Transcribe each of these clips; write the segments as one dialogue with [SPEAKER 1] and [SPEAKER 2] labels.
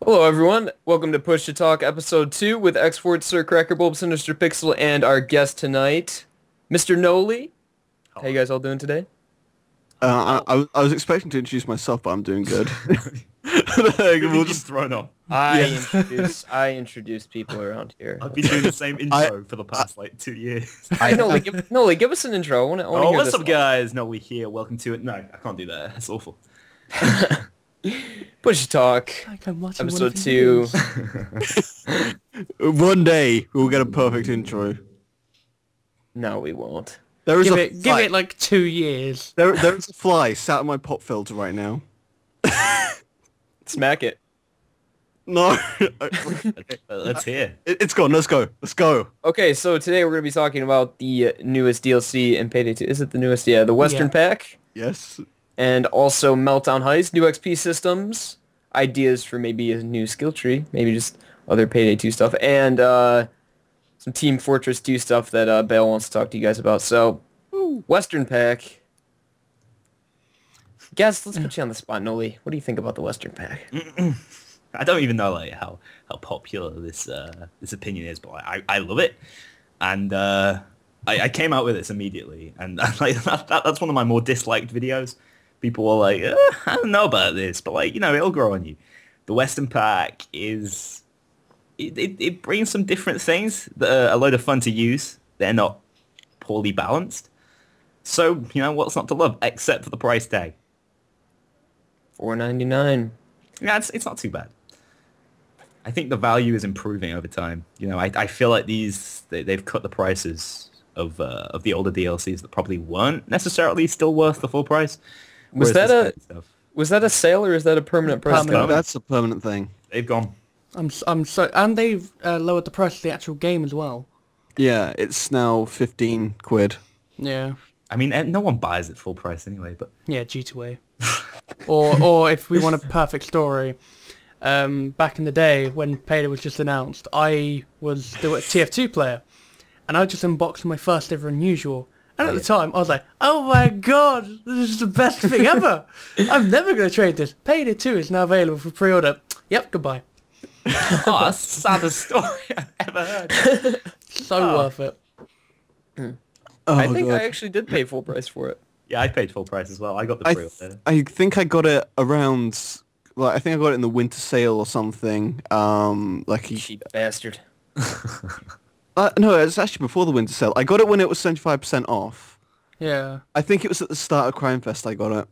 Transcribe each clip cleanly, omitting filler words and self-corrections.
[SPEAKER 1] Hello everyone, welcome to Push to Talk episode 2 with X-Fort, Sir Cracker Bulb, Sinister Pixel, and our guest tonight, Mr. Knowley. How you guys all doing today?
[SPEAKER 2] I was expecting to introduce myself, but I'm doing good.
[SPEAKER 3] We'll just thrown off.
[SPEAKER 1] I introduce people around here.
[SPEAKER 3] I've been doing the same intro for the past like 2 years.
[SPEAKER 1] Knowley, give us an intro. I want to hear
[SPEAKER 3] what's
[SPEAKER 1] this
[SPEAKER 3] up, guys? Knowley here. Welcome to it. No, I can't do that. That's awful.
[SPEAKER 1] Push to Talk, episode 2.
[SPEAKER 2] One day we'll get a perfect intro.
[SPEAKER 1] No, we won't.
[SPEAKER 2] There is
[SPEAKER 4] Give it like 2 years.
[SPEAKER 2] There is a fly sat on my pop filter right now.
[SPEAKER 1] Smack it.
[SPEAKER 2] No.
[SPEAKER 3] Let's hear.
[SPEAKER 2] It's gone. Let's go. Let's go.
[SPEAKER 1] Okay, so today we're going to be talking about the newest DLC in Payday 2. Is it the newest? Yeah, the Western Pack.
[SPEAKER 2] Yes.
[SPEAKER 1] And also Meltdown Heist, new XP systems, ideas for maybe a new skill tree, maybe just other Payday 2 stuff, and some Team Fortress 2 stuff that Bale wants to talk to you guys about. So, Western Pack. Guys, let's put you on the spot, Noli. What do you think about the Western Pack?
[SPEAKER 3] I don't even know like how popular this opinion is, but I love it, and I came out with this immediately, and like that's one of my more disliked videos. People are like, I don't know about this, but like, it'll grow on you. The Western Pack is... It brings some different things that are a load of fun to use. They're not poorly balanced. So, what's not to love, except for the price tag?
[SPEAKER 1] $4.99.
[SPEAKER 3] Yeah, it's not too bad. I think the value is improving over time. I feel like they've cut the prices of the older DLCs that probably weren't necessarily still worth the full price.
[SPEAKER 1] Was that a sale or is that a permanent price?
[SPEAKER 2] That's a permanent thing.
[SPEAKER 3] They've gone.
[SPEAKER 4] And they've lowered the price of the actual game as well.
[SPEAKER 2] Yeah, it's now 15 quid.
[SPEAKER 4] Yeah.
[SPEAKER 3] I mean, no one buys it full price anyway, but...
[SPEAKER 4] Yeah, G2A. or if we want a perfect story, back in the day when Payday was just announced, I was the TF2 player, and I just unboxed my first ever Unusual. And at the time, I was like, oh my god, this is the best thing ever! I'm never going to trade this. Payday 2 is now available for pre-order. Yep, goodbye.
[SPEAKER 3] Oh, that's the saddest story I've ever heard.
[SPEAKER 4] So worth it.
[SPEAKER 1] I think I actually did pay full price for it.
[SPEAKER 3] Yeah, I paid full price as well. I got the pre-order.
[SPEAKER 2] I think I got it around... Like, I think I got it in the winter sale or something. Like
[SPEAKER 1] Cheap bastard.
[SPEAKER 2] no, it's actually before the winter sale. I got it when it was 75% off.
[SPEAKER 4] Yeah.
[SPEAKER 2] I think it was at the start of Crime Fest I got it.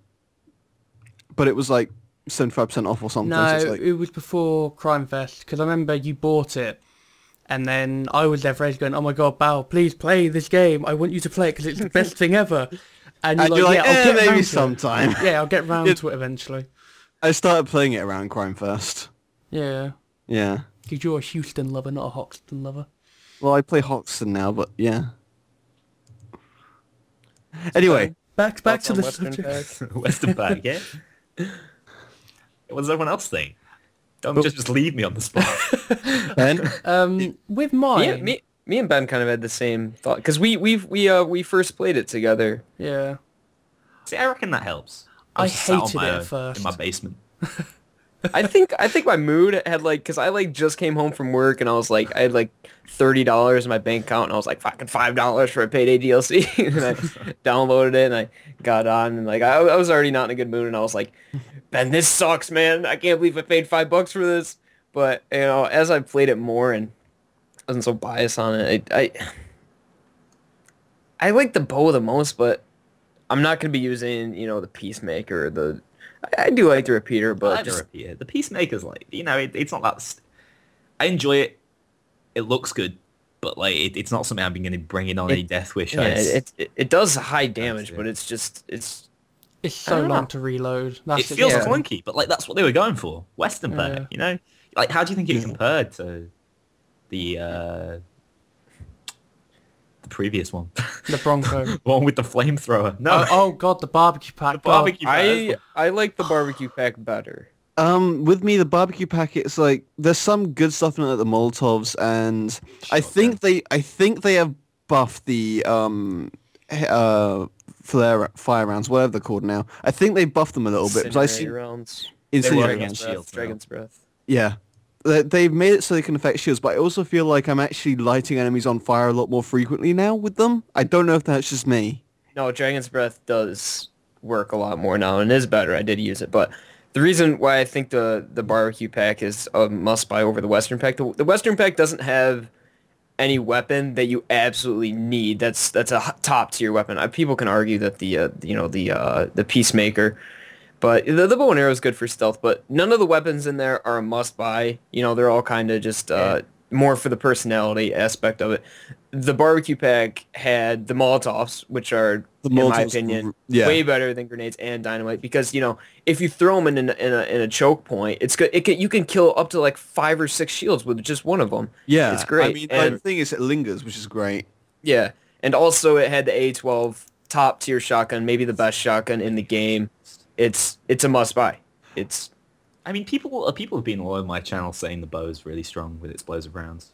[SPEAKER 2] But it was like 75% off or something.
[SPEAKER 4] No,
[SPEAKER 2] so it's like...
[SPEAKER 4] it was before Crime Fest, because I remember you bought it, and then I was there for ages going, oh my god, Bao, please play this game. I want you to play it because it's the best thing ever. And you're like, yeah, I'll get
[SPEAKER 2] maybe
[SPEAKER 4] round
[SPEAKER 2] sometime.
[SPEAKER 4] Yeah, I'll get round to it eventually.
[SPEAKER 2] I started playing it around Crime Fest.
[SPEAKER 4] Yeah.
[SPEAKER 2] Yeah.
[SPEAKER 4] Because you're a Houston lover, not a Hoxton lover.
[SPEAKER 2] Well, I play Hoxton now, but yeah. Anyway.
[SPEAKER 4] Back to the
[SPEAKER 1] Western
[SPEAKER 4] subject.
[SPEAKER 1] Pack.
[SPEAKER 3] Western Pack, yeah? What does everyone else think? Don't just leave me on the spot.
[SPEAKER 2] Ben?
[SPEAKER 4] With mine...
[SPEAKER 1] Me and Ben kind of had the same thought because we first played it together.
[SPEAKER 4] Yeah.
[SPEAKER 3] See, I reckon that helps.
[SPEAKER 4] I
[SPEAKER 3] was sat on
[SPEAKER 4] hated it at first.
[SPEAKER 3] in my basement.
[SPEAKER 1] I think my mood had like because I like just came home from work and I was like I had like $30 in my bank account and I was like fucking $5 for a Payday DLC and I downloaded it and I got on and like I was already not in a good mood and I was like, Ben, this sucks, man. I can't believe I paid $5 for this. But as I played it more and I wasn't so biased on it, I like the bow the most, but I'm not gonna be using the Peacemaker. I do like the Repeater, but
[SPEAKER 3] I like the Repeater. The Peacemaker's like, it's not that... I enjoy it. It looks good, but like it's not something I'm going to bring in on any Death Wish.
[SPEAKER 1] Yeah, it does high damage, but it's
[SPEAKER 4] so long to reload.
[SPEAKER 3] It feels clunky, but like that's what they were going for. Western Pack, Like, how do you think it compared to the previous one?
[SPEAKER 4] The Bronco.
[SPEAKER 3] The one with the flamethrower. No.
[SPEAKER 4] Oh god, the barbecue pack.
[SPEAKER 3] The barbecue pack.
[SPEAKER 1] I like the barbecue pack better.
[SPEAKER 2] With me, the barbecue pack, it's like there's some good stuff in it, like the Molotovs, and I think they have buffed the fire rounds, whatever they're called now. I think they buffed them a little bit.
[SPEAKER 1] Incendiary rounds.
[SPEAKER 2] Incendiary
[SPEAKER 3] against
[SPEAKER 2] rounds.
[SPEAKER 3] shields.
[SPEAKER 1] Dragon's Breath.
[SPEAKER 2] Yeah. They've made it so they can affect shields, but I also feel like I'm actually lighting enemies on fire a lot more frequently now with them. I don't know if that's just me.
[SPEAKER 1] No, Dragon's Breath does work a lot more now and is better. I did use it, but the reason why I think the barbecue pack is a must buy over the Western pack, the Western pack doesn't have any weapon that you absolutely need. That's a top tier weapon. People can argue that the Peacemaker, but the bow and arrow is good for stealth. But none of the weapons in there are a must buy. They're all kind of just more for the personality aspect of it. The barbecue pack had the Molotovs, which are, in my opinion, way better than grenades and dynamite. Because if you throw them in a choke point, it's good. You can kill up to like 5 or 6 shields with just one of them.
[SPEAKER 2] Yeah,
[SPEAKER 1] it's great.
[SPEAKER 2] I mean, the thing is, it lingers, which is great.
[SPEAKER 1] Yeah, and also it had the A12 top tier shotgun, maybe the best shotgun in the game. It's a must buy.
[SPEAKER 3] I mean, people have been all over my channel saying the bow is really strong with explosive rounds.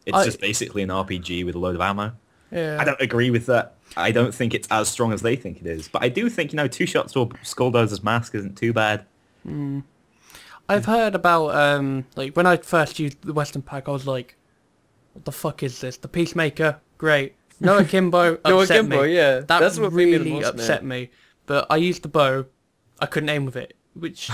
[SPEAKER 3] It's just basically an RPG with a load of ammo.
[SPEAKER 4] Yeah.
[SPEAKER 3] I don't agree with that. I don't think it's as strong as they think it is. But I do think, 2 shots to a Skulldozer's mask isn't too bad.
[SPEAKER 4] I've heard about, like, when I first used the Western pack, I was like, what the fuck is this? The Peacemaker? Great. No Akimbo upset me.
[SPEAKER 1] Yeah.
[SPEAKER 4] That's what really upset me. But I used the bow. I couldn't aim with it, which...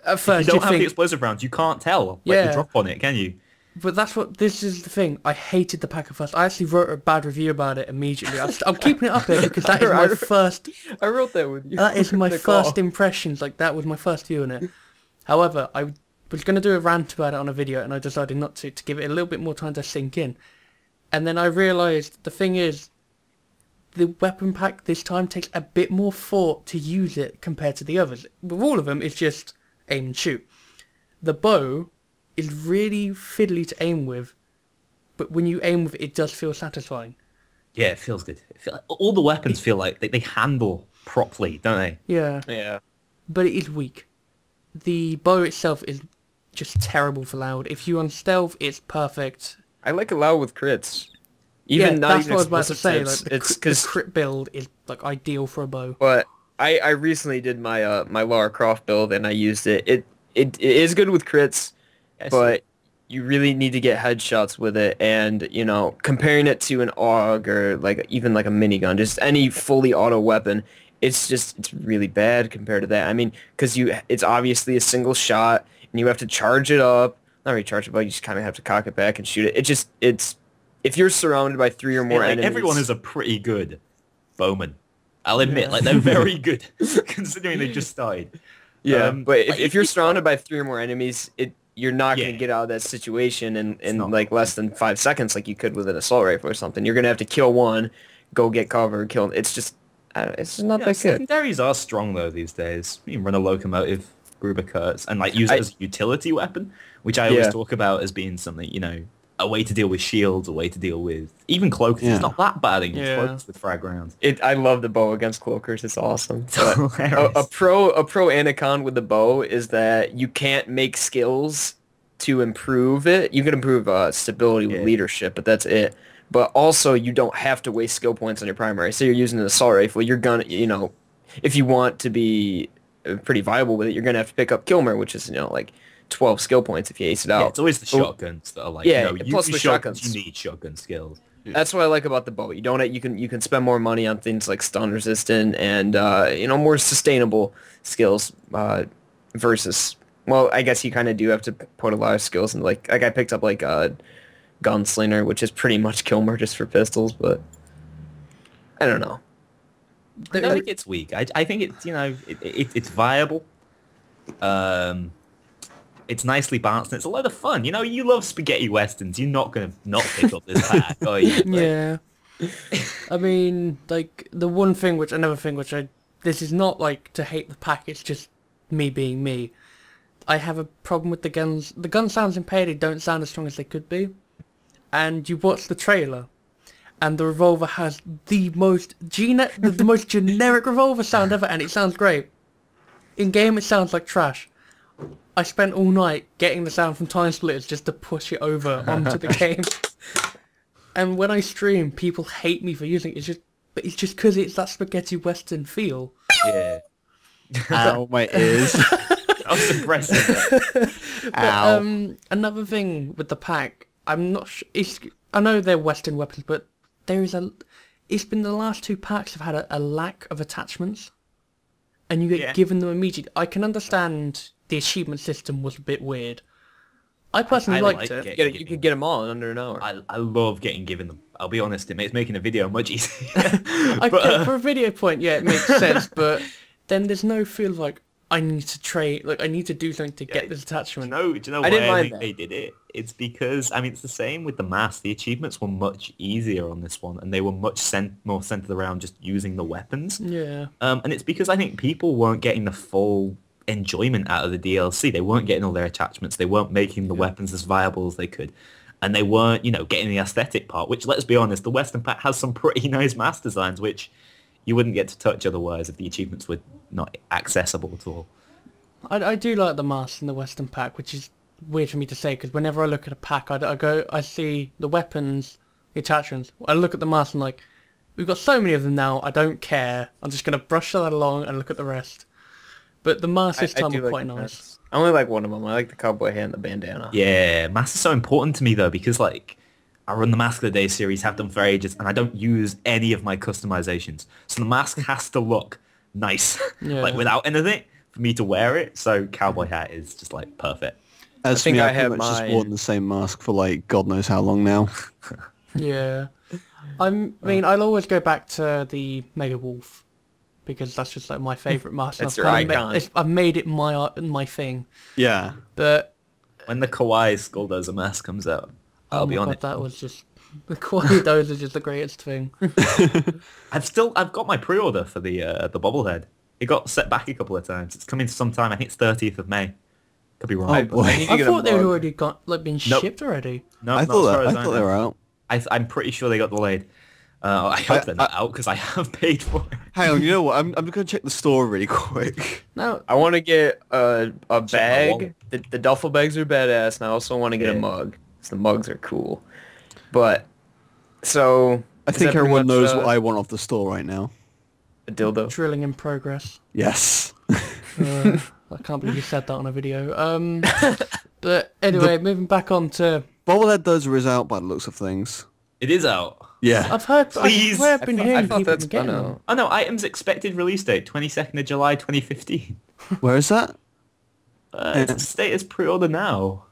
[SPEAKER 4] At first,
[SPEAKER 3] if you don't have the explosive rounds, you can't tell the drop on it, can you?
[SPEAKER 4] But this is the thing. I hated the pack at first. I actually wrote a bad review about it immediately. I'm keeping it up here because that is my first...
[SPEAKER 1] I wrote that with you.
[SPEAKER 4] That is my first impressions. Like, that was my first view on it. However, I was going to do a rant about it on a video, and I decided not to give it a little bit more time to sink in. And then I realised the thing is, the weapon pack this time takes a bit more thought to use it compared to the others. With all of them, it's just aim and shoot. The bow is really fiddly to aim with, but when you aim with it, it does feel satisfying.
[SPEAKER 3] Yeah, it feels good. All the weapons feel like they handle properly, don't they?
[SPEAKER 4] Yeah.
[SPEAKER 1] Yeah.
[SPEAKER 4] But it is weak. The bow itself is just terrible for loud. If you on stealth, it's perfect.
[SPEAKER 1] I like Allow with crits.
[SPEAKER 4] That's what I was about to say. Like, the crit build is like ideal for a bow.
[SPEAKER 1] But I recently did my my Lara Croft build and I used it. It is good with crits, but you really need to get headshots with it. And comparing it to an AUG or even like a minigun, just any fully auto weapon, it's really bad compared to that. I mean, because it's obviously a single shot and you have to charge it up. Not really charge it, but you just kind of have to cock it back and shoot it. It's if you're surrounded by 3 or more enemies,
[SPEAKER 3] everyone is a pretty good bowman. I'll admit, they're very good considering they just died.
[SPEAKER 1] Yeah, but if you're surrounded by 3 or more enemies, you're not going to get out of that situation in like less than 5 seconds, like you could with an assault rifle or something. You're going to have to kill one, go get cover, kill. It's just not that good.
[SPEAKER 3] Secondaries are strong though these days. You can run a locomotive, Gruber Kurtz, and use it as a utility weapon, which I always talk about as being something a way to deal with shields, a way to deal with even cloakers. It's not that bad against cloakers with frag rounds.
[SPEAKER 1] I love the bow against cloakers. It's awesome. A pro and a con with the bow is that you can't make skills to improve it. You can improve stability with leadership, but that's it. But also, you don't have to waste skill points on your primary. So you're using an assault rifle. You're gonna, if you want to be pretty viable with it, you're gonna have to pick up Kilmer, which is like 12 skill points if you ace it out.
[SPEAKER 3] Yeah, it's always the shotguns that are like,
[SPEAKER 1] plus the shotguns.
[SPEAKER 3] You need shotgun skills.
[SPEAKER 1] That's what I like about the bow. You can spend more money on things like stun resistant and more sustainable skills versus, well, I guess you kind of do have to put a lot of skills in, like I picked up like Gunslinger, which is pretty much Kilmer just for pistols, but I don't know.
[SPEAKER 3] I don't think it's weak. I think it's it's viable. It's nicely balanced and it's a lot of fun. You love spaghetti westerns. You're not going to not pick up this pack, are you?
[SPEAKER 4] Yeah. I mean, like, the one thing which this is not like to hate the pack, it's just me being me. I have a problem with the guns. The gun sounds in Payday don't sound as strong as they could be. And you watch the trailer, and the revolver has the most the most generic revolver sound ever, and it sounds great. In game, it sounds like trash. I spent all night getting the sound from Time Splitters just to push it over onto the game. And when I stream, people hate me for using it. But it's just because it's that spaghetti western feel.
[SPEAKER 3] Yeah.
[SPEAKER 2] Ow, my ears.
[SPEAKER 3] That was impressive.
[SPEAKER 4] But, another thing with the pack, I'm not sure. I know they're Western weapons, but there is a. It's been the last two packs have had a lack of attachments, and you get given them immediately. I can understand the achievement system was a bit weird. I personally liked it.
[SPEAKER 1] You could get them all in under an hour.
[SPEAKER 3] I love getting given them. I'll be honest, it makes making a video much easier.
[SPEAKER 4] For a video point, yeah, it makes sense, but then there's no feel like I need to trade, like I need to do something to get this attachment.
[SPEAKER 3] No, do you know why I think they did it? It's because, I mean, it's the same with the mask. The achievements were much easier on this one, and they were much more centered around just using the weapons.
[SPEAKER 4] Yeah.
[SPEAKER 3] And it's because I think people weren't getting the full enjoyment out of the DLC. They weren't getting all their attachments. They weren't making the weapons as viable as they could. And they weren't, getting the aesthetic part, which, let's be honest, the Western pack has some pretty nice mask designs, which you wouldn't get to touch otherwise if the achievements were not accessible at all.
[SPEAKER 4] I do like the masks in the Western pack, which is weird for me to say, because whenever I look at a pack, I see the weapons, the attachments, I look at the masks and like, we've got so many of them now, I don't care. I'm just going to brush that along and look at the rest. But the masks this time are quite nice.
[SPEAKER 1] I only like one of them. I like the cowboy hat and the bandana.
[SPEAKER 3] Yeah, masks are so important to me though, because like I run the Mask of the Day series, have done for ages, and I don't use any of my customizations. So the mask has to look nice, like without anything, for me to wear it. So cowboy hat is just like perfect.
[SPEAKER 2] As for me, I've pretty much just worn the same mask for like God knows how long now.
[SPEAKER 4] Yeah. I mean, I'll always go back to the Mega Wolf, because that's just like my favourite mask.
[SPEAKER 1] That's your icon.
[SPEAKER 4] I've made it my thing.
[SPEAKER 2] Yeah.
[SPEAKER 4] But
[SPEAKER 3] when the Kawaii Skulldozer mask comes out, I'll be honest.
[SPEAKER 4] That was just the Kawaii Dozer is just the greatest thing.
[SPEAKER 3] I've got my pre-order for the bobblehead. It got set back a couple of times. It's coming sometime. I think it's 30th of May. Could be wrong.
[SPEAKER 2] Oh boy.
[SPEAKER 4] I thought they had already been shipped already.
[SPEAKER 3] No,
[SPEAKER 2] I thought they were out.
[SPEAKER 3] I'm pretty sure they got delayed. I hope they're not out because I have paid for it.
[SPEAKER 2] Hang on, you know what? I'm going to check the store really quick.
[SPEAKER 4] No,
[SPEAKER 1] I want to get a bag. The duffel bags are badass, and I also want to get a mug. So the mugs are cool. But, so...
[SPEAKER 2] I think everyone knows what I want off the store right now.
[SPEAKER 1] A dildo.
[SPEAKER 4] drilling in progress.
[SPEAKER 2] Yes.
[SPEAKER 4] I can't believe you said that on a video. But anyway, moving back on to...
[SPEAKER 2] Bobblehead Dozer is out by the looks of things.
[SPEAKER 3] It is out.
[SPEAKER 2] Yeah.
[SPEAKER 4] I've heard...
[SPEAKER 3] Please.
[SPEAKER 4] I've been hearing
[SPEAKER 1] I thought
[SPEAKER 4] people
[SPEAKER 1] that's
[SPEAKER 4] getting
[SPEAKER 1] gonna...
[SPEAKER 4] them.
[SPEAKER 3] Oh no, items expected release date, 22nd of July 2015.
[SPEAKER 2] Where is that?
[SPEAKER 3] It's status pre-order now.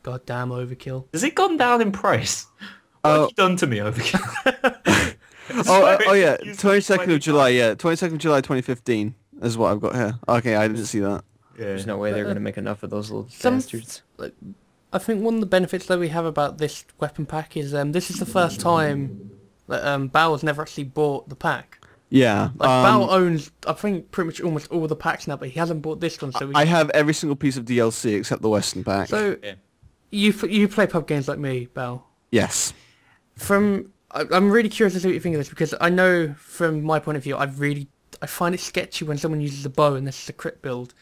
[SPEAKER 4] Goddamn overkill.
[SPEAKER 3] Has it gone down in price? What have you done to me, Overkill?
[SPEAKER 2] Oh yeah, 22nd of July, 22nd of July 2015 is what I've got here. Okay, I didn't see that.
[SPEAKER 3] Yeah.
[SPEAKER 1] There's no way they're going to make enough of those little
[SPEAKER 4] Some-
[SPEAKER 1] bastards.
[SPEAKER 4] I think one of the benefits that we have about this weapon pack is this is the first time that Bao's never actually bought the pack.
[SPEAKER 2] Yeah.
[SPEAKER 4] Like Bao owns, I think, pretty much almost all the packs now, but he hasn't bought this one. So
[SPEAKER 2] I have every single piece of DLC except the Western pack.
[SPEAKER 4] So
[SPEAKER 3] Yeah.
[SPEAKER 4] you play pub games like me, Bao.
[SPEAKER 2] Yes.
[SPEAKER 4] I'm really curious to see what you think of this, because I know from my point of view, I find it sketchy when someone uses a bow and this is a crit build.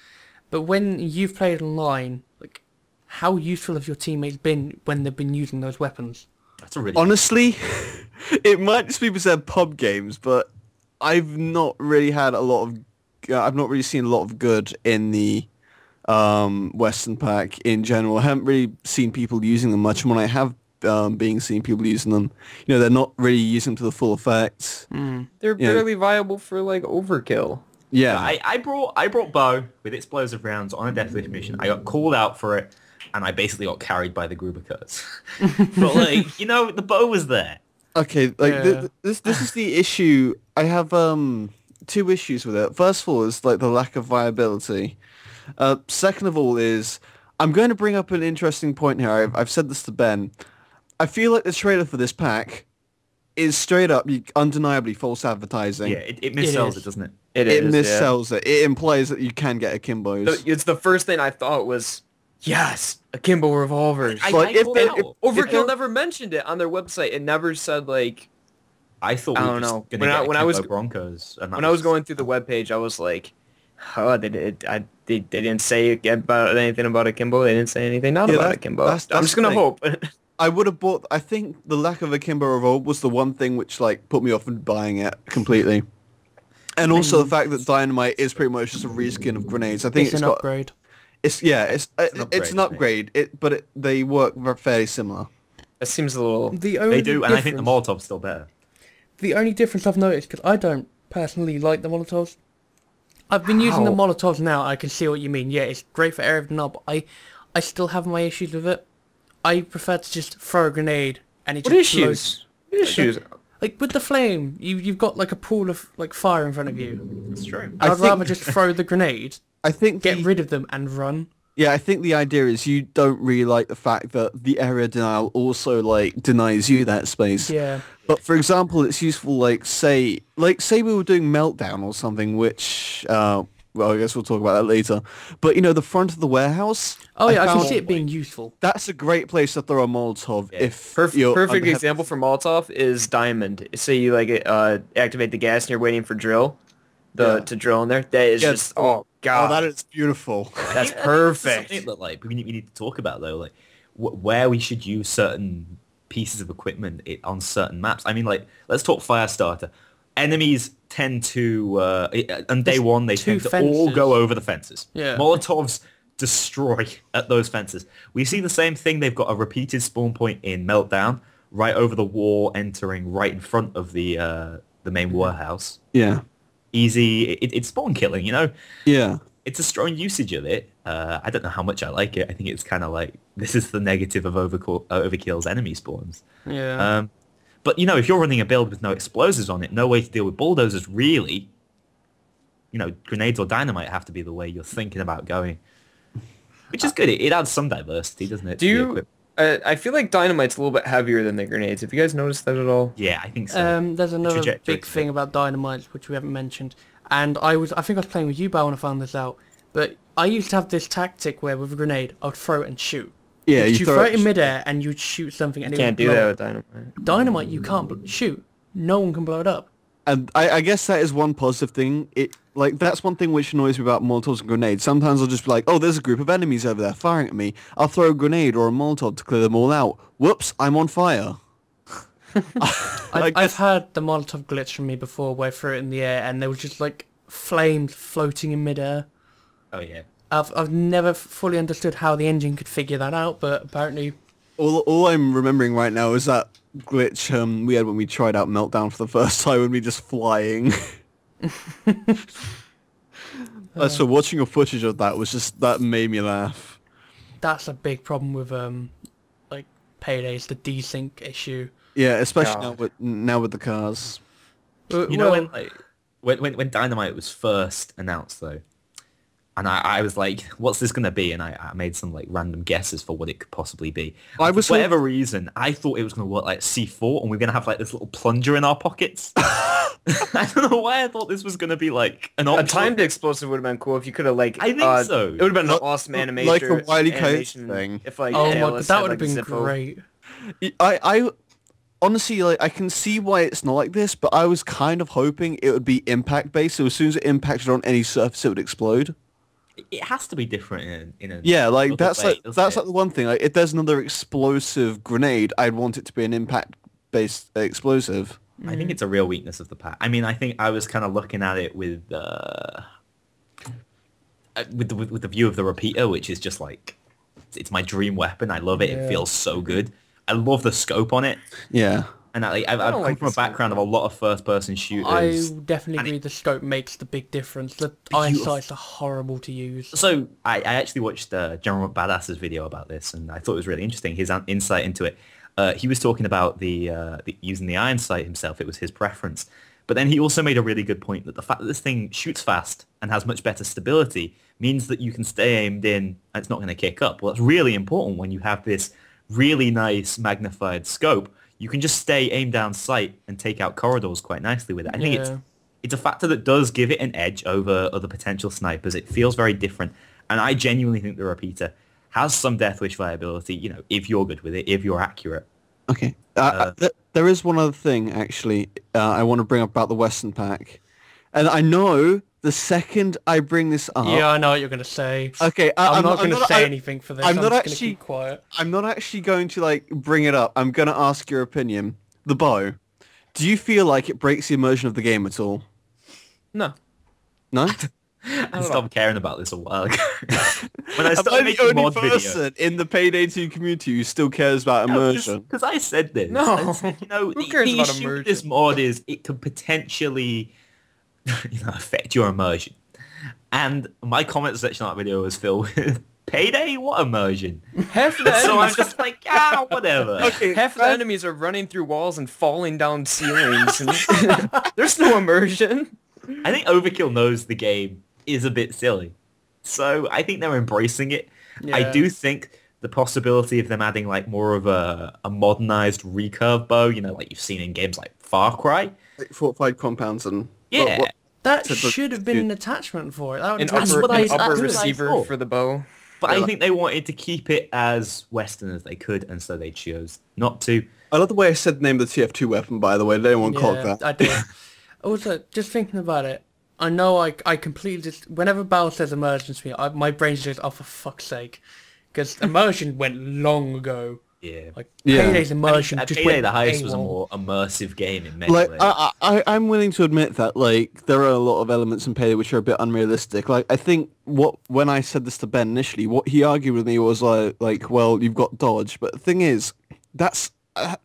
[SPEAKER 4] But when you've played online, like, how useful have your teammates been when they've been using those weapons?
[SPEAKER 3] That's a really...
[SPEAKER 2] Honestly, it might just be because they're pub games, but I've not really had a lot of... I've not really seen a lot of good in the Western pack in general. I haven't really seen people using them much. When I have seen people using them, they're not really using them to the full effect.
[SPEAKER 1] They're barely viable for, like, overkill.
[SPEAKER 2] Yeah.
[SPEAKER 3] I brought bow with explosive rounds on a Death Wish mission. I got called out for it, and I basically got carried by the Gruber cuts. But like, the bow was there.
[SPEAKER 2] Okay, like this is the issue. I have two issues with it. First of all is like the lack of viability. Second of all is I'm going to bring up an interesting point here. I've said this to Ben. I feel like the trailer for this pack is straight up, undeniably false advertising.
[SPEAKER 3] Yeah, it missells it, doesn't it?
[SPEAKER 2] It missells it. It implies that you can get akimbos.
[SPEAKER 1] It's the first thing I thought was, yes, akimbo revolvers.
[SPEAKER 3] Overkill
[SPEAKER 1] never mentioned it on their website. It never said, like...
[SPEAKER 3] I thought
[SPEAKER 1] I don't know. When I was
[SPEAKER 3] Broncos.
[SPEAKER 1] When I was going through the webpage, I was like, oh, they didn't say about anything about akimbo. They didn't say anything about akimbo. I'm just gonna hope.
[SPEAKER 2] I would have bought. I think the lack of akimbo revolver was the one thing which like put me off in buying it completely. And also the fact that dynamite is pretty much just a reskin of grenades. I think
[SPEAKER 4] It's an upgrade.
[SPEAKER 2] It's an upgrade. They work fairly similar.
[SPEAKER 1] That seems a little...
[SPEAKER 3] They do, and I think the Molotov's still better.
[SPEAKER 4] The only difference I've noticed, because I don't personally like the Molotovs. I've been using the Molotovs now, I can see what you mean. Yeah, it's great for area of knob, but I still have my issues with it. I prefer to just throw a grenade and it just blows.
[SPEAKER 1] What issues?
[SPEAKER 4] Like with the flame, you've got like a pool of like fire in front of you.
[SPEAKER 3] That's true.
[SPEAKER 4] I'd rather just throw the grenade, get rid of them and run.
[SPEAKER 2] Yeah, I think the idea is you don't really like the fact that the area denial also like denies you that space.
[SPEAKER 4] Yeah.
[SPEAKER 2] But for example, it's useful say we were doing Meltdown or something, which well, I guess we'll talk about that later. But you know, the front of the warehouse.
[SPEAKER 4] Oh yeah, I can see it being useful.
[SPEAKER 2] That's a great place to throw a Molotov. Yeah. If
[SPEAKER 1] perfect example for Molotov is Diamond. Say you like activate the gas and you're waiting for drill, to drill in there. That is just God.
[SPEAKER 2] Oh, that is beautiful.
[SPEAKER 1] That's perfect.
[SPEAKER 3] Something that like we need to talk about though, like where we should use certain pieces of equipment on certain maps. I mean, like let's talk Firestarter. Enemies tend to on day one they tend to all go over the fences.
[SPEAKER 4] Yeah.
[SPEAKER 3] Molotovs destroy at those fences. We see the same thing. They've got a repeated spawn point in Meltdown, right over the wall, entering right in front of the main warehouse.
[SPEAKER 2] Yeah.
[SPEAKER 3] Easy. It's spawn killing, you know?
[SPEAKER 2] Yeah.
[SPEAKER 3] It's a strong usage of it. I don't know how much I like it. I think it's kind of like, this is the negative of Overkill's enemy spawns.
[SPEAKER 4] Yeah.
[SPEAKER 3] But, you know, if you're running a build with no explosives on it, no way to deal with bulldozers, really, you know, grenades or dynamite have to be the way you're thinking about going. Which is good. It adds some diversity, doesn't it?
[SPEAKER 1] I feel like dynamite's a little bit heavier than the grenades. Have you guys noticed that at all?
[SPEAKER 3] Yeah, I think so.
[SPEAKER 4] There's another big thing about dynamite which we haven't mentioned, and I think I was playing with you, Bao, when I found this out. But I used to have this tactic where with a grenade, I would throw it and shoot.
[SPEAKER 2] Yeah,
[SPEAKER 4] you throw it in midair and you'd shoot something. And
[SPEAKER 1] you can't do that with dynamite.
[SPEAKER 4] Dynamite, you can't shoot. No one can blow it up.
[SPEAKER 2] And I guess that is one positive thing. That's one thing which annoys me about Molotovs and grenades. Sometimes I'll just be like, oh, there's a group of enemies over there firing at me. I'll throw a grenade or a Molotov to clear them all out. Whoops, I'm on fire.
[SPEAKER 4] I've had the Molotov glitch from me before where I threw it in the air and there was just like flames floating in midair.
[SPEAKER 3] Oh, yeah.
[SPEAKER 4] I've never fully understood how the engine could figure that out, but apparently...
[SPEAKER 2] All I'm remembering right now is that glitch we had when we tried out Meltdown for the first time, when we just flying. So watching your footage of that that made me laugh.
[SPEAKER 4] That's a big problem with like Paydays, the desync issue.
[SPEAKER 2] Yeah, especially now with the cars.
[SPEAKER 3] You know when Dynamite was first announced though, and I was like, what's this going to be? And I made some like random guesses for what it could possibly be. For whatever reason, I thought it was going to work like C4 and we're going to have like this little plunger in our pockets. I don't know why I thought this was going to be like an option.
[SPEAKER 1] A timed explosive would have been cool if you could have like...
[SPEAKER 3] I think so.
[SPEAKER 1] It would have been an awesome animation.
[SPEAKER 2] Like a Wile E. Coyote thing.
[SPEAKER 1] If, like,
[SPEAKER 4] oh my god, that would have been great.
[SPEAKER 2] I honestly, like, I can see why it's not like this, but I was kind of hoping it would be impact-based, so as soon as it impacted on any surface, it would explode.
[SPEAKER 3] It has to be different in a
[SPEAKER 2] yeah, like that's like the one thing. Like, if there's another explosive grenade, I'd want it to be an impact-based explosive.
[SPEAKER 3] I think it's a real weakness of the pack. I mean, I think I was kind of looking at it with the view of the repeater, which is just like it's my dream weapon. I love it. Yeah. It feels so good. I love the scope on it.
[SPEAKER 2] Yeah.
[SPEAKER 3] And I've come from a background of a lot of first-person shooters.
[SPEAKER 4] I definitely agree the scope makes the big difference. The eyesights are horrible to use.
[SPEAKER 3] So I actually watched General Badass's video about this, and I thought it was really interesting, his insight into it. He was talking about the using the iron sight himself. It was his preference. But then he also made a really good point that the fact that this thing shoots fast and has much better stability means that you can stay aimed in and it's not going to kick up. Well, that's really important when you have this really nice magnified scope. You can just stay aimed down sight and take out corridors quite nicely with it. I think it's a factor that does give it an edge over other potential snipers. It feels very different. And I genuinely think the repeater has some Death Wish viability, you know, if you're good with it, if you're accurate.
[SPEAKER 2] Okay. There is one other thing, actually, I want to bring up about the Western pack. And I know the second I bring this up...
[SPEAKER 4] Yeah, I know what you're going to say.
[SPEAKER 2] Okay,
[SPEAKER 4] I'm not going to say anything for this. I'm just going to keep quiet.
[SPEAKER 2] I'm not actually going to, like, bring it up. I'm going to ask your opinion. The bow. Do you feel like it breaks the immersion of the game at all?
[SPEAKER 1] No.
[SPEAKER 2] No?
[SPEAKER 3] I stopped caring about this a while ago. When I
[SPEAKER 2] Am
[SPEAKER 3] started
[SPEAKER 2] I the
[SPEAKER 3] making
[SPEAKER 2] only
[SPEAKER 3] mod videos.
[SPEAKER 2] person in the Payday 2 community who still cares about immersion?
[SPEAKER 3] Because I said this.
[SPEAKER 1] No.
[SPEAKER 3] I said,
[SPEAKER 1] Who
[SPEAKER 3] the
[SPEAKER 1] cares about
[SPEAKER 3] issue with
[SPEAKER 1] immersion?
[SPEAKER 3] this mod is it could potentially affect your immersion. And my comment section on that video was filled with, Payday? What immersion?
[SPEAKER 1] Half of the
[SPEAKER 3] So I'm
[SPEAKER 1] enemies,
[SPEAKER 3] just like, whatever.
[SPEAKER 2] Okay,
[SPEAKER 1] half of the enemies are running through walls and falling down ceilings. And there's no immersion.
[SPEAKER 3] I think Overkill knows the game is a bit silly. So I think they're embracing it. I
[SPEAKER 4] Yeah.
[SPEAKER 3] do think the possibility of them adding like more of a modernized recurve bow, like you've seen in games like Far Cry.
[SPEAKER 2] Like fortified compounds and...
[SPEAKER 3] Yeah.
[SPEAKER 4] That
[SPEAKER 2] To look
[SPEAKER 4] should have been
[SPEAKER 2] good.
[SPEAKER 4] an attachment for it. That would
[SPEAKER 1] An
[SPEAKER 4] have been
[SPEAKER 1] upper,
[SPEAKER 3] what
[SPEAKER 1] an
[SPEAKER 3] I-
[SPEAKER 1] upper
[SPEAKER 3] that's what I
[SPEAKER 1] receiver
[SPEAKER 3] thought.
[SPEAKER 1] for the bow.
[SPEAKER 3] But I think they wanted to keep it as Western as they could, and so they chose not to.
[SPEAKER 2] I love the way I said the name of the TF2 weapon, by the way. They don't want to call it that.
[SPEAKER 4] I did. Also, just thinking about it, I know I completely just... Whenever Battle says immersion to me, my brain's just, oh, for fuck's sake. Because immersion went long ago.
[SPEAKER 3] Yeah.
[SPEAKER 4] Like,
[SPEAKER 2] Yeah.
[SPEAKER 4] Payday's immersion
[SPEAKER 3] At
[SPEAKER 4] just
[SPEAKER 3] Payday,
[SPEAKER 4] went
[SPEAKER 3] the heist was a
[SPEAKER 4] AWOL.
[SPEAKER 3] more immersive game in many
[SPEAKER 2] Like,
[SPEAKER 3] ways.
[SPEAKER 2] I'm willing to admit that, like, there are a lot of elements in Payday which are a bit unrealistic. Like, I think when I said this to Ben initially, what he argued with me was like, well, you've got dodge. But the thing is, that's,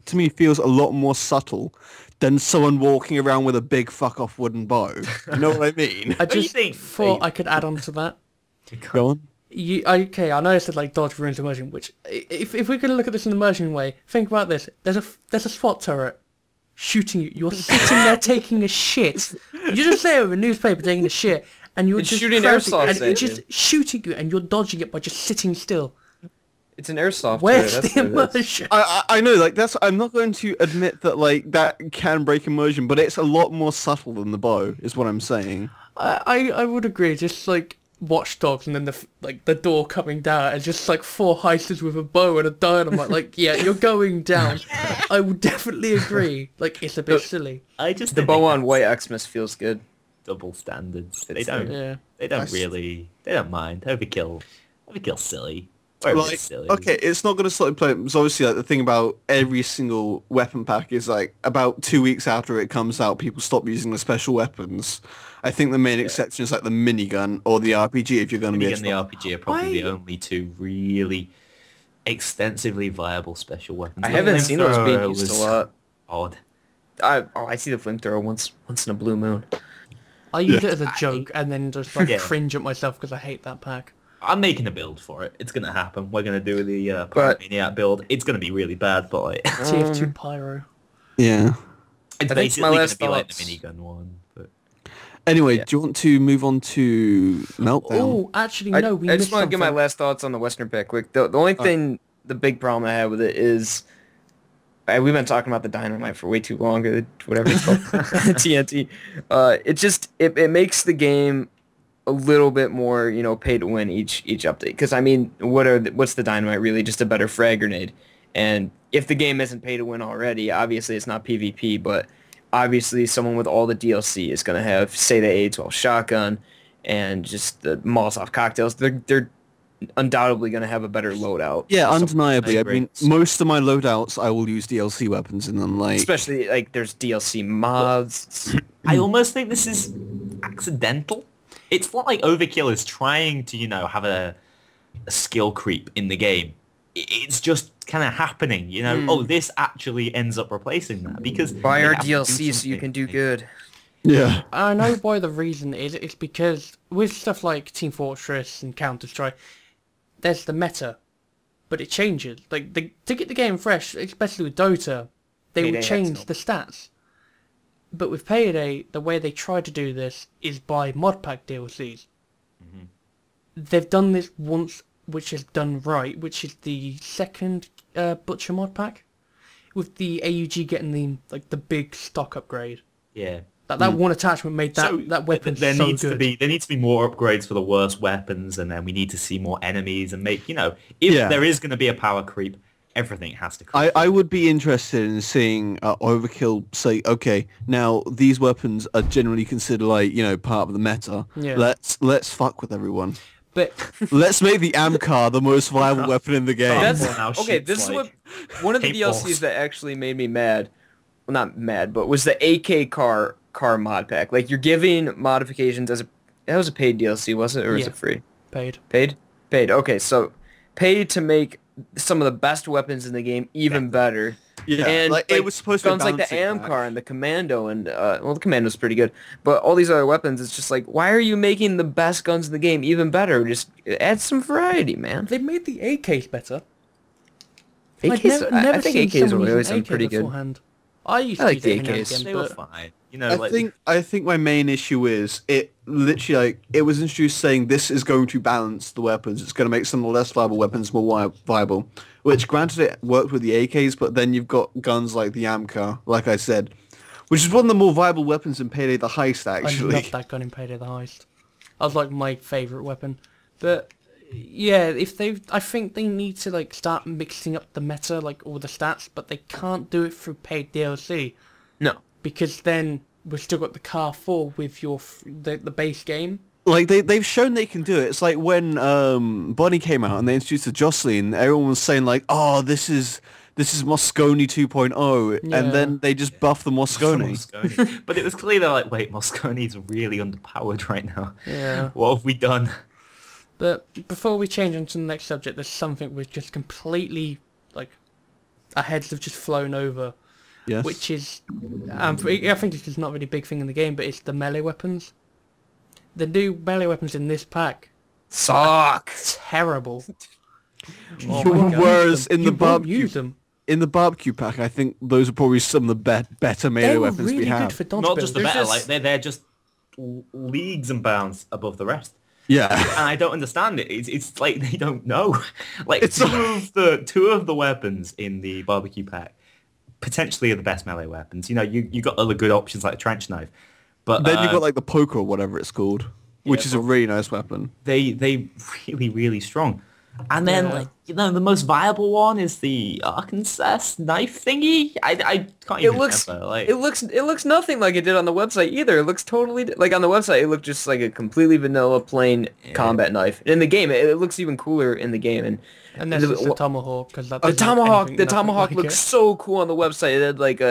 [SPEAKER 2] to me, feels a lot more subtle than someone walking around with a big fuck-off wooden bow. You know what I mean?
[SPEAKER 4] I
[SPEAKER 3] do you
[SPEAKER 4] just
[SPEAKER 3] think?
[SPEAKER 4] thought I could add on to that.
[SPEAKER 2] Go on.
[SPEAKER 4] Okay, I know I said like dodge ruins immersion, which if we're gonna look at this in an immersion way, think about this. There's a SWAT turret shooting you. You're sitting there taking a shit. You're just there with a newspaper taking a shit, and you're
[SPEAKER 1] It's
[SPEAKER 4] just
[SPEAKER 1] shooting
[SPEAKER 4] crouching,
[SPEAKER 1] airsoft
[SPEAKER 4] and
[SPEAKER 1] at
[SPEAKER 4] it's just shooting you, and you're dodging it by just sitting still.
[SPEAKER 1] It's an airsoft.
[SPEAKER 4] Where's
[SPEAKER 1] turret,
[SPEAKER 4] the
[SPEAKER 1] that's what it is.
[SPEAKER 4] immersion?
[SPEAKER 2] I know, like, I'm not going to admit that, like, that can break immersion, but it's a lot more subtle than the bow, is what I'm saying.
[SPEAKER 4] I would agree. Just like Watch Dogs, and then the door coming down, and just like 4 heisters with a bow and a dynamite. Like, yeah, you're going down. I would definitely agree. Like, it's a bit silly.
[SPEAKER 3] I just
[SPEAKER 1] The
[SPEAKER 3] think
[SPEAKER 1] bow
[SPEAKER 3] they
[SPEAKER 1] on
[SPEAKER 3] have
[SPEAKER 1] White Xmas feels good.
[SPEAKER 3] double standards. They
[SPEAKER 1] It's
[SPEAKER 3] don't.
[SPEAKER 4] Yeah.
[SPEAKER 3] They don't really. They don't mind. Overkill's silly. Or a bit
[SPEAKER 2] Like,
[SPEAKER 3] silly.
[SPEAKER 2] okay, it's not going to slightly play. It's obviously like the thing about every single weapon pack is like about 2 weeks after it comes out, people stop using the special weapons. I think the main exception is like the minigun or the RPG if you're going to be.
[SPEAKER 3] Minigun and the RPG are probably the
[SPEAKER 4] I-
[SPEAKER 3] only two really extensively viable special weapons.
[SPEAKER 1] I
[SPEAKER 3] The
[SPEAKER 1] haven't seen those being
[SPEAKER 3] flamethrower
[SPEAKER 1] used a
[SPEAKER 3] was
[SPEAKER 1] lot.
[SPEAKER 3] Odd.
[SPEAKER 1] I see the flamethrower once in a blue moon.
[SPEAKER 4] I use it as a joke, and then just like
[SPEAKER 3] Yeah.
[SPEAKER 4] cringe at myself because I hate that pack.
[SPEAKER 3] I'm making a build for it. It's gonna happen. We're gonna do the
[SPEAKER 1] But-
[SPEAKER 3] Pyromaniac build. It's gonna be really bad, but like,
[SPEAKER 4] TF2 Pyro.
[SPEAKER 2] Yeah.
[SPEAKER 3] it's
[SPEAKER 1] my
[SPEAKER 3] basically gonna
[SPEAKER 1] last
[SPEAKER 3] be like the
[SPEAKER 1] thoughts-
[SPEAKER 3] minigun one. But
[SPEAKER 2] Anyway,
[SPEAKER 1] Yeah.
[SPEAKER 2] do you want to move on to Meltdown?
[SPEAKER 4] Oh, actually, no, we
[SPEAKER 1] I
[SPEAKER 4] missed
[SPEAKER 1] just want to
[SPEAKER 4] something.
[SPEAKER 1] give my last thoughts on the Western pick quick. The only thing, the big problem I have with it is, we've been talking about the dynamite for way too long, or whatever it's called, TNT. It makes the game a little bit more, pay to win each update. Because I mean, what's the dynamite really? Just a better frag grenade. And if the game isn't pay to win already, obviously it's not PvP, but obviously someone with all the DLC is going to have, say, the A12 shotgun and just the Molotov cocktails. They're undoubtedly going to have a better loadout.
[SPEAKER 2] Yeah,
[SPEAKER 1] So-
[SPEAKER 2] undeniably.
[SPEAKER 3] I
[SPEAKER 2] I
[SPEAKER 3] agree.
[SPEAKER 2] mean, most of my loadouts, I will use DLC weapons in them. Like,
[SPEAKER 1] especially like there's DLC mods.
[SPEAKER 3] I almost think this is accidental. It's not like Overkill is trying to, have a skill creep in the game. It's just kind of happening, Oh, this actually ends up replacing that because
[SPEAKER 1] Buy
[SPEAKER 3] they
[SPEAKER 1] our
[SPEAKER 3] have to do
[SPEAKER 1] DLC so you
[SPEAKER 3] something.
[SPEAKER 1] can do good.
[SPEAKER 2] yeah.
[SPEAKER 4] I know why the reason is. It's because with stuff like Team Fortress and Counter-Strike, there's the meta, but it changes. Like to get the game fresh, especially with Dota, they
[SPEAKER 1] Payday
[SPEAKER 4] would change
[SPEAKER 1] X, no.
[SPEAKER 4] the stats. But with Payday, the way they try to do this is by mod pack DLCs. They've done this once, which is done right, which is the second Butcher mod pack, with the AUG getting the big stock upgrade.
[SPEAKER 3] Yeah.
[SPEAKER 4] That one attachment made that weapon
[SPEAKER 3] there
[SPEAKER 4] so
[SPEAKER 3] needs
[SPEAKER 4] good.
[SPEAKER 3] there needs to be more upgrades for the worst weapons, and then we need to see more enemies and make if
[SPEAKER 2] Yeah.
[SPEAKER 3] there is going to be a power creep, everything has to creep.
[SPEAKER 2] I would be interested in seeing Overkill say, okay, now these weapons are generally considered part of the meta.
[SPEAKER 4] Yeah.
[SPEAKER 2] Let's fuck with everyone.
[SPEAKER 4] But
[SPEAKER 2] Let's make the Amcar the most viable weapon in the game.
[SPEAKER 1] That's
[SPEAKER 3] Well, now
[SPEAKER 1] okay.
[SPEAKER 3] shoots
[SPEAKER 1] This is
[SPEAKER 3] like
[SPEAKER 1] one of the
[SPEAKER 3] paintballs.
[SPEAKER 1] DLCs that actually made me mad. Well, not mad, but was the AK car car mod pack. Like you're giving modifications as a that was a paid DLC, was it, or is
[SPEAKER 4] Yeah.
[SPEAKER 1] it free?
[SPEAKER 4] Paid.
[SPEAKER 1] Paid? Paid. Okay, so paid to make some of the best weapons in the game even better.
[SPEAKER 2] Yeah,
[SPEAKER 1] And
[SPEAKER 2] like, it was supposed to be
[SPEAKER 1] guns like the
[SPEAKER 2] balancing back.
[SPEAKER 1] Amcar and the Commando and well, the Commando's pretty good, but all these other weapons, it's just like, why are you making the best guns in the game even better? Just add some variety, man.
[SPEAKER 4] They made the AKs better.
[SPEAKER 1] AKs, I think
[SPEAKER 4] seen
[SPEAKER 1] AKs were
[SPEAKER 4] someone
[SPEAKER 1] always
[SPEAKER 4] using
[SPEAKER 1] been pretty good.
[SPEAKER 4] beforehand. I used
[SPEAKER 1] I
[SPEAKER 4] to
[SPEAKER 1] like
[SPEAKER 4] use
[SPEAKER 1] the
[SPEAKER 4] it every now and
[SPEAKER 1] AKs.
[SPEAKER 4] again,
[SPEAKER 3] They were
[SPEAKER 4] but
[SPEAKER 3] fine. You know,
[SPEAKER 2] I think my main issue is it literally like it was introduced saying this is going to balance the weapons. It's going to make some of the less viable weapons more viable. Which granted it worked with the AKs, but then you've got guns like the Amcar, like I said, which is one of the more viable weapons in Payday the Heist.
[SPEAKER 4] I
[SPEAKER 2] Actually,
[SPEAKER 4] love that gun in Payday the Heist. That was like my favourite weapon. But yeah, I think they need to like start mixing up the meta, like all the stats, but they can't do it through paid DLC
[SPEAKER 1] No.
[SPEAKER 4] because then we've still got the car 4 with your the base game.
[SPEAKER 2] like they've shown they can do it. It's like when Bonnie came out and they introduced the Jocelyn, everyone was saying like, oh, this is Moscone 2.0,
[SPEAKER 4] Yeah.
[SPEAKER 2] and then they just buffed the Moscone.
[SPEAKER 3] Moscone. But it was clear they're like, wait, Moscone's really underpowered right now.
[SPEAKER 4] Yeah.
[SPEAKER 3] What have we done?
[SPEAKER 4] But before we change on to the next subject, there's something we've just completely like our heads have just flown over.
[SPEAKER 2] Yes.
[SPEAKER 4] Which is, I think it's just not really a big thing in the game, but it's the melee weapons. The new melee weapons in this pack,
[SPEAKER 1] Suck.
[SPEAKER 4] terrible.
[SPEAKER 2] Whereas in
[SPEAKER 4] You
[SPEAKER 2] the
[SPEAKER 4] won't use them.
[SPEAKER 2] barbecue pack, I think those are probably some of the better melee
[SPEAKER 4] They were
[SPEAKER 2] weapons
[SPEAKER 4] really
[SPEAKER 2] we
[SPEAKER 4] good
[SPEAKER 2] have.
[SPEAKER 4] for dodge
[SPEAKER 3] Not
[SPEAKER 4] builds.
[SPEAKER 3] just the
[SPEAKER 1] There's
[SPEAKER 3] better,
[SPEAKER 1] just-
[SPEAKER 3] like they're just leagues and bounds above the rest.
[SPEAKER 2] Yeah.
[SPEAKER 3] And I don't understand it. It's like they don't know. Like
[SPEAKER 2] It's
[SPEAKER 3] two of the weapons in the barbecue pack potentially are the best melee weapons. You know, you got other good options like a trench knife, but
[SPEAKER 2] Then you've got like the poker or whatever it's called, which is a really nice weapon.
[SPEAKER 3] they really strong. And then
[SPEAKER 4] Yeah.
[SPEAKER 3] like the most viable one is the Arkansas knife thingy. I can't
[SPEAKER 1] It
[SPEAKER 3] even
[SPEAKER 1] looks
[SPEAKER 3] remember. Like
[SPEAKER 1] it looks nothing like it did on the website either. It looks totally like on the website it looked just like a completely vanilla plain combat knife. In the game it looks even cooler in the game
[SPEAKER 4] And that's just the tomahawk because that
[SPEAKER 1] the
[SPEAKER 4] doesn't look
[SPEAKER 1] tomahawk
[SPEAKER 4] anything
[SPEAKER 1] tomahawk
[SPEAKER 4] like
[SPEAKER 1] looks
[SPEAKER 4] it.
[SPEAKER 1] so cool on the website. It had like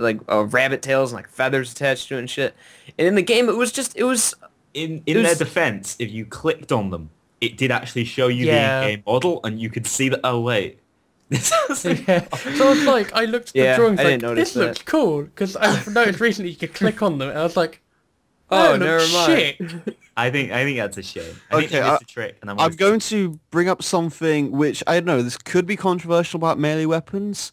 [SPEAKER 1] like rabbit tails and like feathers attached to it and shit. And in the game it was
[SPEAKER 3] in
[SPEAKER 1] was-
[SPEAKER 3] their defense, if you clicked on them, it did actually show you
[SPEAKER 4] Yeah.
[SPEAKER 3] the in-game model, and you could see that. Oh wait, this is
[SPEAKER 4] Yeah. So I was like, I looked at the
[SPEAKER 1] Yeah,
[SPEAKER 4] drawings
[SPEAKER 1] I
[SPEAKER 4] like,
[SPEAKER 1] didn't notice
[SPEAKER 4] this looks
[SPEAKER 1] that.
[SPEAKER 4] cool because I've noticed recently you could click on them and I was like,
[SPEAKER 1] Oh,
[SPEAKER 4] that looks
[SPEAKER 1] never mind.
[SPEAKER 4] shit.
[SPEAKER 3] I think that's a shame. I think
[SPEAKER 2] Okay,
[SPEAKER 3] they missed a trick, and
[SPEAKER 2] I'm going to bring up something which, I don't know, this could be controversial about melee weapons,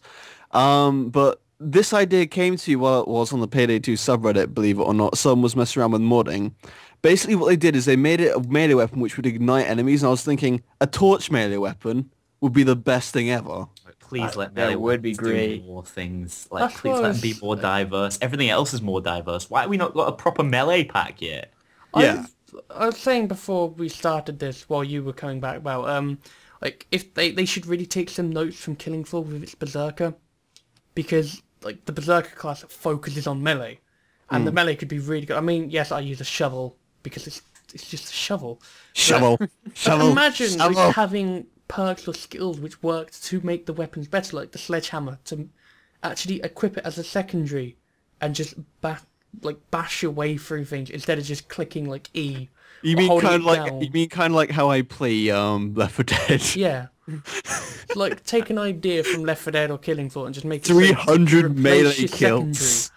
[SPEAKER 2] but this idea came to you while it was on the Payday 2 subreddit, believe it or not. Someone was messing around with modding. Basically what they did is they made it a melee weapon which would ignite enemies, and I was thinking a torch melee weapon would be the best thing ever.
[SPEAKER 3] Please let
[SPEAKER 1] that
[SPEAKER 3] melee
[SPEAKER 1] would be
[SPEAKER 3] weapons do
[SPEAKER 1] great.
[SPEAKER 3] more things. Like,
[SPEAKER 4] That's
[SPEAKER 3] please
[SPEAKER 4] what I
[SPEAKER 3] let them be
[SPEAKER 4] was-
[SPEAKER 3] more diverse. Everything else is more diverse. Why have we not got a proper melee pack yet?
[SPEAKER 2] Yeah.
[SPEAKER 4] I was saying before we started this, while you were coming back about, like if they should really take some notes from Killing Floor with its Berserker, because like the Berserker class focuses on melee, and the melee could be really good. I mean, yes, I use a shovel because it's just a shovel.
[SPEAKER 2] Shovel.
[SPEAKER 4] But
[SPEAKER 2] Shovel.
[SPEAKER 4] imagine
[SPEAKER 2] shovel.
[SPEAKER 4] like having perks or skills which worked to make the weapons better, like the sledgehammer, to actually equip it as a secondary and just bash your way through things instead of just clicking like E.
[SPEAKER 2] You
[SPEAKER 4] or
[SPEAKER 2] mean
[SPEAKER 4] holding
[SPEAKER 2] kind
[SPEAKER 4] it
[SPEAKER 2] of like
[SPEAKER 4] down.
[SPEAKER 2] how I play Left 4 Dead?
[SPEAKER 4] Yeah. Like take an idea from Left 4 Dead or Killing Floor and just make it so
[SPEAKER 2] 300
[SPEAKER 4] replace
[SPEAKER 2] melee
[SPEAKER 4] your
[SPEAKER 2] kills.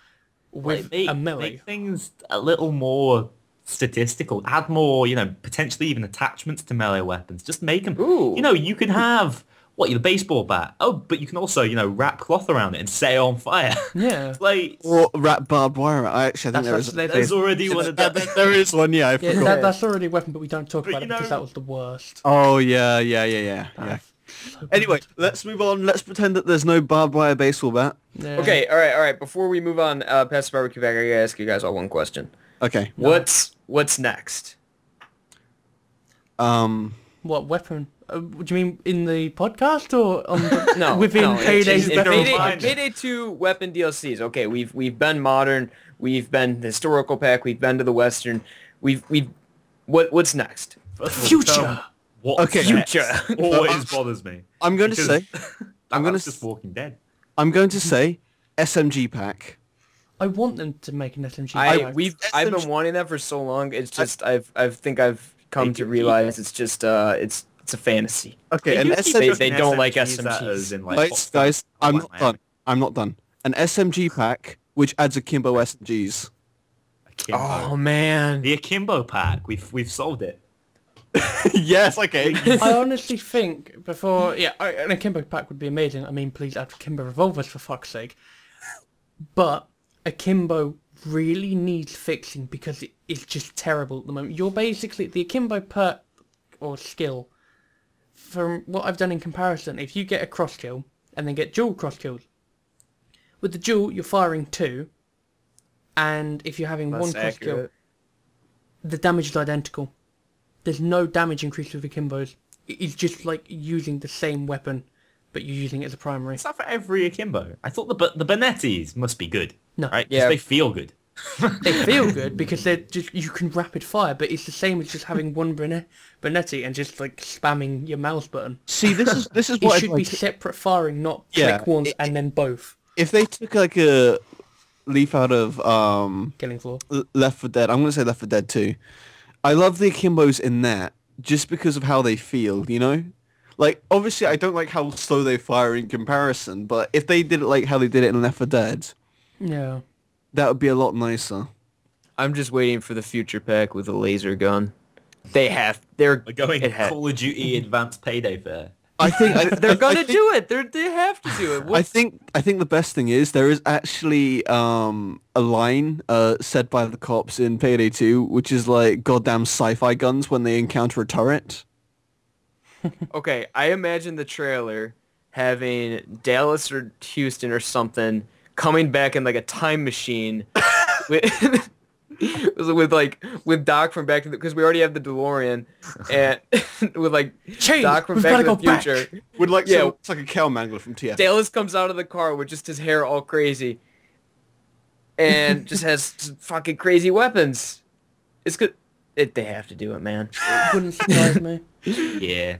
[SPEAKER 4] with
[SPEAKER 3] Like,
[SPEAKER 4] a melee.
[SPEAKER 3] make things a little more statistical. Add more, potentially even attachments to melee weapons. Just make them.
[SPEAKER 1] Ooh.
[SPEAKER 3] You can have the baseball bat. Oh, but you can also wrap cloth around it and set it on fire.
[SPEAKER 4] Yeah.
[SPEAKER 3] Like
[SPEAKER 2] Or wrap barbed wire. I think
[SPEAKER 4] That's-
[SPEAKER 3] there's already one of that.
[SPEAKER 2] there is one, yeah, I
[SPEAKER 4] Yeah,
[SPEAKER 2] forgot.
[SPEAKER 4] that's already a weapon, but we don't talk
[SPEAKER 3] But
[SPEAKER 4] about
[SPEAKER 3] you
[SPEAKER 4] it because
[SPEAKER 3] know-
[SPEAKER 4] that was the worst.
[SPEAKER 2] Oh, yeah. Anyway, let's move on. Let's pretend that there's no barbed wire baseball bat.
[SPEAKER 4] Yeah.
[SPEAKER 1] Okay, all right. Before we move on past the barbecue pack, I gotta ask you guys all one question.
[SPEAKER 2] Okay.
[SPEAKER 1] What's next?
[SPEAKER 4] What weapon? What do you mean in the podcast or on the,
[SPEAKER 1] No,
[SPEAKER 4] within
[SPEAKER 1] no,
[SPEAKER 4] Payday's
[SPEAKER 1] in
[SPEAKER 4] weapon
[SPEAKER 1] Payday,
[SPEAKER 4] pack?
[SPEAKER 1] Payday 2 weapon DLCs. Okay, we've been modern, we've been historical pack, we've been to the western. What's next?
[SPEAKER 3] First of all,
[SPEAKER 4] Future.
[SPEAKER 3] What
[SPEAKER 2] Okay.
[SPEAKER 1] Future.
[SPEAKER 3] always bothers me.
[SPEAKER 2] I'm going to
[SPEAKER 3] Because
[SPEAKER 2] say, I'm going
[SPEAKER 3] that's
[SPEAKER 2] to
[SPEAKER 3] just Walking Dead.
[SPEAKER 2] say, SMG pack.
[SPEAKER 4] I want them to make an SMG pack.
[SPEAKER 1] I've been wanting that for so long. It's just I've come to realize it's just it's a fantasy.
[SPEAKER 2] Okay, and
[SPEAKER 1] they don't like SMGs.
[SPEAKER 2] Guys, I'm not done. An SMG pack which adds akimbo SMGs.
[SPEAKER 3] Akimbo.
[SPEAKER 1] Oh man,
[SPEAKER 3] the akimbo pack. We've solved it.
[SPEAKER 2] Yes, okay.
[SPEAKER 4] I honestly think an akimbo pack would be amazing. I mean, please add akimbo revolvers for fuck's sake. But akimbo really needs fixing because it is just terrible at the moment. You're basically the akimbo perk or skill. From what I've done in comparison, if you get a cross kill and then get dual cross kills, with the dual you're firing 2, and if you're having one cross kill, the damage is identical. There's no damage increase with akimbos. It's just like using the same weapon, but you're using it as a primary.
[SPEAKER 3] It's not for every akimbo. I thought the Benettis must be good.
[SPEAKER 4] No,
[SPEAKER 3] right? Yeah, they feel good.
[SPEAKER 4] They feel good because they're just you can rapid fire, but it's the same as just having one Benetti and just like spamming your mouse button.
[SPEAKER 2] See, this is what
[SPEAKER 4] it should be separate firing, not click once and then both.
[SPEAKER 2] If they took like a leaf out of
[SPEAKER 4] Killing Floor,
[SPEAKER 2] Left 4 Dead, I'm gonna say Left 4 Dead 2. I love the akimbos in that just because of how they feel, you know? Like, obviously I don't like how slow they fire in comparison, but if they did it like how they did it in Left 4 Dead,
[SPEAKER 4] yeah,
[SPEAKER 2] that would be a lot nicer.
[SPEAKER 1] I'm just waiting for the future pack with a laser gun. They're
[SPEAKER 3] going Call of Duty Advanced Payday Fair.
[SPEAKER 2] I think
[SPEAKER 1] they're gonna do it. They have to do it.
[SPEAKER 2] I think the best thing is there is actually a line said by the cops in Payday 2, which is like goddamn sci-fi guns when they encounter a turret.
[SPEAKER 1] Okay, I imagine the trailer having Dallas or Houston or something coming back in like a time machine with Doc from Back to the, because we already have the DeLorean, and with like Doc from Back to the Future.
[SPEAKER 2] With like it's like a cow mangler from TF.
[SPEAKER 1] Dallas comes out of the car with just his hair all crazy, and just has fucking crazy weapons. It's good. They have to do it, man.
[SPEAKER 4] It wouldn't surprise me.
[SPEAKER 3] Yeah.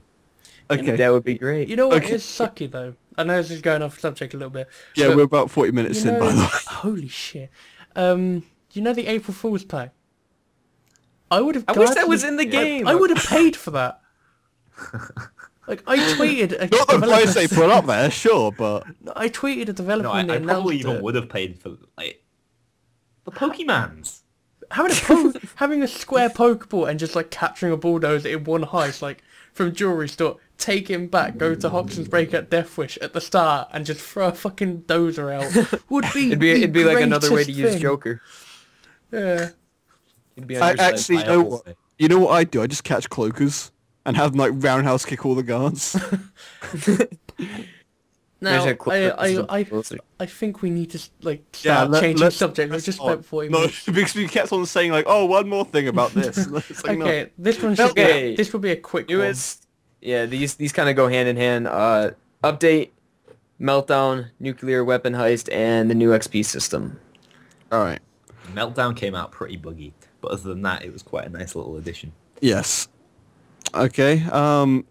[SPEAKER 2] Okay.
[SPEAKER 1] That would be great.
[SPEAKER 4] You know what is sucky though? I know this is going off subject a little bit.
[SPEAKER 2] Yeah, we're about 40 minutes in, by the way.
[SPEAKER 4] Holy shit. You know the April Fool's pack? I would have.
[SPEAKER 1] I wish that was in the game.
[SPEAKER 4] I would have paid for that. Like I tweeted.
[SPEAKER 2] Not the price they put up there, sure, but
[SPEAKER 4] I tweeted a developer.
[SPEAKER 3] No, I probably even would have paid for like the Pokemans.
[SPEAKER 4] Having a square Pokeball and just like capturing a bulldozer in one heist, like from jewelry store, take him back, go to Hoxton's break at Death Wish at the start, and just throw a fucking dozer out would be.
[SPEAKER 1] It'd be like another way to use Joker.
[SPEAKER 4] Yeah.
[SPEAKER 2] I actually you know what I do? I just catch cloakers and have them like roundhouse kick all the guards.
[SPEAKER 4] Now, I think we need to like start changing subject. We've just spent 40 minutes.
[SPEAKER 2] No, because we kept on saying like, oh, one more thing about this. Like,
[SPEAKER 4] okay,
[SPEAKER 2] no.
[SPEAKER 4] this one should this will be a quick one.
[SPEAKER 1] Yeah, these kind of go hand in hand. Update, Meltdown, nuclear weapon heist, and the new XP system.
[SPEAKER 2] All right.
[SPEAKER 3] Meltdown came out pretty buggy, but other than that, it was quite a nice little addition.
[SPEAKER 2] Yes. Okay.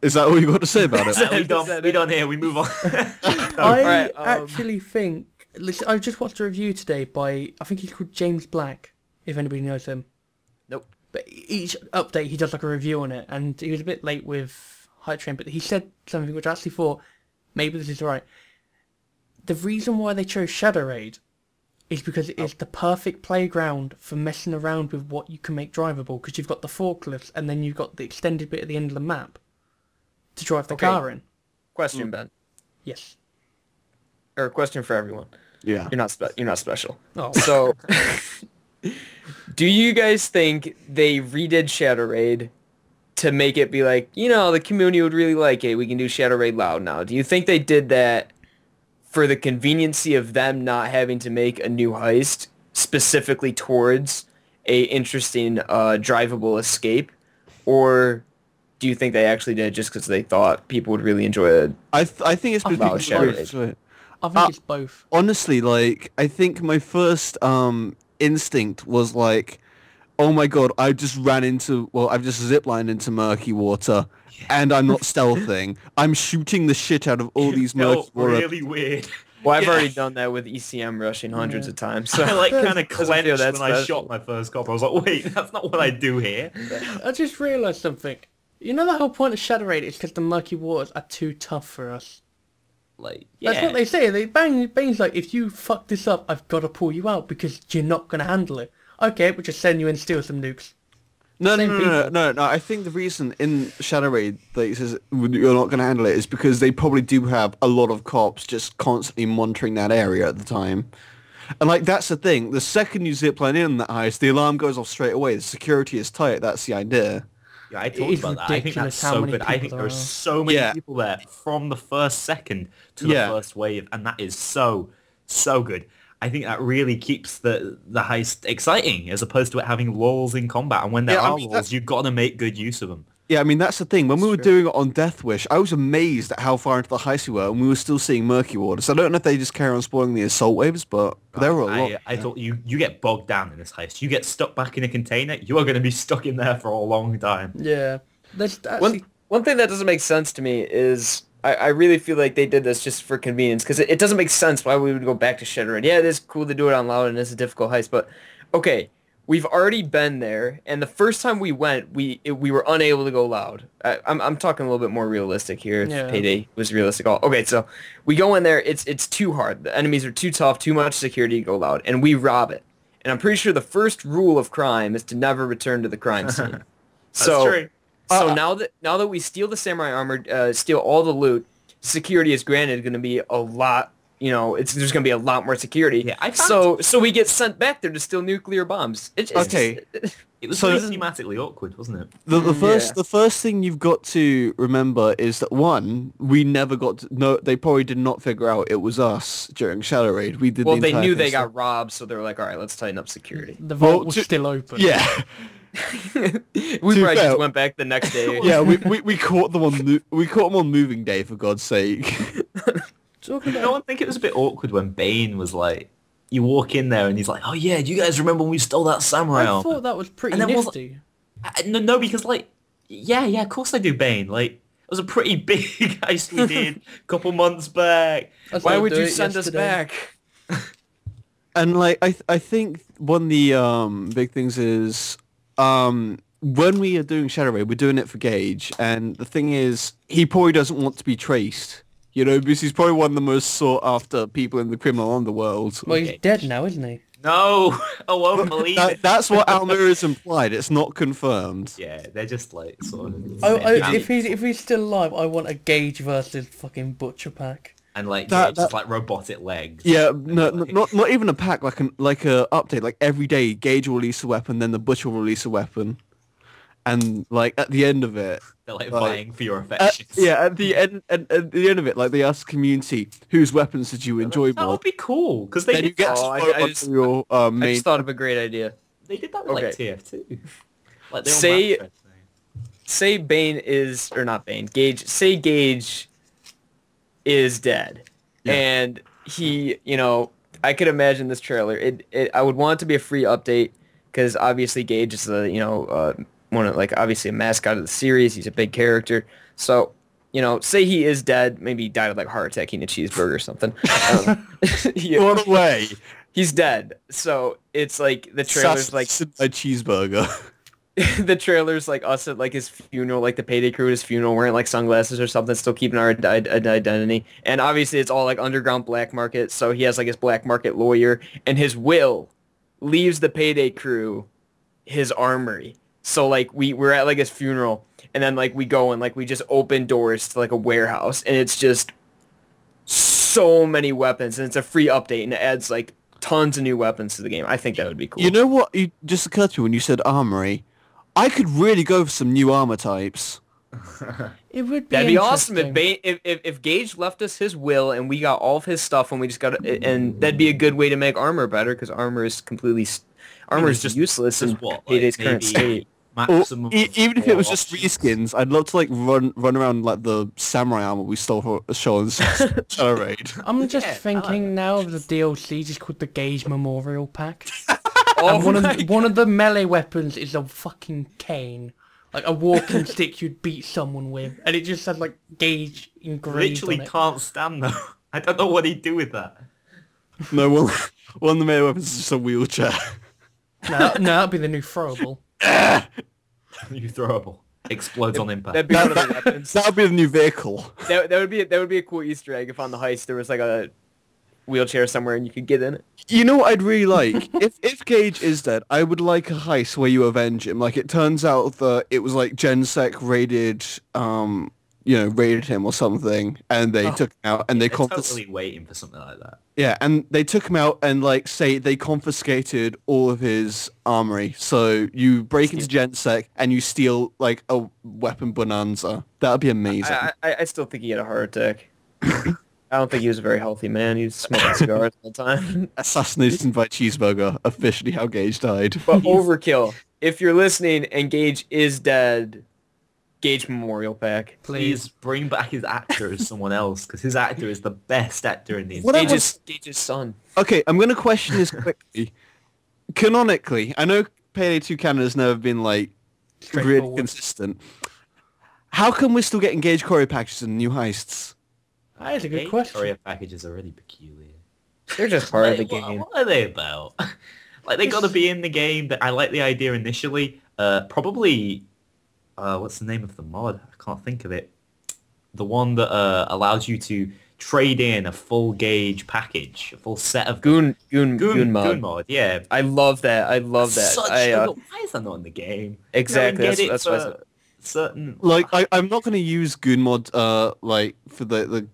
[SPEAKER 2] Is that all you got to say about it?
[SPEAKER 3] we done here. We move on.
[SPEAKER 4] I actually think. Listen, I just watched a review today by I think he's called James Black. If anybody knows him.
[SPEAKER 1] Nope.
[SPEAKER 4] But each update he does like a review on it, and he was a bit late with Hype Train, but he said something which I actually thought maybe this is right. The reason why they chose Shadow Raid is because it is the perfect playground for messing around with what you can make drivable, because you've got the forklifts and then you've got the extended bit at the end of the map to drive the car in.
[SPEAKER 1] Question, Ben.
[SPEAKER 4] Yes.
[SPEAKER 1] Or a question for everyone.
[SPEAKER 2] Yeah.
[SPEAKER 1] You're not special.
[SPEAKER 4] Oh.
[SPEAKER 1] So, do you guys think they redid Shadow Raid to make it be like, the community would really like it, we can do Shadow Raid loud now? Do you think they did that for the conveniency of them not having to make a new heist specifically towards a interesting drivable escape? Or do you think they actually did just because they thought people would really enjoy it?
[SPEAKER 2] I think it's because
[SPEAKER 1] Shadow Raid.
[SPEAKER 4] I think it's both.
[SPEAKER 2] Honestly, like, I think my first instinct was like, oh my god, I've just ziplined into murky water. And I'm not stealthing. I'm shooting the shit out of all these murky water.
[SPEAKER 3] Really weird.
[SPEAKER 1] Well, I've already done that with ECM rushing hundreds of times. So
[SPEAKER 3] I like kind of
[SPEAKER 1] doesn't feel
[SPEAKER 3] clenched
[SPEAKER 1] that
[SPEAKER 3] when I
[SPEAKER 1] special.
[SPEAKER 3] shot my first cop. I was like, wait, that's not what I do here.
[SPEAKER 4] I just realised something. You know the whole point of Shadow Raid is because the murky waters are too tough for us.
[SPEAKER 3] Like,
[SPEAKER 4] That's what they say. Bane's like, if you fuck this up, I've got to pull you out because you're not going to handle it. Okay, we'll just send you and steal some nukes.
[SPEAKER 2] No. I think the reason in Shadow Raid that it says you're not going to handle it is because they probably do have a lot of cops just constantly monitoring that area at the time. And like that's the thing. The second you zipline in that heist, the alarm goes off straight away. The security is tight. That's the idea.
[SPEAKER 3] Yeah, I talked about that. I think that's so good. I think there are so many people there from the first second to the first wave, and that is so good. I think that really keeps the heist exciting, as opposed to it having lulls in combat. And when there are lulls, you've got to make good use of them.
[SPEAKER 2] Yeah, I mean, that's the thing. When we were doing it on Death Wish, I was amazed at how far into the heist we were, and we were still seeing murky waters. I don't know if they just carry on spoiling the assault waves, but there were a lot.
[SPEAKER 3] I thought you get bogged down in this heist. You get stuck back in a container, you are going to be stuck in there for a long time.
[SPEAKER 4] Yeah.
[SPEAKER 1] One thing that doesn't make sense to me is I really feel like they did this just for convenience, because it doesn't make sense why we would go back to Shadow Raid. Yeah, it is cool to do it on loud and it's a difficult heist, but okay, we've already been there, and the first time we went, we were unable to go loud. I'm talking a little bit more realistic here. If Payday was realistic. Okay, so we go in there, it's too hard. The enemies are too tough, too much security to go loud, and we rob it. And I'm pretty sure the first rule of crime is to never return to the crime scene.
[SPEAKER 3] That's true.
[SPEAKER 1] So now that we steal the samurai armor, steal all the loot, security is granted going to be a lot. There's going to be a lot more security. Yeah, so we get sent back there to steal nuclear bombs. It was
[SPEAKER 3] so thematically awkward, wasn't it?
[SPEAKER 2] The first thing you've got to remember is that one, we never got to, no, they probably did not figure out it was us during Shadow Raid. We did.
[SPEAKER 1] Well, they knew they got robbed, so they were like, all right, let's tighten up security.
[SPEAKER 4] The vault was still open.
[SPEAKER 2] Yeah.
[SPEAKER 1] We probably just went back the next day.
[SPEAKER 2] Yeah, we caught them on moving day, for God's sake.
[SPEAKER 3] No one think it was a bit awkward when Bane was like, you walk in there and he's like, oh yeah, do you guys remember when we stole that samurai armor?
[SPEAKER 4] I thought that was pretty nifty.
[SPEAKER 3] No, because like, yeah, of course I do, Bane. Like, it was a pretty big heist we did a couple months back.
[SPEAKER 1] Why would you send us back?
[SPEAKER 2] And like, I think one of the big things is, when we are doing Shadow Raid, we're doing it for Gage, and the thing is, he probably doesn't want to be traced, because he's probably one of the most sought after people in the criminal underworld.
[SPEAKER 4] Well, he's dead now, isn't he?
[SPEAKER 3] No, I won't believe it.
[SPEAKER 2] That's what Almir is implied. It's not confirmed.
[SPEAKER 3] Yeah, they're just like sort of.
[SPEAKER 4] If he's still alive, I want a Gage versus fucking Butcher pack.
[SPEAKER 3] And like just like robotic legs.
[SPEAKER 2] Yeah, not even a pack, like a update. Like every day, Gage will release a weapon, then the Butcher will release a weapon, and like at the end of it,
[SPEAKER 3] they're like vying for your affections.
[SPEAKER 2] At the end of it, like they ask the community, whose weapons did you enjoy more?
[SPEAKER 3] That would be cool, because they did that.
[SPEAKER 1] I just thought of a great idea.
[SPEAKER 3] They did that with like TF2. Like
[SPEAKER 1] say Bane is, or not Bane, Gage. Say Gage is dead, and he, I could imagine this trailer. I would want it to be a free update, because obviously Gage is one of, like, obviously a mascot of the series. He's a big character. So, say he is dead. Maybe he died of like heart attack eating a cheeseburger or something.
[SPEAKER 2] What a way.
[SPEAKER 1] He's dead. So it's like the trailer's like
[SPEAKER 2] a cheeseburger.
[SPEAKER 1] The trailer's like us at like his funeral, like the Payday crew at his funeral, wearing like sunglasses or something, still keeping our identity. And obviously it's all like underground black market. So he has like his black market lawyer, and his will leaves the Payday crew his armory. So like we're at like his funeral, and then like we go and like we just open doors to like a warehouse, and it's just so many weapons, and it's a free update, and it adds like tons of new weapons to the game. I think that would be cool.
[SPEAKER 2] You know what? It just occurred to me when you said armory. I could really go for some new armor types.
[SPEAKER 4] It would be.
[SPEAKER 1] That'd be awesome if Gage left us his will and we got all of his stuff, and we just got it, and that'd be a good way to make armor better, because armor is just useless in Payday's current state.
[SPEAKER 2] Even if it was just reskins, I'd love to like run around like the samurai armor we stole for Sean's Shadow Raid.
[SPEAKER 4] I'm just thinking now of the DLC just called the Gage Memorial Pack. One of the melee weapons is a fucking cane, like a walking stick you'd beat someone with, and it just has like Gage engraved
[SPEAKER 3] Literally
[SPEAKER 4] on it.
[SPEAKER 3] can't stand though. I don't know what he'd do with that.
[SPEAKER 2] No, one of the main weapons is just a wheelchair.
[SPEAKER 4] No, that'd be the new throwable.
[SPEAKER 3] You throwable. Explodes on impact.
[SPEAKER 1] That'd be one of the weapons.
[SPEAKER 2] That would be the new vehicle.
[SPEAKER 1] That would be a cool Easter egg if on the heist there was like a wheelchair somewhere and you could get in it.
[SPEAKER 2] You know what I'd really like? if Gage is dead, I would like a heist where you avenge him. Like, it turns out that it was like GenSec raided him or something, and they took him out, and they
[SPEAKER 3] totally waiting for something like that.
[SPEAKER 2] Yeah, and they took him out and, like, say they confiscated all of his armory. So you break into GenSec and you steal, like, a weapon bonanza. That would be amazing.
[SPEAKER 1] I still think he had a heart attack. I don't think he was a very healthy man. He was smoking cigars all the time.
[SPEAKER 2] Assassination by Cheeseburger, officially how Gage died.
[SPEAKER 1] But overkill. If you're listening and Gage is dead, Gage Memorial Pack.
[SPEAKER 3] Please bring back his actor as someone else, because his actor is the best actor in the entire...
[SPEAKER 1] Gage's son.
[SPEAKER 2] Okay, I'm going to question this quickly. Canonically, I know Payday 2 canon has never been, like, really consistent. How come we're still getting Gage choreo packages and new heists?
[SPEAKER 4] That is a good question.
[SPEAKER 3] Choreo packages are really peculiar.
[SPEAKER 1] They're just part of the game.
[SPEAKER 3] What are they about? Like, they got to be in the game. But I like the idea initially. Probably... what's the name of the mod? I can't think of it. The one that allows you to trade in a full Gage package, a full set of
[SPEAKER 1] Goon mod.
[SPEAKER 3] Yeah,
[SPEAKER 1] I love that. Why
[SPEAKER 3] is that not in the game?
[SPEAKER 1] Exactly.
[SPEAKER 3] That's what I said. Certain.
[SPEAKER 2] Like, I'm not going to use Goon mod like for the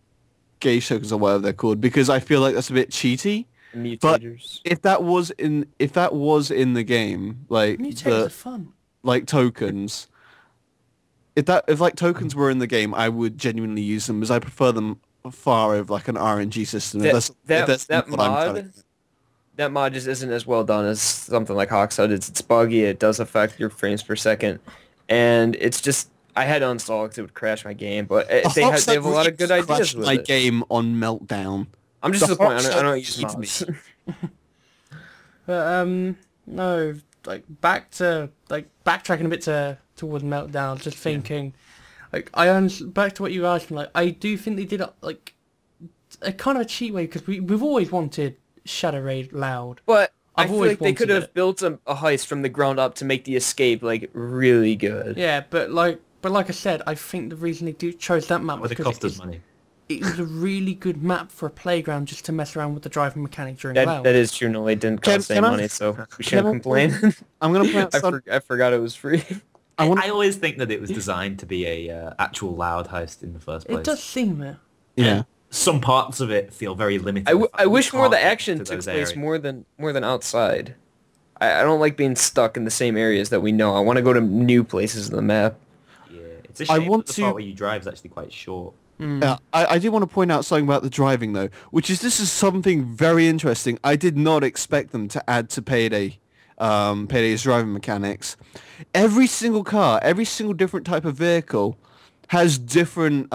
[SPEAKER 2] Gage tokens or whatever they're called, because I feel like that's a bit cheaty.
[SPEAKER 1] Mutators.
[SPEAKER 2] But if that was in the game, like
[SPEAKER 4] Mutators are fun.
[SPEAKER 2] Like tokens. If like tokens were in the game, I would genuinely use them, because I prefer them far over like an RNG system.
[SPEAKER 1] That mod just isn't as well done as something like Hawkside. It's buggy. It does affect your frames per second, and it's just I had to uninstall because it would crash my game. But they have a lot of good ideas with
[SPEAKER 2] my
[SPEAKER 1] it.
[SPEAKER 2] Game on meltdown.
[SPEAKER 1] I'm just disappointed. I don't use mods.
[SPEAKER 4] But no, like backtracking a bit towards meltdown. Just thinking, like back to what you asked me. Like, I do think they did like a kind of a cheat way, because we've always wanted Shadow Raid loud.
[SPEAKER 1] But I feel like they could have built a heist from the ground up to make the escape like really good.
[SPEAKER 4] Yeah, but like I said, I think the reason they chose that map was
[SPEAKER 3] because it cost us money.
[SPEAKER 4] It was a really good map for a playground just to mess around with the driving mechanic during loud.
[SPEAKER 1] That is true. No, it didn't cost any money, so we shouldn't complain.
[SPEAKER 2] I'm gonna point out
[SPEAKER 1] I forgot it was free.
[SPEAKER 3] I always think that it was designed to be a actual loud heist in the first place.
[SPEAKER 4] It does seem it.
[SPEAKER 2] Yeah.
[SPEAKER 3] Some parts of it feel very limited.
[SPEAKER 1] I wish more of the action took place more than outside. I don't like being stuck in the same areas that we know. I want to go to new places in the map.
[SPEAKER 3] Yeah, it's a shame that the part where you drive is actually quite short.
[SPEAKER 2] Yeah, I do want to point out something about the driving though, which is this is something very interesting. I did not expect them to add to Payday's driving mechanics. Every single car, every single different type of vehicle has different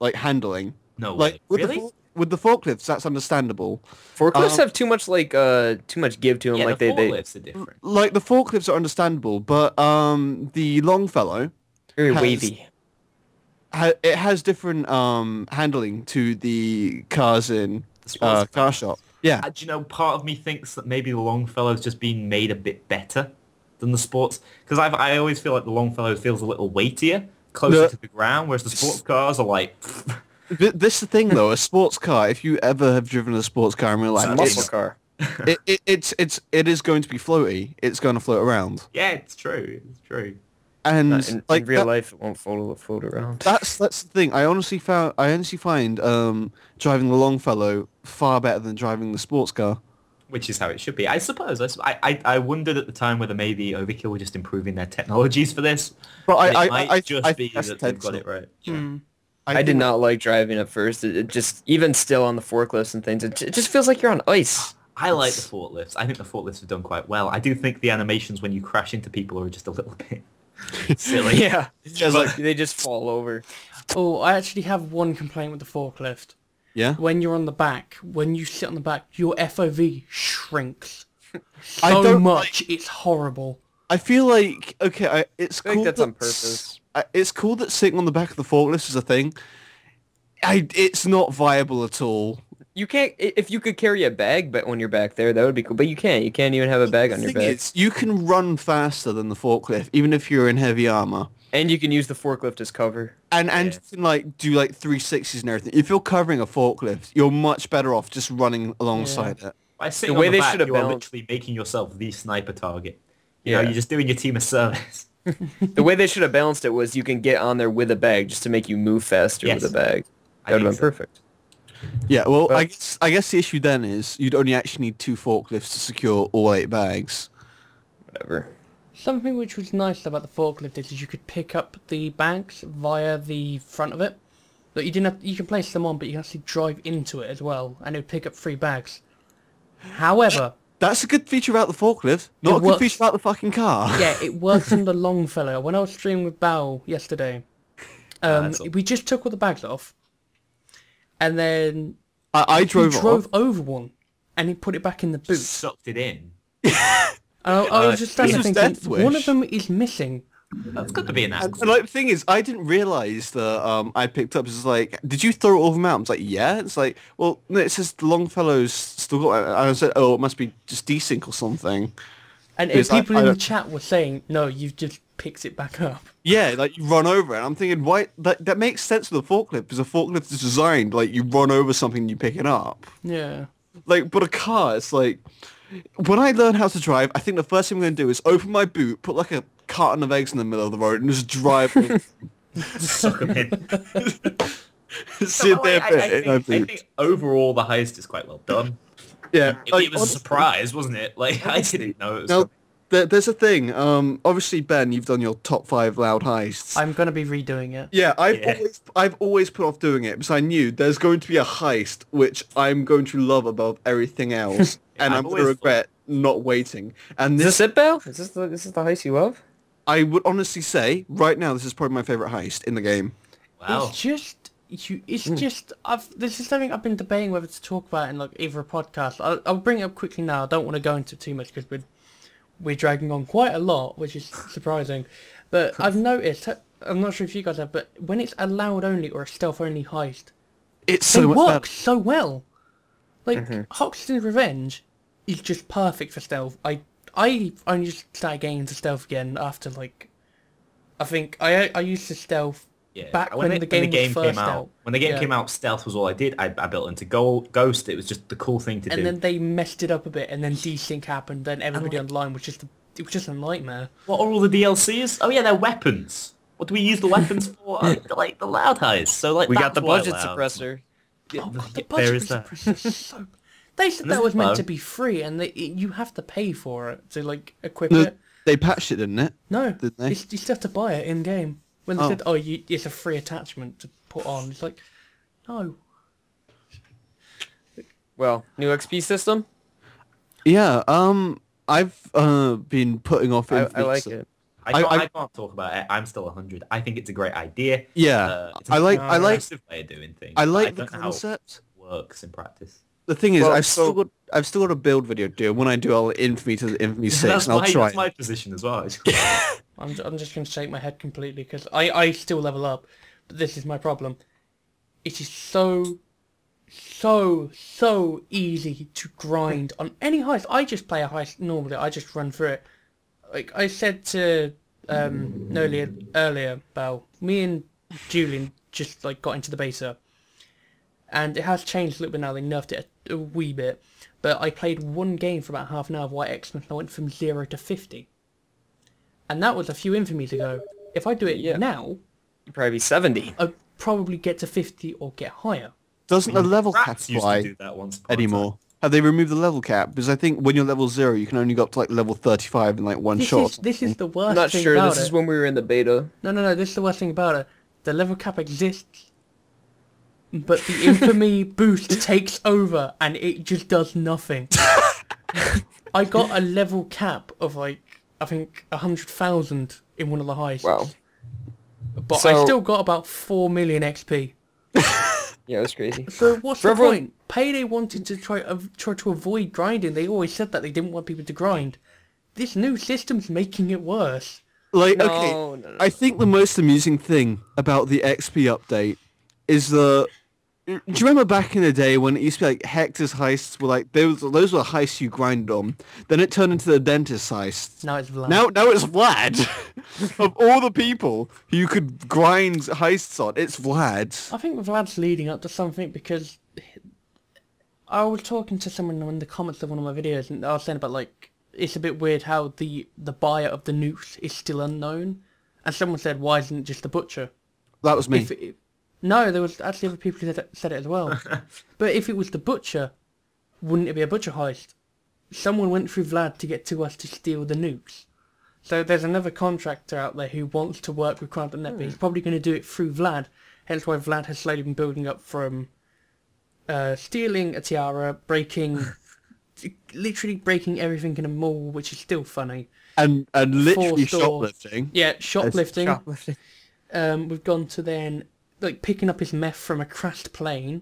[SPEAKER 2] like handling.
[SPEAKER 3] No
[SPEAKER 2] way.
[SPEAKER 3] Really?
[SPEAKER 2] With the forklifts, that's understandable.
[SPEAKER 1] Forklifts have too much give to them.
[SPEAKER 3] Yeah,
[SPEAKER 1] like
[SPEAKER 3] the forklifts are different.
[SPEAKER 2] Like the forklifts are understandable, but the Longfellow
[SPEAKER 1] very wavy.
[SPEAKER 2] It has different handling to the cars in car shop. Yeah.
[SPEAKER 3] Do you know, part of me thinks that maybe the Longfellow's just been made a bit better than the sports, because I always feel like the Longfellow feels a little weightier, closer to the ground, whereas the sports cars are like.
[SPEAKER 2] This is the thing though, a sports car. If you ever have driven a sports car in real life,
[SPEAKER 1] it's a muscle car.
[SPEAKER 2] It is going to be floaty. It's going to float around.
[SPEAKER 3] Yeah, it's true. It's true.
[SPEAKER 2] And
[SPEAKER 1] in real life, it won't float around.
[SPEAKER 2] That's the thing. I honestly find driving the Longfellow far better than driving the sports car.
[SPEAKER 3] Which is how it should be. I suppose. I wondered at the time whether maybe Overkill were just improving their technologies for this.
[SPEAKER 2] But
[SPEAKER 3] it might just be that they've got it right.
[SPEAKER 1] I did not like driving at first. It just, even still on the forklifts and things, it just feels like you're on ice.
[SPEAKER 3] I like the forklifts. I think the forklifts have done quite well. I do think the animations when you crash into people are just a little bit silly.
[SPEAKER 1] Yeah, they just fall over.
[SPEAKER 4] Oh, I actually have one complaint with the forklift.
[SPEAKER 2] Yeah?
[SPEAKER 4] When you're on the back, when you sit on the back, your FOV shrinks so much. It's horrible.
[SPEAKER 2] I feel like, okay, it's
[SPEAKER 1] I
[SPEAKER 2] cool
[SPEAKER 1] think that's on purpose.
[SPEAKER 2] It's cool that sitting on the back of the forklift is a thing. It's not viable at all.
[SPEAKER 1] You can't, if you could carry a bag, but when you're back there, that would be cool. But you can't. You can't even have a bag on your
[SPEAKER 2] The thing
[SPEAKER 1] back.
[SPEAKER 2] is, you can run faster than the forklift, even if you're in heavy armor.
[SPEAKER 1] And you can use the forklift as cover.
[SPEAKER 2] And you can like do like 360s and everything. If you're covering a forklift, you're much better off just running alongside it.
[SPEAKER 3] By sitting
[SPEAKER 1] The way
[SPEAKER 3] on the
[SPEAKER 1] they
[SPEAKER 3] back,
[SPEAKER 1] should have
[SPEAKER 3] you are
[SPEAKER 1] balanced-
[SPEAKER 3] literally making yourself the sniper target. You know,
[SPEAKER 1] Yeah.
[SPEAKER 3] you're just doing your team a service.
[SPEAKER 1] The way they should have balanced it was you can get on there with a bag just to make you move faster
[SPEAKER 3] Yes.
[SPEAKER 1] with a bag.
[SPEAKER 3] I
[SPEAKER 1] That would have been
[SPEAKER 3] think so.
[SPEAKER 1] perfect.
[SPEAKER 2] Yeah, well,
[SPEAKER 1] But-
[SPEAKER 2] I guess the issue then is you'd only actually need 2 forklifts to secure all 8 bags.
[SPEAKER 1] Whatever.
[SPEAKER 4] Something which was nice about the forklift is you could pick up the bags via the front of it. But you didn't have, you can place them on, but you can actually drive into it as well, and it would pick up 3 bags. However,
[SPEAKER 2] That's a good feature about the forklift, not a good
[SPEAKER 4] works.
[SPEAKER 2] feature about the fucking car.
[SPEAKER 4] yeah, it works on the Longfellow. When I was streaming with Bao yesterday,
[SPEAKER 3] That's all.
[SPEAKER 4] we just took all the bags off, and then
[SPEAKER 2] I
[SPEAKER 4] he
[SPEAKER 2] drove
[SPEAKER 4] drove
[SPEAKER 2] off.
[SPEAKER 4] over one, and he put it back in the boot.
[SPEAKER 3] Sucked it in.
[SPEAKER 4] I was just standing there
[SPEAKER 2] This was
[SPEAKER 4] thinking,
[SPEAKER 2] Death Wish.
[SPEAKER 4] one of them is missing.
[SPEAKER 3] That's got to be an accident.
[SPEAKER 2] And like the thing is, I didn't realise that I picked up. It's like, did you throw all of them out? I was like, yeah. It's like, well, no, it says Longfellow's still got. And I said, oh, it must be just desync or something.
[SPEAKER 4] And
[SPEAKER 2] Because
[SPEAKER 4] people
[SPEAKER 2] I
[SPEAKER 4] in the
[SPEAKER 2] don't-
[SPEAKER 4] chat were saying, no, you've just picked it back up.
[SPEAKER 2] Yeah, like you run over it. And I'm thinking, why? That makes sense with a forklift because a forklift is designed like you run over something and you pick it up.
[SPEAKER 4] Yeah.
[SPEAKER 2] Like, but a car, it's like, when I learn how to drive, I think the first thing I'm going to do is open my boot, put like a carton of eggs in the middle of the road, and just drive.
[SPEAKER 3] Suck 'em in.
[SPEAKER 2] Sit there,
[SPEAKER 3] I think overall the heist is quite well done.
[SPEAKER 2] yeah.
[SPEAKER 3] It was a surprise, wasn't it? Like I didn't know it was.
[SPEAKER 2] Now, there's a thing. Obviously, Ben, you've done your top 5 loud heists.
[SPEAKER 4] I'm going to be redoing it.
[SPEAKER 2] Yeah,
[SPEAKER 3] Yeah.
[SPEAKER 2] I've always put off doing it because I knew there's going to be a heist which I'm going to love above everything else, and
[SPEAKER 3] I've
[SPEAKER 2] I'm going to
[SPEAKER 3] always
[SPEAKER 2] regret not waiting. And
[SPEAKER 1] Is
[SPEAKER 2] this,
[SPEAKER 1] this it, Belle? Is this the heist you love?
[SPEAKER 2] I would honestly say, right now, this is probably my favorite heist in the game.
[SPEAKER 3] Wow.
[SPEAKER 4] It's just, this is something I've been debating whether to talk about in like either a podcast. I'll bring it up quickly now. I don't want to go into it too much because we're dragging on quite a lot, which is surprising. But I've noticed, I'm not sure if you guys have, but when it's a loud only or a stealth only heist,
[SPEAKER 2] It's
[SPEAKER 4] they
[SPEAKER 2] so much
[SPEAKER 4] work
[SPEAKER 2] better.
[SPEAKER 4] so well. Like Hoxton's Revenge is just perfect for stealth. I only just started getting into stealth again after like, I think I used to stealth back when the game was first
[SPEAKER 3] came out.
[SPEAKER 4] out.
[SPEAKER 3] When the game
[SPEAKER 4] Yeah.
[SPEAKER 3] came out, stealth was all I did. I built into Ghost. It was just the cool thing to do.
[SPEAKER 4] And then they messed it up a bit, and then desync happened. Then everybody online was just it was just a nightmare.
[SPEAKER 3] What are all the DLCs? Oh yeah, they're weapons. What do we use the weapons for? Like the loud heist. So like
[SPEAKER 1] We got the
[SPEAKER 3] that's why
[SPEAKER 1] budget
[SPEAKER 3] loud.
[SPEAKER 1] suppressor.
[SPEAKER 3] Yeah,
[SPEAKER 4] Oh god, the
[SPEAKER 3] there
[SPEAKER 4] budget
[SPEAKER 3] is that.
[SPEAKER 4] suppressor is so. They said
[SPEAKER 3] And
[SPEAKER 4] that
[SPEAKER 3] this
[SPEAKER 4] was
[SPEAKER 3] is
[SPEAKER 4] meant
[SPEAKER 3] low.
[SPEAKER 4] to be free, and you have to pay for it to like equip
[SPEAKER 2] No,
[SPEAKER 4] it.
[SPEAKER 2] they patched it, didn't it?
[SPEAKER 4] No,
[SPEAKER 2] Didn't they?
[SPEAKER 4] you still have to buy it in game. When they
[SPEAKER 2] Oh.
[SPEAKER 4] said, it's a free attachment to put on, it's like, no.
[SPEAKER 1] Well, new XP system?
[SPEAKER 2] Yeah. I've been putting off.
[SPEAKER 1] I
[SPEAKER 2] Infinite
[SPEAKER 1] like
[SPEAKER 2] Stuff.
[SPEAKER 1] it.
[SPEAKER 3] I can't talk about it. I'm still 100. I think it's a great idea.
[SPEAKER 2] Yeah,
[SPEAKER 3] It's
[SPEAKER 2] I like
[SPEAKER 3] aggressive way of doing things.
[SPEAKER 2] I
[SPEAKER 3] but
[SPEAKER 2] like the
[SPEAKER 3] don't know how it
[SPEAKER 2] concept.
[SPEAKER 3] works in practice.
[SPEAKER 2] The thing is,
[SPEAKER 1] Well,
[SPEAKER 2] I've still got a build video to do. When I do, I'll Infamy to the Infamy 6,
[SPEAKER 3] That's
[SPEAKER 2] and I'll try.
[SPEAKER 3] that's my position as well.
[SPEAKER 4] I'm just going to shake my head completely because I still level up, but this is my problem. It is so easy to grind on any heist. I just play a heist normally. I just run through it. Like I said to Kknowley earlier, Belle, me and Julian just like got into the beta, and it has changed a little bit now. They nerfed it a wee bit, but I played one game for about half an hour of White Xmas, and I went from 0 to 50. And that was a few infamies ago. If I do it
[SPEAKER 1] Yeah.
[SPEAKER 4] now,
[SPEAKER 1] You'd probably be 70.
[SPEAKER 4] I'd probably get to 50 or get higher.
[SPEAKER 2] Doesn't the level cap
[SPEAKER 3] Rats used to
[SPEAKER 2] apply
[SPEAKER 3] do that once upon a time.
[SPEAKER 2] anymore? Have they removed the level cap? Because I think when you're level 0, you can only go up to like level 35 in like one shot.
[SPEAKER 4] This is the worst
[SPEAKER 1] I'm not
[SPEAKER 4] thing
[SPEAKER 1] sure.
[SPEAKER 4] about
[SPEAKER 1] This
[SPEAKER 4] it.
[SPEAKER 1] is when we were in the beta.
[SPEAKER 4] No, this is the worst thing about it. The level cap exists, but the infamy boost takes over and it just does nothing. I got a level cap of like, I think 100,000 in one of the heists.
[SPEAKER 1] Wow.
[SPEAKER 4] But I
[SPEAKER 1] So-
[SPEAKER 4] still got about 4 million XP.
[SPEAKER 1] Yeah, that's crazy.
[SPEAKER 4] So what's
[SPEAKER 1] For
[SPEAKER 4] the
[SPEAKER 1] everyone-
[SPEAKER 4] point? Payday wanted to try to avoid grinding. They always said that they didn't want people to grind. This new system's making it worse.
[SPEAKER 2] Like,
[SPEAKER 1] No,
[SPEAKER 2] okay,
[SPEAKER 1] no.
[SPEAKER 2] I think the most amusing thing about the XP update is that you remember back in the day when it used to be like Hector's heists were like those were heists you grind on. Then it turned into the dentist heists.
[SPEAKER 4] Now it's Vlad.
[SPEAKER 2] Now it's Vlad. Of all the people who you could grind heists on, it's Vlad.
[SPEAKER 4] I think Vlad's leading up to something because I was talking to someone in the comments of one of my videos and I was saying about like it's a bit weird how the buyer of the nukes is still unknown, and someone said why isn't it just the butcher?
[SPEAKER 2] That was me.
[SPEAKER 4] No, there was actually other people who said it as well. But if it was the butcher, wouldn't it be a butcher heist? Someone went through Vlad to get to us to steal the nukes. So there's another contractor out there who wants to work with Crime.net, but he's probably going to do it through Vlad. Hence why Vlad has slowly been building up from stealing a tiara, literally breaking everything in a mall, which is still funny.
[SPEAKER 2] And literally shoplifting.
[SPEAKER 4] Yeah, shoplifting.
[SPEAKER 1] Shoplifting.
[SPEAKER 4] We've gone to then like picking up his meth from a crashed plane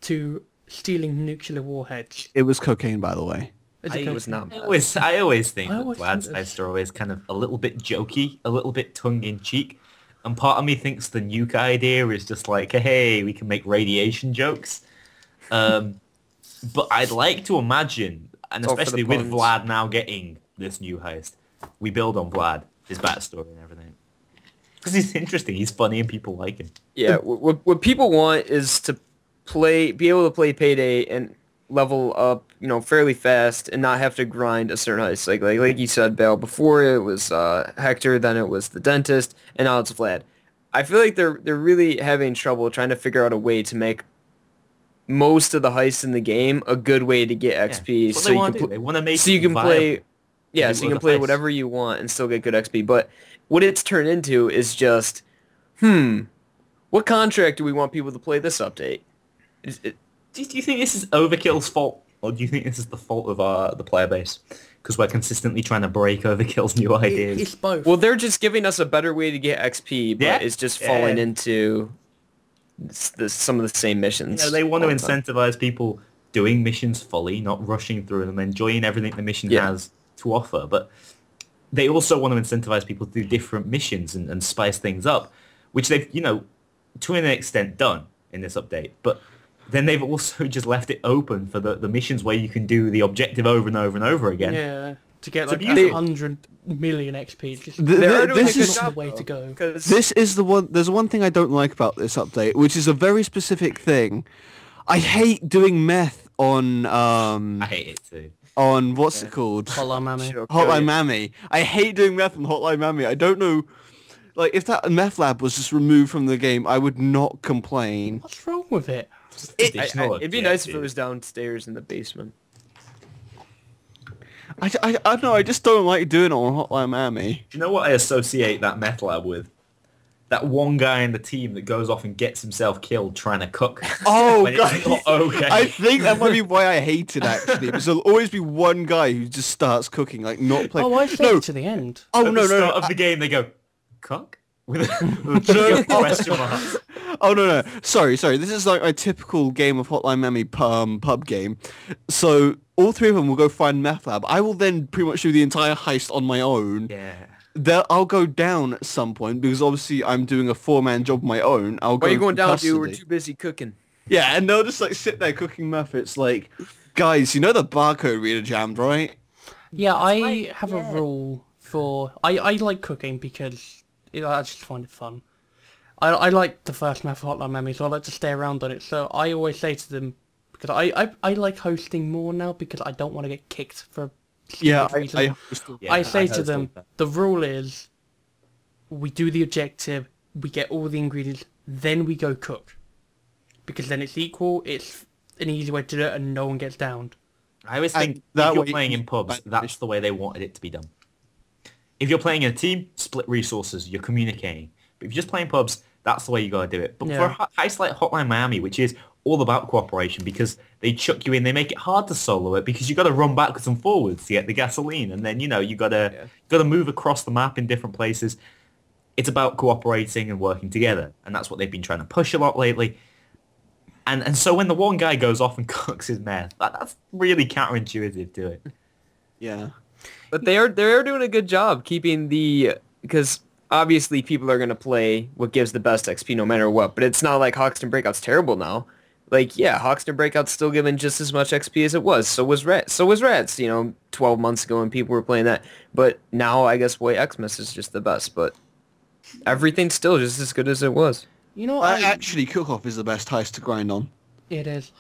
[SPEAKER 4] to stealing nuclear warheads.
[SPEAKER 2] It was cocaine, by the way.
[SPEAKER 1] It was not.
[SPEAKER 3] I always think that
[SPEAKER 4] always
[SPEAKER 3] Vlad's
[SPEAKER 4] think
[SPEAKER 3] heists are always kind of a little bit jokey, a little bit tongue-in-cheek. And part of me thinks the nuke idea is just like, hey, we can make radiation jokes. But I'd like to imagine, and especially with Vlad now getting this new heist, we build on Vlad, his backstory and everything. Because he's interesting, he's funny, and people like him.
[SPEAKER 1] Yeah, what people want is to be able to play Payday and level up, fairly fast and not have to grind a certain heist. Like you said, Bale, before it was Hector, then it was the dentist, and now it's Vlad. I feel like they're really having trouble trying to figure out a way to make most of the heists in the game a good way to get XP.
[SPEAKER 3] So they want to make
[SPEAKER 1] so you can
[SPEAKER 3] viable.
[SPEAKER 1] play. Yeah, so you can play
[SPEAKER 3] heist.
[SPEAKER 1] whatever you want and still get good XP. But what it's turned into is just, what contract do we want people to play this update?
[SPEAKER 3] Do you think this is Overkill's fault, or do you think this is the fault of the player base? Because we're consistently trying to break Overkill's new ideas.
[SPEAKER 4] It's both.
[SPEAKER 1] Well, they're just giving us a better way to get XP, but it's just falling into some of the same missions.
[SPEAKER 3] They want to incentivize people doing missions fully, not rushing through them, enjoying everything the mission has to offer. But they also want to incentivize people to do different missions and spice things up, which they've, to an extent done in this update. But then they've also just left it open for the missions where you can do the objective over and over and over again.
[SPEAKER 4] Yeah, to get like 100 million XP.
[SPEAKER 2] This is
[SPEAKER 4] the way to go.
[SPEAKER 2] This is the one. There's one thing I don't like about this update, which is a very specific thing. I hate doing meth on.
[SPEAKER 3] I hate it too.
[SPEAKER 2] On what's it called?
[SPEAKER 4] Hotline Mammy.
[SPEAKER 2] Hotline Mammy. I hate doing meth on Hotline Mammy. I don't know. Like, if that meth lab was just removed from the game, I would not complain.
[SPEAKER 4] What's wrong with it?
[SPEAKER 1] It'd be nice if it was downstairs in the basement.
[SPEAKER 2] I don't know. I just don't like doing it on Hotline Mammy.
[SPEAKER 3] Do you know what I associate that meth lab with? That one guy in the team that goes off and gets himself killed trying to cook.
[SPEAKER 2] Oh,
[SPEAKER 3] God. Okay.
[SPEAKER 2] I think that might be why I hate it, actually. Because there'll always be one guy who just starts cooking, like, not playing.
[SPEAKER 4] Oh, I stayed to the end.
[SPEAKER 2] Oh,
[SPEAKER 3] At
[SPEAKER 2] no,
[SPEAKER 3] the
[SPEAKER 2] no,
[SPEAKER 3] start
[SPEAKER 2] no.
[SPEAKER 3] of the game, they go, cook? With a question mark.
[SPEAKER 2] Oh, no. Sorry. This is like my typical game of Hotline Mammy pub game. So all three of them will go find meth lab. I will then pretty much do the entire heist on my own.
[SPEAKER 3] Yeah.
[SPEAKER 2] I'll go down at some point because obviously I'm doing a 4-man job of my own.
[SPEAKER 1] Why are you going down, dude? We're too busy cooking.
[SPEAKER 2] Yeah, and they'll just like sit there cooking meth. It's like, guys, you know the barcode reader jammed, right?
[SPEAKER 4] Yeah, I have a rule for... I like cooking because I just find it fun. I like the first map of Hotline Mammy, so I like to stay around on it. So I always say to them, because I like hosting more now because I don't want to get kicked for... I say to them, the rule is, we do the objective, we get all the ingredients, then we go cook. Because then it's equal, it's an easy way to do it, and no one gets downed.
[SPEAKER 3] I always think if you're playing in pubs, that's the way they wanted it to be done. If you're playing in a team, split resources, you're communicating. But if you're just playing pubs, that's the way you gotta do it. But for a heist like Hotline Miami, which is all about cooperation, because they chuck you in, they make it hard to solo it because you got to run backwards and forwards to get the gasoline, and then you got to move across the map in different places. It's about cooperating and working together, and that's what they've been trying to push a lot lately. And so when the one guy goes off and cooks his meth, that's really counterintuitive to it.
[SPEAKER 2] Yeah,
[SPEAKER 1] but they're doing a good job keeping because obviously people are going to play what gives the best XP no matter what. But it's not like Hoxton Breakout's terrible now. like, yeah, Hawksner Breakout's still giving just as much XP as it was. So was Rats, 12 months ago when people were playing that. But now I guess Way Xmas is just the best. But everything's still just as good as it was.
[SPEAKER 4] You know,
[SPEAKER 2] Actually, Cook-Off is the best heist to grind on.
[SPEAKER 4] it is.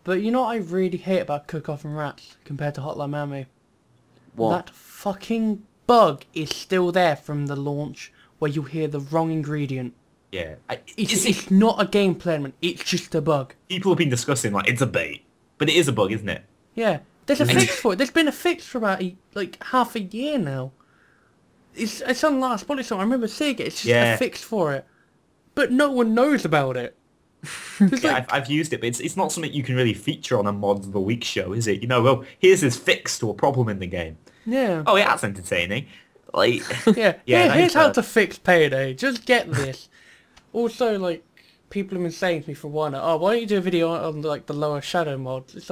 [SPEAKER 4] But you know what I really hate about Cook-Off and Rats compared to Hotline Miami?
[SPEAKER 1] What?
[SPEAKER 4] That fucking bug is still there from the launch where you hear the wrong ingredient.
[SPEAKER 3] Yeah.
[SPEAKER 4] It's not a gameplay element, it's just a bug.
[SPEAKER 3] People have been discussing, like, it's a bait. But it is a bug, isn't it?
[SPEAKER 4] Yeah. There's a fix for it. There's been a fix for about, half a year now. It's on Last Bullet, so I remember seeing it. It's just a fix for it. But no one knows about it.
[SPEAKER 3] Yeah, I've used it, but it's not something you can really feature on a Mod of the Week show, is it? Well, here's this fix to a problem in the game.
[SPEAKER 4] Yeah.
[SPEAKER 3] Oh, yeah, that's entertaining. Like,
[SPEAKER 4] here's how to fix Payday. Just get this. Also, people have been saying to me for a while now, oh, why don't you do a video on, the lower shadow mods? It's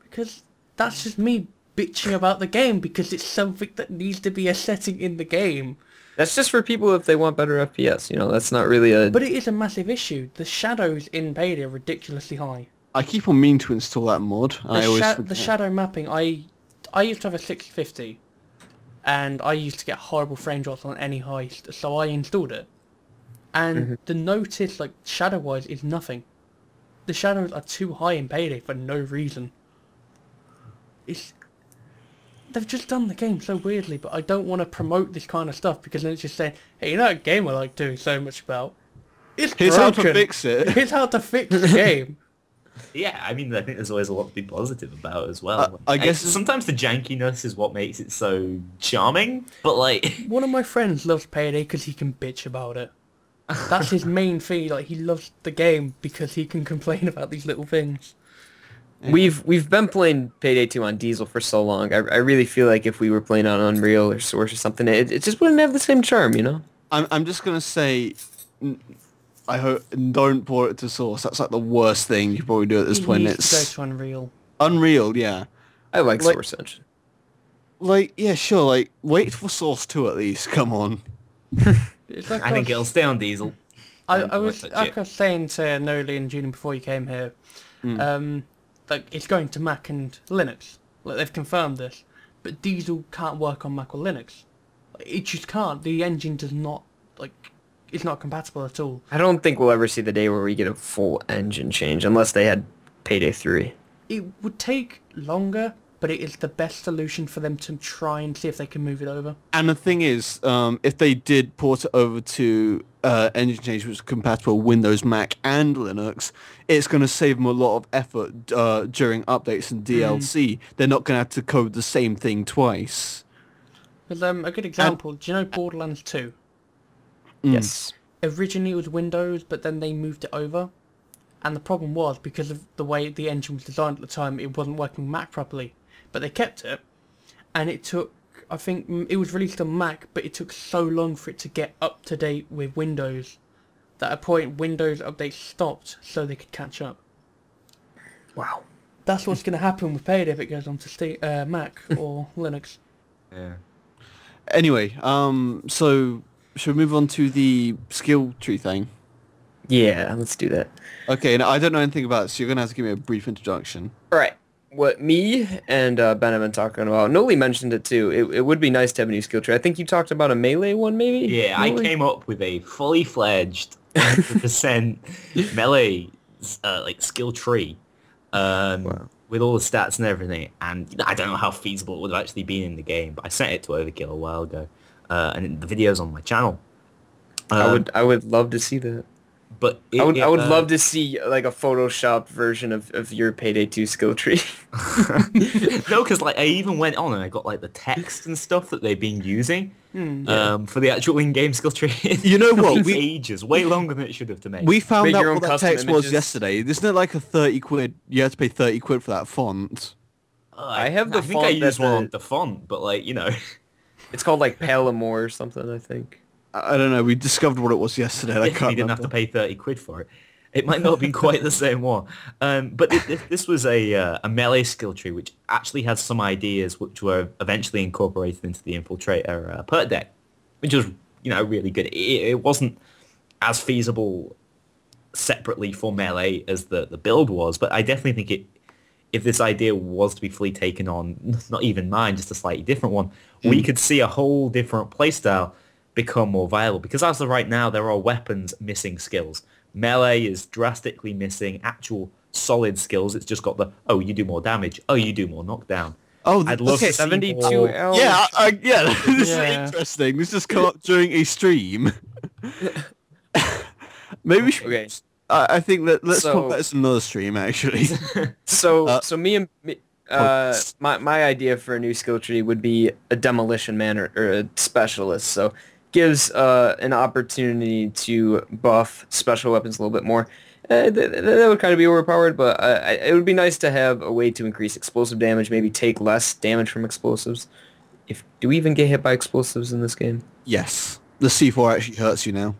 [SPEAKER 4] because that's just me bitching about the game because it's something that needs to be a setting in the game.
[SPEAKER 1] That's just for people if they want better FPS, that's not really a...
[SPEAKER 4] But it is a massive issue. The shadows in Payday are ridiculously high.
[SPEAKER 2] I keep on meaning to install that mod.
[SPEAKER 4] The shadow mapping, I used to have a 650, and I used to get horrible frame drops on any heist, so I installed it. And the notice, shadow-wise, is nothing. The shadows are too high in Payday for no reason. They've just done the game so weirdly, but I don't want to promote this kind of stuff because then it's just saying, hey, you know that game I like doing so much about? It's
[SPEAKER 2] Here's
[SPEAKER 4] broken.
[SPEAKER 2] how to fix it.
[SPEAKER 4] Here's how to fix the game.
[SPEAKER 3] yeah, I mean, I think there's always a lot to be positive about as well.
[SPEAKER 2] I guess
[SPEAKER 3] sometimes the jankiness is what makes it so charming, but
[SPEAKER 4] One of my friends loves Payday because he can bitch about it. That's his main thing. He loves the game because he can complain about these little things.
[SPEAKER 1] We've been playing Payday 2 on Diesel for so long. I really feel like if we were playing on Unreal or Source or something, it just wouldn't have the same charm,
[SPEAKER 2] I'm just gonna say, I hope don't port it to Source. That's the worst thing you could probably do at this point.
[SPEAKER 4] It's go to Unreal.
[SPEAKER 2] Unreal, yeah.
[SPEAKER 1] I like Source Engine.
[SPEAKER 2] Yeah, sure. Wait for Source 2 at least. Come on.
[SPEAKER 3] I think it'll stay on Diesel.
[SPEAKER 4] I was saying to Kknowley and Julian before you came here, it's going to Mac and Linux. They've confirmed this, but Diesel can't work on Mac or Linux. It just can't. The engine does not it's not compatible at all.
[SPEAKER 1] I don't think we'll ever see the day where we get a full engine change unless they had Payday 3.
[SPEAKER 4] It would take longer, but it is the best solution for them to try and see if they can move it over.
[SPEAKER 2] And the thing is, if they did port it over to engine change which is compatible with Windows, Mac, and Linux, it's going to save them a lot of effort during updates and DLC. They're not going to have to code the same thing twice.
[SPEAKER 4] Because a good example, do you know Borderlands 2?
[SPEAKER 1] Yes.
[SPEAKER 4] Originally it was Windows, but then they moved it over. And the problem was, because of the way the engine was designed at the time, it wasn't working Mac properly. But they kept it, and it took, I think, it was released on Mac, but it took so long for it to get up to date with Windows, that at a point Windows updates stopped so they could catch up.
[SPEAKER 1] Wow.
[SPEAKER 4] That's what's going to happen with Payday if it goes on to Mac or Linux.
[SPEAKER 3] Yeah.
[SPEAKER 2] Anyway, so should we move on to the skill tree thing?
[SPEAKER 1] Yeah, let's do that.
[SPEAKER 2] Okay, now I don't know anything about it, so you're going to have to give me a brief introduction.
[SPEAKER 1] All right. What me and Ben have been talking about, Kknowley mentioned it too, it would be nice to have a new skill tree. I think you talked about a melee one, maybe?
[SPEAKER 3] Yeah, Kknowley? I came up with a fully fledged 100% melee skill tree with all the stats and everything. And I don't know how feasible it would have actually been in the game, but I sent it to Overkill a while ago. And the video's on my channel.
[SPEAKER 1] I would love to see that.
[SPEAKER 3] But
[SPEAKER 1] I would love to see a Photoshop version of your Payday 2 skill tree.
[SPEAKER 3] No, because I even went on and I got the text and stuff that they've been using for the actual in-game skill tree.
[SPEAKER 2] You know what?
[SPEAKER 3] Ages, way longer than it should have to make.
[SPEAKER 2] We found
[SPEAKER 1] Make
[SPEAKER 2] out
[SPEAKER 1] your
[SPEAKER 2] what
[SPEAKER 1] own
[SPEAKER 2] that
[SPEAKER 1] custom
[SPEAKER 2] text was
[SPEAKER 1] images.
[SPEAKER 2] yesterday. Isn't it like a 30 quid? You have to pay 30 quid for that font.
[SPEAKER 1] I have the
[SPEAKER 3] I think
[SPEAKER 1] font
[SPEAKER 3] I used one
[SPEAKER 1] that
[SPEAKER 3] on the font, but
[SPEAKER 1] it's called Palamore or something, I think.
[SPEAKER 2] I don't know. We discovered what it was yesterday. I can't
[SPEAKER 3] you didn't have
[SPEAKER 2] remember.
[SPEAKER 3] to pay 30 quid for it. It might not have been quite the same one. But this was a melee skill tree, which actually had some ideas which were eventually incorporated into the Infiltrator perk deck, which was, really good. It wasn't as feasible separately for melee as the build was, but I definitely think if this idea was to be fully taken on, not even mine, just a slightly different one, we could see a whole different playstyle become more viable. Because as of right now, there are weapons missing skills. Melee is drastically missing actual solid skills. It's just got the, oh, you do more damage. Oh, you do more knockdown.
[SPEAKER 2] Oh,
[SPEAKER 3] I'd love to see
[SPEAKER 1] 72
[SPEAKER 3] more.
[SPEAKER 1] hours.
[SPEAKER 2] Yeah, this
[SPEAKER 4] Yeah.
[SPEAKER 2] is interesting. This just come up during a stream. Maybe we should...
[SPEAKER 1] Okay.
[SPEAKER 2] I think that let's
[SPEAKER 1] So-
[SPEAKER 2] talk about this in another stream, actually.
[SPEAKER 1] So my idea for a new skill tree would be a demolition man or a specialist. So gives an opportunity to buff special weapons a little bit more. That would kind of be overpowered, but it would be nice to have a way to increase explosive damage, maybe take less damage from explosives. Do we even get hit by explosives in this game?
[SPEAKER 2] Yes. The C4 actually hurts you now.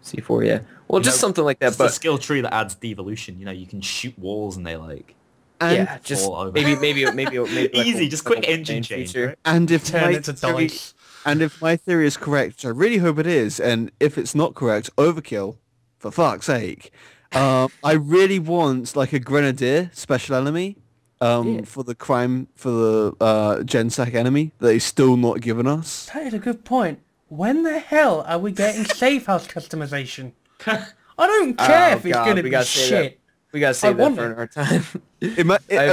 [SPEAKER 1] C4, yeah. Well, just something like that,
[SPEAKER 3] It's a
[SPEAKER 1] but
[SPEAKER 3] skill tree that adds devolution. You know, you can shoot walls and they like
[SPEAKER 2] And,
[SPEAKER 1] yeah, just
[SPEAKER 3] fall over.
[SPEAKER 1] maybe like
[SPEAKER 3] Easy, just quick
[SPEAKER 1] like a
[SPEAKER 3] engine
[SPEAKER 1] chain
[SPEAKER 3] change,
[SPEAKER 1] feature.
[SPEAKER 3] right?
[SPEAKER 2] and if
[SPEAKER 4] Turn
[SPEAKER 2] my
[SPEAKER 4] it to
[SPEAKER 2] theory,
[SPEAKER 4] dice.
[SPEAKER 2] and if my theory is correct, which I really hope it is, and if it's not correct, overkill, for fuck's sake. I really want like a grenadier special enemy
[SPEAKER 1] Yeah.
[SPEAKER 2] for the Gensec enemy that he's still not given us.
[SPEAKER 4] That is a good point. When the hell are we getting safe house customization? I don't care if it's
[SPEAKER 1] God,
[SPEAKER 4] going to
[SPEAKER 1] we
[SPEAKER 4] be
[SPEAKER 1] gotta say that.
[SPEAKER 4] shit.
[SPEAKER 1] We gotta save that
[SPEAKER 4] want
[SPEAKER 1] for
[SPEAKER 4] it.
[SPEAKER 1] another time. I have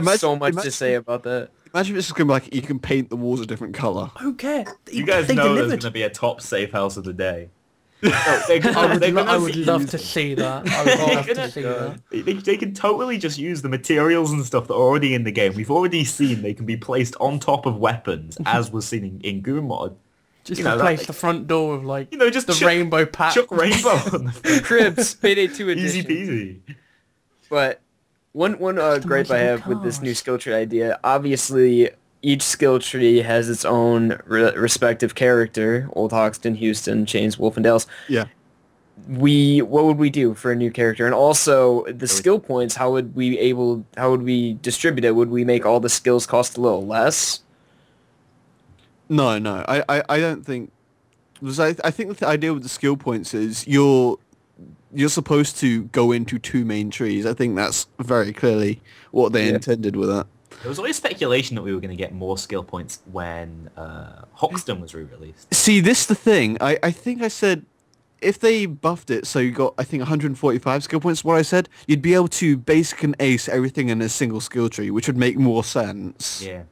[SPEAKER 2] Imagine-
[SPEAKER 1] so much to
[SPEAKER 2] imagine-
[SPEAKER 1] say about that.
[SPEAKER 2] Imagine if it's just gonna be like you can paint the walls a different color.
[SPEAKER 4] I don't care.
[SPEAKER 3] You guys
[SPEAKER 4] They
[SPEAKER 3] know there's
[SPEAKER 4] delivered.
[SPEAKER 3] going to be a top safe house of the day.
[SPEAKER 4] I would love to see that. I would love to
[SPEAKER 3] gonna-
[SPEAKER 4] see that.
[SPEAKER 3] They can totally just use the materials and stuff that are already in the game. We've already seen they can be placed on top of weapons, as was seen in Goon Mod.
[SPEAKER 4] Just
[SPEAKER 3] You know,
[SPEAKER 4] replace
[SPEAKER 3] that-
[SPEAKER 4] the front door with like
[SPEAKER 3] Just
[SPEAKER 4] the
[SPEAKER 3] chuck-
[SPEAKER 4] rainbow pack.
[SPEAKER 3] Chuck Rainbow on the front.
[SPEAKER 1] Cribs, Payday 2
[SPEAKER 3] Easy
[SPEAKER 1] edition.
[SPEAKER 3] peasy.
[SPEAKER 1] But one gripe I have with this
[SPEAKER 4] cars.
[SPEAKER 1] new skill tree idea, obviously each skill tree has its own respective character. Old Hoxton, Houston, Chains, Wolf, and Dallas.
[SPEAKER 2] Yeah.
[SPEAKER 1] What would we do for a new character? And also the skill points, how would we distribute it? Would we make all the skills cost a little less?
[SPEAKER 2] No, I don't think. Because I think the idea with the skill points is you're supposed to go into two main trees. I think that's very clearly what they intended with that.
[SPEAKER 3] There was always speculation that we were going to get more skill points when Hoxton was re-released.
[SPEAKER 2] See, this is the thing. I think I said if they buffed it so you got, I think, 145 skill points, what I said, you'd be able to basic and ace everything in a single skill tree, which would make more sense.
[SPEAKER 3] Yeah.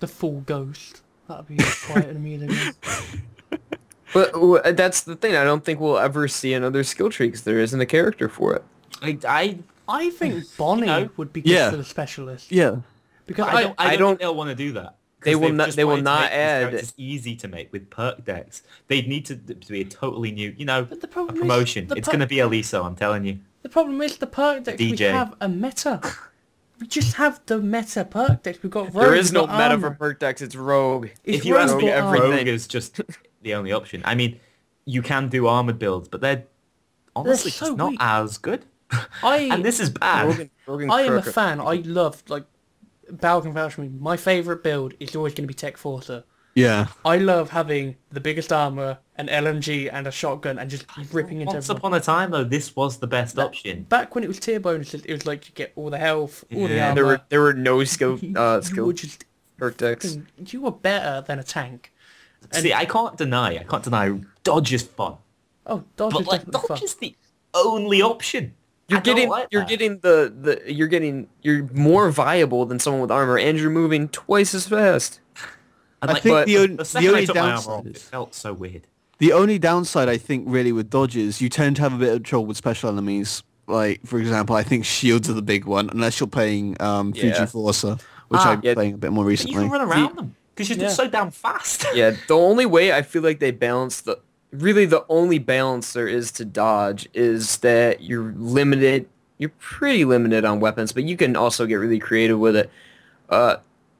[SPEAKER 4] The full ghost. That'd be quite an amazing one.
[SPEAKER 1] But that's the thing. I don't think we'll ever see another skill tree because there isn't a character for it.
[SPEAKER 4] I think Bonnie
[SPEAKER 3] know,
[SPEAKER 4] would be good
[SPEAKER 2] yeah.
[SPEAKER 4] for the specialist.
[SPEAKER 2] Yeah.
[SPEAKER 4] Because
[SPEAKER 3] I don't
[SPEAKER 1] I don't-
[SPEAKER 3] think they'll want to do that.
[SPEAKER 1] They will
[SPEAKER 3] 'Cause
[SPEAKER 1] not-
[SPEAKER 3] just
[SPEAKER 1] they will
[SPEAKER 3] wanted to
[SPEAKER 1] not
[SPEAKER 3] make these
[SPEAKER 1] add-
[SPEAKER 3] characters easy to make with perk decks. They'd need to be a totally new,
[SPEAKER 4] But the
[SPEAKER 3] a
[SPEAKER 4] problem is
[SPEAKER 3] promotion.
[SPEAKER 4] the
[SPEAKER 3] It's
[SPEAKER 4] per-
[SPEAKER 3] going to be Eliso, I'm telling you.
[SPEAKER 4] the problem is the perk decks we
[SPEAKER 3] DJ.
[SPEAKER 4] have a meta. We just have the meta perk decks. We've got Rogue.
[SPEAKER 1] There is
[SPEAKER 4] we've
[SPEAKER 1] no
[SPEAKER 4] got
[SPEAKER 1] meta
[SPEAKER 4] Armor.
[SPEAKER 1] for perk decks. It's Rogue.
[SPEAKER 4] It's
[SPEAKER 3] If you ask
[SPEAKER 4] Rogue
[SPEAKER 3] me,
[SPEAKER 4] or Armor.
[SPEAKER 1] everything.
[SPEAKER 3] Rogue is just the only option. I mean, you can do armored builds, but they're honestly
[SPEAKER 4] so
[SPEAKER 3] just not
[SPEAKER 4] weak.
[SPEAKER 3] as good.
[SPEAKER 4] I
[SPEAKER 3] And this is bad.
[SPEAKER 1] Rogue and
[SPEAKER 4] I am a
[SPEAKER 1] Crook are-
[SPEAKER 4] fan. I love like Bal can vouch for me. My favourite build is always going to be Tech Forcer.
[SPEAKER 2] Yeah.
[SPEAKER 4] I love having the biggest armor, an LMG, and a shotgun, and just ripping into
[SPEAKER 3] Once
[SPEAKER 4] everyone.
[SPEAKER 3] upon a time, though, this was the best option.
[SPEAKER 4] Back when it was tier bonuses, it was like you get all the health, all the
[SPEAKER 3] Yeah.
[SPEAKER 4] armor.
[SPEAKER 1] There were no skill
[SPEAKER 4] you were
[SPEAKER 1] skill
[SPEAKER 4] just
[SPEAKER 1] perk decks.
[SPEAKER 4] you were better than a tank.
[SPEAKER 3] See, I can't deny dodge is fun.
[SPEAKER 4] Oh, dodge
[SPEAKER 3] But
[SPEAKER 4] is
[SPEAKER 3] like,
[SPEAKER 4] definitely fun.
[SPEAKER 3] dodge is the only option. I don't like that.
[SPEAKER 1] You're more viable than someone with armor, and you're moving twice as fast.
[SPEAKER 3] And
[SPEAKER 2] I
[SPEAKER 3] like,
[SPEAKER 2] think
[SPEAKER 1] but
[SPEAKER 3] the second I
[SPEAKER 2] only
[SPEAKER 3] took my armor
[SPEAKER 2] downside
[SPEAKER 3] off, it
[SPEAKER 2] is-
[SPEAKER 3] felt so weird.
[SPEAKER 2] The only downside, I think, really with dodge is you tend to have a bit of trouble with special enemies. Like, for example, I think shields are the big one, unless you're playing Fuji
[SPEAKER 1] Yeah.
[SPEAKER 2] Forcer, which
[SPEAKER 3] Ah,
[SPEAKER 2] I'm
[SPEAKER 1] yeah.
[SPEAKER 2] playing a bit more
[SPEAKER 3] But you
[SPEAKER 2] recently.
[SPEAKER 3] can run around them because you're just
[SPEAKER 4] Yeah.
[SPEAKER 3] so damn fast.
[SPEAKER 1] Yeah, the only way I feel like they balance the only balance there is to dodge is that you're limited. You're pretty limited on weapons, but you can also get really creative with it.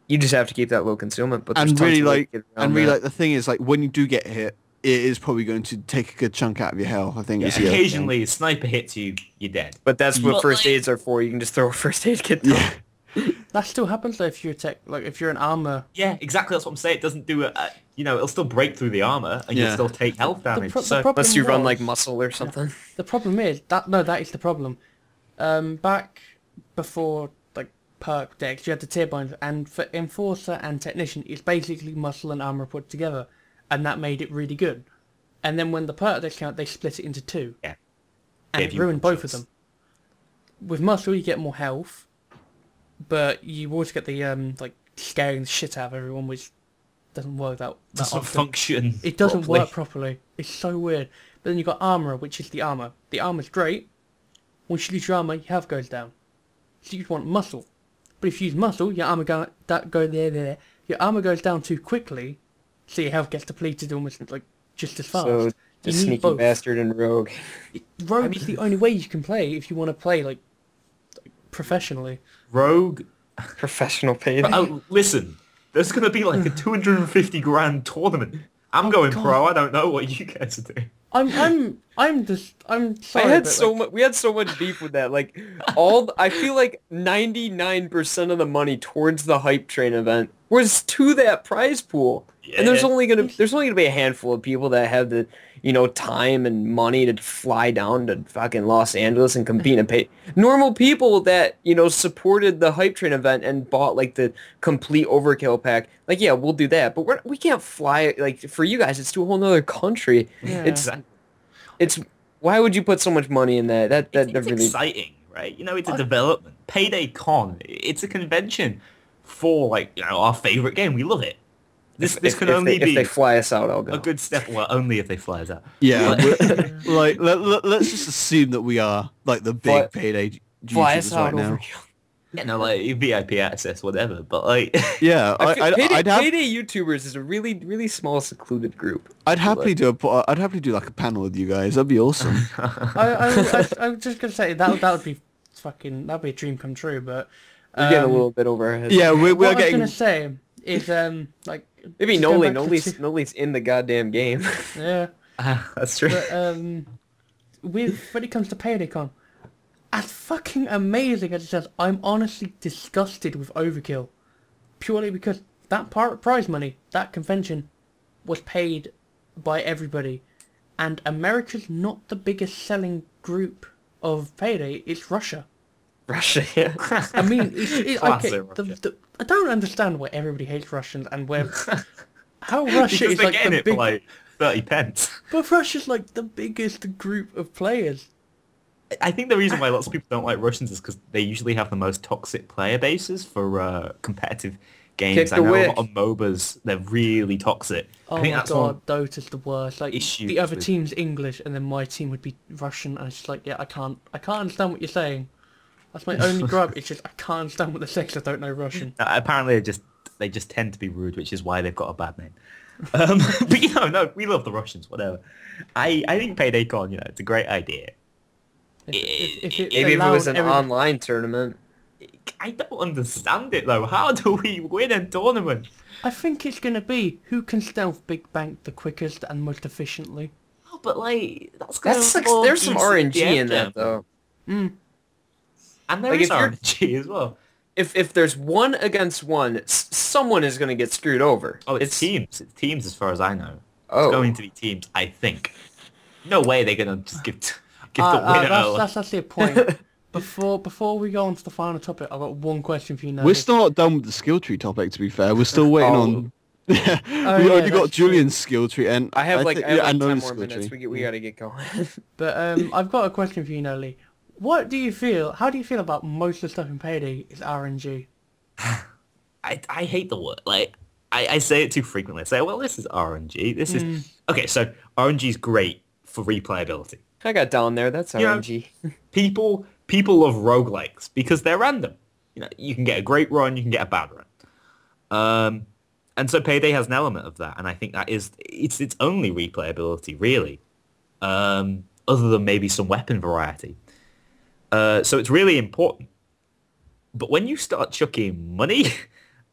[SPEAKER 1] You just have to keep that low concealment. But there's
[SPEAKER 2] And
[SPEAKER 1] tons
[SPEAKER 2] really,
[SPEAKER 1] of ways to
[SPEAKER 2] like,
[SPEAKER 1] get around that.
[SPEAKER 2] the thing is, like, when you do get hit, it is probably going to take a good chunk out of your health. I think.
[SPEAKER 3] Yeah,
[SPEAKER 2] is the other thing.
[SPEAKER 3] occasionally, a sniper hits you, you're dead.
[SPEAKER 1] But that's what
[SPEAKER 3] But,
[SPEAKER 1] first
[SPEAKER 3] like-
[SPEAKER 1] aids are for. You can just throw a first aid kit down.
[SPEAKER 2] Yeah.
[SPEAKER 4] That still happens though if you're if you're an armor.
[SPEAKER 3] Yeah, exactly. That's what I'm saying. It doesn't do it. It'll still break through the armor, and you'll still take health damage.
[SPEAKER 1] Unless you run like muscle or something.
[SPEAKER 4] The problem is that is the problem. Back before like perk decks, you had the tier binds, and for Enforcer and Technician, it's basically muscle and armor put together, and that made it really good. And then when the perk decks came out, they split it into two.
[SPEAKER 3] Yeah.
[SPEAKER 4] And it ruined both of them. With muscle, you get more health, but you also get the like scaring the shit out of everyone, which doesn't work that
[SPEAKER 3] doesn't
[SPEAKER 4] often.
[SPEAKER 3] function.
[SPEAKER 4] It doesn't work properly. It's so weird. But then you got armor, which is the armor. The armor's great. Once you lose your armor, your health goes down. So you want muscle. But if you use muscle, your armor there. Your armor goes down too quickly, so your health gets depleted almost like just as fast.
[SPEAKER 1] So the sneaky bastard and rogue.
[SPEAKER 4] Rogue is the only way you can play if you want to play like professionally.
[SPEAKER 3] Rogue.
[SPEAKER 1] Professional Payday.
[SPEAKER 3] Oh, listen. There's going to be like a 250 grand tournament. I'm going pro. I don't know what you guys are doing.
[SPEAKER 4] I'm sorry.
[SPEAKER 1] We had so much beef with that. Like I feel like 99% of the money towards the hype train event was to that prize pool. Yeah. And there's only gonna be a handful of people that have the time and money to fly down to fucking Los Angeles and compete and pay. Normal people that supported the hype train event and bought like the complete overkill pack. Like, yeah, we'll do that, but we can't fly. Like, for you guys, it's to a whole nother country.
[SPEAKER 4] Yeah.
[SPEAKER 1] It's why would you put so much money in that? It's really
[SPEAKER 3] exciting, right? It's a development. Payday Con. It's a convention for our favorite game. We love it. This can only be
[SPEAKER 1] if they fly us out. I'll go.
[SPEAKER 3] A good step. Well, only if they fly us out.
[SPEAKER 2] Yeah, let's just assume that we are like the big Payday
[SPEAKER 1] fly us out
[SPEAKER 2] right now.
[SPEAKER 3] Yeah, no, like VIP access, whatever. But like,
[SPEAKER 2] yeah,
[SPEAKER 1] Payday YouTubers is a really, really small, secluded group.
[SPEAKER 2] I'd happily do like a panel with you guys. That'd be awesome.
[SPEAKER 4] I'm just gonna say that'd be a dream come true. But
[SPEAKER 1] we're getting a little bit over our heads.
[SPEAKER 2] Yeah, we're
[SPEAKER 4] what
[SPEAKER 2] getting.
[SPEAKER 4] I was gonna say is like
[SPEAKER 1] maybe Kknowley's in the goddamn game.
[SPEAKER 4] Yeah,
[SPEAKER 3] that's true.
[SPEAKER 4] But when it comes to Payday Con, as fucking amazing as it says, I'm honestly disgusted with Overkill. Purely because that prize money, that convention, was paid by everybody. And America's not the biggest selling group of Payday, it's Russia.
[SPEAKER 1] Russia, yeah.
[SPEAKER 4] I mean, I don't understand why everybody hates Russians and how Russia is like the
[SPEAKER 3] big... for like 30 pence.
[SPEAKER 4] But Russia's like the biggest group of players.
[SPEAKER 3] I think the reason why lots of people don't like Russians is because they usually have the most toxic player bases for competitive games. I know a lot of MOBAs, they're really toxic.
[SPEAKER 4] Oh my god, Dota's the worst. Like, the other team's English and then my team would be Russian, and it's just like, yeah, I can't understand what you're saying. That's my only gripe. It's just I can't understand what they're saying because I don't know Russian.
[SPEAKER 3] Apparently they just tend to be rude, which is why they've got a bad name. But no, we love the Russians, whatever. I think Payday Con, it's a great idea.
[SPEAKER 1] If it was an online tournament.
[SPEAKER 3] I don't understand it though. How do we win a tournament?
[SPEAKER 4] I think it's going to be who can stealth Big Bank the quickest and most efficiently.
[SPEAKER 3] Oh, but there's
[SPEAKER 1] some RNG in that though.
[SPEAKER 3] And there is RNG as well.
[SPEAKER 1] If there's one against one, someone is going to get screwed over.
[SPEAKER 3] Oh, it's teams. It's teams as far as I know.
[SPEAKER 1] Oh.
[SPEAKER 3] It's going to be teams, I think. No way they're going to just give the winner.
[SPEAKER 4] That's actually a point. Before we go on to the final topic, I've got one question for you now.
[SPEAKER 2] We're still not done with the skill tree topic, to be fair. We're still waiting on... we already got Julian's skill tree, and
[SPEAKER 1] I have 10 more minutes. We got to get going.
[SPEAKER 4] But I've got a question for you, Kknowley. How do you feel about most of the stuff in Payday is RNG?
[SPEAKER 3] I hate the word. I say it too frequently. I say, well, this is RNG. This is... Okay, so RNG is great for replayability.
[SPEAKER 1] I got down there. That's RNG.
[SPEAKER 3] People love roguelikes because they're random. You can get a great run, you can get a bad run. And so Payday has an element of that, and I think that is its only replayability, really. Other than maybe some weapon variety. So it's really important. But when you start chucking money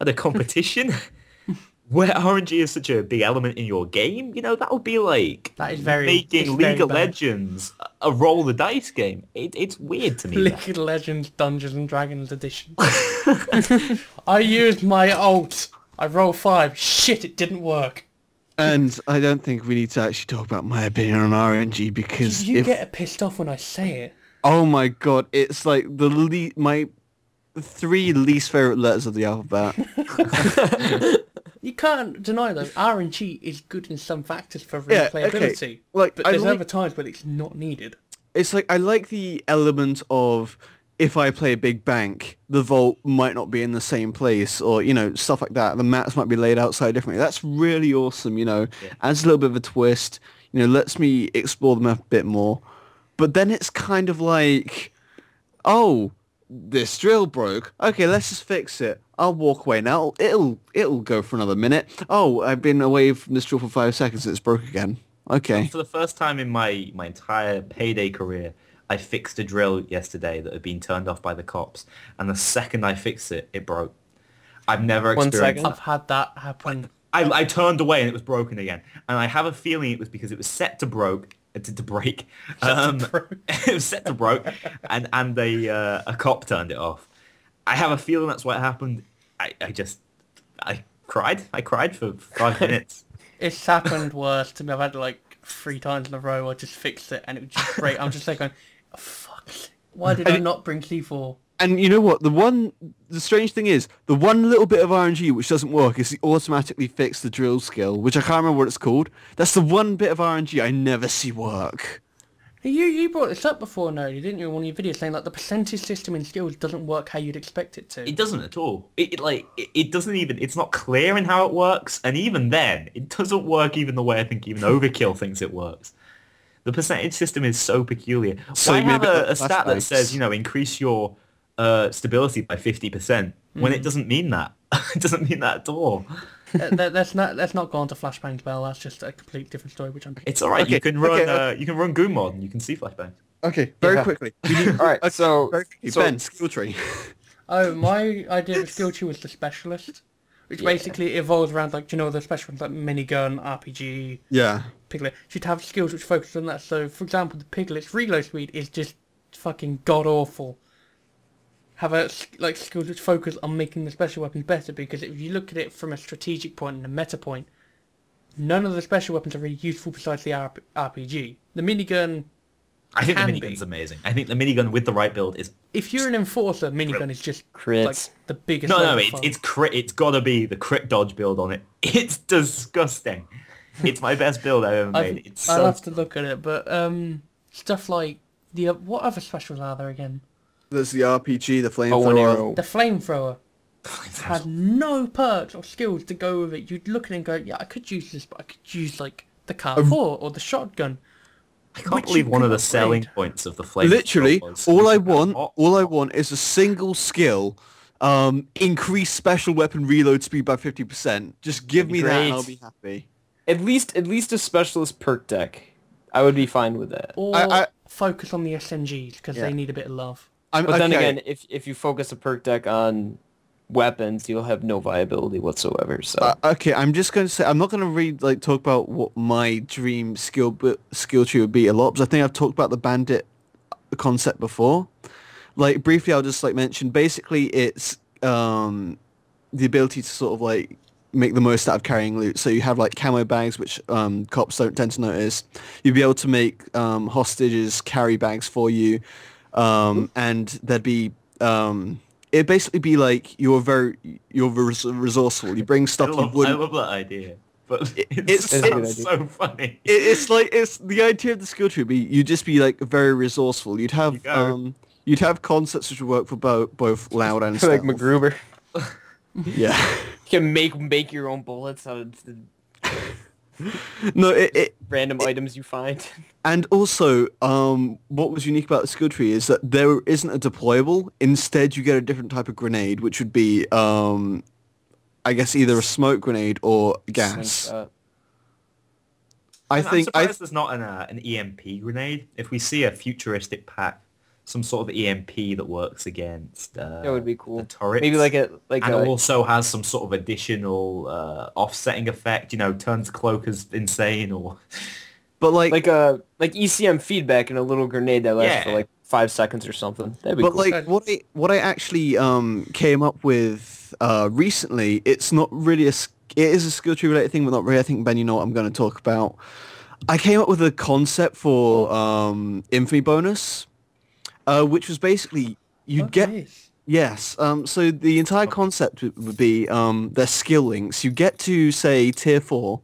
[SPEAKER 3] at a competition, where RNG is such a big element in your game, you know, that would be like
[SPEAKER 4] That is very
[SPEAKER 3] making League of Legends a roll the dice game. It's weird to me.
[SPEAKER 4] League of Legends Dungeons and Dragons edition. I used my ult. I rolled 5. Shit, it didn't work.
[SPEAKER 2] And I don't think we need to actually talk about my opinion on RNG because
[SPEAKER 4] You get pissed off when I say it.
[SPEAKER 2] oh my god, it's like my 3 least favorite letters of the alphabet.
[SPEAKER 4] You can't deny though, RNG is good in some factors for replayability.
[SPEAKER 2] Okay. Like,
[SPEAKER 4] but there's other times when it's not needed.
[SPEAKER 2] It's like I like the element of if I play a big bank, the vault might not be in the same place, or you know, stuff like that. The maps might be laid outside differently. That's really awesome. You know, adds a little bit of a twist. You know, lets me explore the map a bit more. But then it's kind of like, oh, this drill broke. Okay, let's just fix it. I'll walk away now. It'll go for another minute. Oh, I've been away from this drill for 5 seconds. It's broke again. Okay.
[SPEAKER 3] For the first time in my entire Payday career, I fixed a drill yesterday that had been turned off by the cops, and the second I fixed it, it broke. I've never experienced.
[SPEAKER 4] I've had that happen.
[SPEAKER 3] I turned away and it was broken again, and I have a feeling it was because it was set to break. It was set to broke, and a cop turned it off. I have a feeling that's what happened. I cried. I cried for 5 minutes.
[SPEAKER 4] It's happened worse to me. I've had like 3 times in a row. I just fixed it and it was just great. I'm just like going, oh, fuck. Why did I not bring C4?
[SPEAKER 2] And you know what? The strange thing is, the one little bit of RNG which doesn't work is the automatically fix the drill skill, which I can't remember what it's called. That's the one bit of RNG I never see work.
[SPEAKER 4] You brought this up before, no, didn't you, in one of your videos, saying like the percentage system in skills doesn't work how you'd expect it to.
[SPEAKER 3] It doesn't at all. It doesn't even. It's not clear in how it works, and even then, it doesn't work even the way I think even Overkill thinks it works. The percentage system is so peculiar.
[SPEAKER 2] So
[SPEAKER 3] why have a stat that says, you know, increase your stability by 50% when it doesn't mean that? It doesn't mean that at all.
[SPEAKER 4] Let's not go on to flashbangs, Bell. That's just a completely different story. Which
[SPEAKER 3] it's all right. Okay, you can run Goon mod and you can see flashbangs.
[SPEAKER 2] Okay, very quickly.
[SPEAKER 1] All right, so
[SPEAKER 2] Ben, skill tree.
[SPEAKER 4] Oh, my idea of a skill tree was the specialist, which basically evolves around like, do you know, the special ones like minigun, RPG, Piglet. You'd have skills which focus on that. So, for example, the Piglet's reload speed is just fucking god awful. Have skills which focus on making the special weapons better, because if you look at it from a strategic point and a meta point, none of the special weapons are really useful besides the RPG. The minigun
[SPEAKER 3] I think the minigun's amazing. I think the minigun with the right build is...
[SPEAKER 4] If you're an enforcer, minigun is just
[SPEAKER 1] crits.
[SPEAKER 4] Like the biggest...
[SPEAKER 3] No, it's gotta be the crit dodge build on it. It's disgusting. It's my best build I've ever made.
[SPEAKER 4] I'll have to look at it, but stuff like... What other specials are there again?
[SPEAKER 2] There's the RPG, the flamethrower.
[SPEAKER 4] The flamethrower had no perks or skills to go with it. You'd look at it and go, yeah, I could use this, but I could use like the Car-4 or the shotgun.
[SPEAKER 3] I can't believe one of the selling points of the flamethrower.
[SPEAKER 2] Literally, all I want is a single skill, increase special weapon reload speed by 50%. Just give me that and I'll be happy.
[SPEAKER 1] At least a specialist perk deck. I would be fine with that.
[SPEAKER 4] Or focus on the SMGs because they need a bit of love.
[SPEAKER 1] But then again, if you focus a perk deck on weapons, you'll have no viability whatsoever. So
[SPEAKER 2] okay, I'm just going to say I'm not going to talk about what my dream skill tree would be a lot, because I think I've talked about the bandit concept before. Like briefly, I'll just mention. Basically, it's the ability to sort of make the most out of carrying loot. So you have camo bags, which cops don't tend to notice. You'd be able to make hostages carry bags for you. And there'd be it'd basically be like you're resourceful. You bring stuff you wouldn't.
[SPEAKER 3] I love that idea, but it sounds so funny.
[SPEAKER 2] It's the idea of the skill tree. You'd just be very resourceful. You'd have concepts which would work for both loud and
[SPEAKER 1] like MacGruber.
[SPEAKER 2] Yeah,
[SPEAKER 1] you can make your own bullets out of the
[SPEAKER 2] no,
[SPEAKER 1] random items you find.
[SPEAKER 2] And also, what was unique about the skill tree is that there isn't a deployable. Instead, you get a different type of grenade, which would be, I guess, either a smoke grenade or gas.
[SPEAKER 3] I'm surprised there's not an EMP grenade. If we see a futuristic pack some sort of EMP that works against
[SPEAKER 1] That would be cool.
[SPEAKER 3] the turrets.
[SPEAKER 1] Maybe like
[SPEAKER 3] and also has some sort of additional offsetting effect. Turns cloak as insane or.
[SPEAKER 2] But like
[SPEAKER 1] ECM feedback and a little grenade that lasts for like 5 seconds or something. That'd be
[SPEAKER 2] but
[SPEAKER 1] cool.
[SPEAKER 2] like what I actually came up with recently, it's not really it is a skill tree related thing, but not really. I think Ben, you know what I'm going to talk about. I came up with a concept for infamy bonus. Which was basically you'd get
[SPEAKER 4] Nice.
[SPEAKER 2] yes. So the entire concept would be their skill links. You get to say tier 4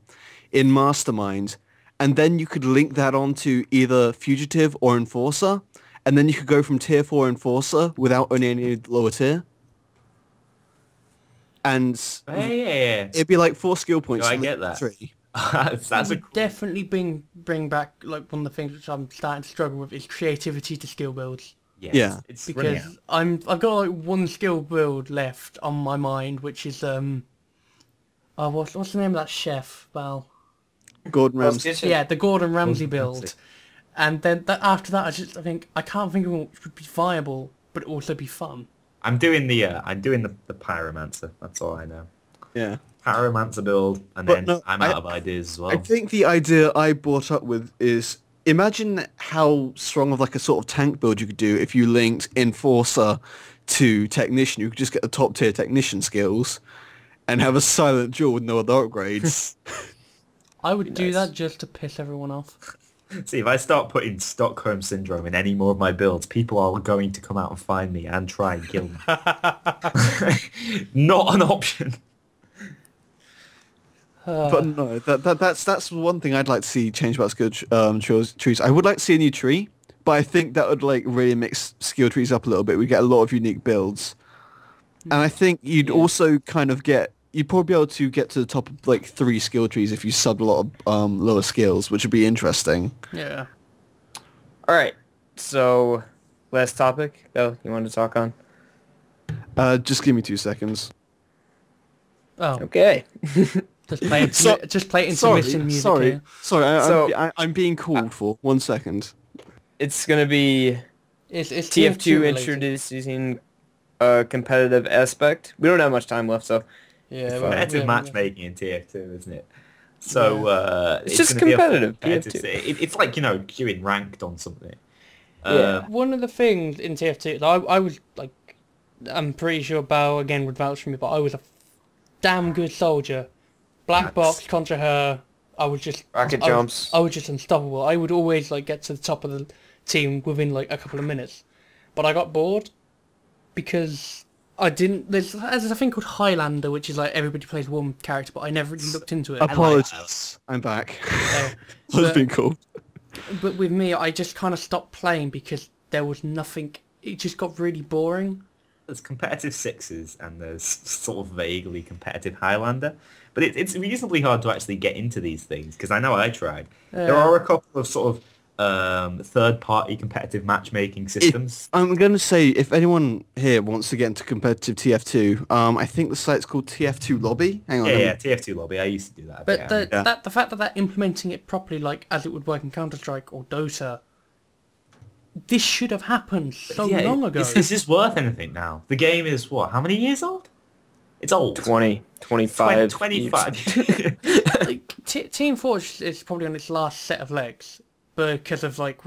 [SPEAKER 2] in Mastermind, and then you could link that onto either Fugitive or Enforcer, and then you could go from tier 4 Enforcer without owning any lower tier. And
[SPEAKER 3] Yeah.
[SPEAKER 2] it'd be like 4 skill points.
[SPEAKER 3] I
[SPEAKER 2] to
[SPEAKER 3] get
[SPEAKER 2] link
[SPEAKER 3] that.
[SPEAKER 2] 3.
[SPEAKER 3] That's
[SPEAKER 4] That
[SPEAKER 3] a
[SPEAKER 4] would definitely bring back like one of the things which I'm starting to struggle with is creativity to skill builds.
[SPEAKER 3] yes,
[SPEAKER 2] Yeah.
[SPEAKER 3] It's running out.
[SPEAKER 4] Because I've got like one skill build left on my mind, which is what's the name of that chef? Well,
[SPEAKER 2] Gordon
[SPEAKER 1] Hell's
[SPEAKER 2] Ramsay.
[SPEAKER 1] Kitchen.
[SPEAKER 4] yeah, the Gordon Ramsay
[SPEAKER 3] Gordon
[SPEAKER 4] build.
[SPEAKER 3] Ramsay.
[SPEAKER 4] And then after that, I can't think of one which would be viable, but also be fun.
[SPEAKER 3] I'm doing the pyromancer. That's all I know.
[SPEAKER 2] Yeah.
[SPEAKER 3] Pyromancer build, and
[SPEAKER 2] But
[SPEAKER 3] then
[SPEAKER 2] no,
[SPEAKER 3] I'm out of ideas as well.
[SPEAKER 2] I think the idea I brought up with is imagine how strong of like a sort of tank build you could do if you linked Enforcer to Technician. You could just get the top tier Technician skills and have a silent duel with no other upgrades.
[SPEAKER 4] I would do
[SPEAKER 1] Nice.
[SPEAKER 4] that just to piss everyone off.
[SPEAKER 3] See, if I start putting Stockholm Syndrome in any more of my builds, people are going to come out and find me and try and kill me. Not an option.
[SPEAKER 2] But no, that's one thing I'd like to see change about skill trees. I would like to see a new tree, but I think that would like really mix skill trees up a little bit. We get a lot of unique builds, and I think you'd also kind of you'd probably be able to get to the top of like 3 skill trees if you subbed a lot of lower skills, which would be interesting.
[SPEAKER 4] Yeah.
[SPEAKER 1] All right. So, last topic. Bill, you want to talk on?
[SPEAKER 2] Just give me 2 seconds.
[SPEAKER 4] Oh,
[SPEAKER 1] Okay.
[SPEAKER 4] just play it. Just play intermission music.
[SPEAKER 2] Sorry.
[SPEAKER 4] Here.
[SPEAKER 2] I'm being called for 1 second.
[SPEAKER 1] It's gonna be
[SPEAKER 4] It's
[SPEAKER 1] TF2
[SPEAKER 4] related.
[SPEAKER 1] introducing a competitive aspect. We don't have much time left, so
[SPEAKER 4] Yeah,
[SPEAKER 3] Competitive matchmaking in TF2, isn't it? So
[SPEAKER 1] It's just
[SPEAKER 3] gonna be a
[SPEAKER 1] competitive,
[SPEAKER 3] competitive
[SPEAKER 1] TF2.
[SPEAKER 3] it's like queuing ranked on something.
[SPEAKER 1] Yeah.
[SPEAKER 4] One of the things in TF2 that I was like, I'm pretty sure Bao again would vouch for me, but I was a damn good soldier. Black box contra her. I was just
[SPEAKER 1] rocket
[SPEAKER 4] I was-
[SPEAKER 1] jumps.
[SPEAKER 4] I was just unstoppable. I would always like get to the top of the team within like a couple of minutes, but I got bored because I didn't. There's a thing called Highlander, which is like everybody plays one character, but I never really looked into it.
[SPEAKER 2] Apologies. I'm back.
[SPEAKER 4] So,
[SPEAKER 2] That's been cool.
[SPEAKER 4] but with me, I just kind of stopped playing because there was nothing. It just got really boring.
[SPEAKER 3] There's competitive sixes and there's sort of vaguely competitive Highlander, but it's reasonably hard to actually get into these things because I know I tried. There are a couple of sort of third-party competitive matchmaking systems.
[SPEAKER 2] I'm going to say, if anyone here wants to get into competitive TF2, I think the site's called TF2 Lobby. Hang on.
[SPEAKER 3] Yeah, TF2 lobby. I used to do that.
[SPEAKER 4] But
[SPEAKER 3] yeah.
[SPEAKER 4] the fact that they're implementing it properly, like as it would work in Counter-Strike or Dota, this should have happened so long ago.
[SPEAKER 3] Is this worth anything now? The game is what? How many years old? It's old.
[SPEAKER 1] 20, 25.
[SPEAKER 3] 25.
[SPEAKER 4] Like, Team Fortress is probably on its last set of legs because of like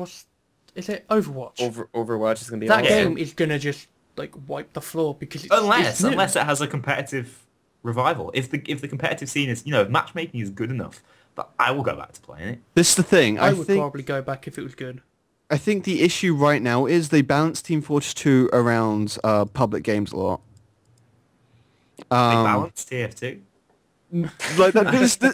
[SPEAKER 4] is it Overwatch?
[SPEAKER 1] Overwatch is gonna be
[SPEAKER 4] That
[SPEAKER 1] awesome.
[SPEAKER 4] game is gonna just like wipe the floor because it's new.
[SPEAKER 3] Unless it has a competitive revival. If the competitive scene is if matchmaking is good enough, but I will go back to playing it.
[SPEAKER 2] This is the thing.
[SPEAKER 4] I would probably go back if it was good.
[SPEAKER 2] I think the issue right now is they balance Team Fortress 2 around public games a lot.
[SPEAKER 3] They balance TF2.
[SPEAKER 2] Like that,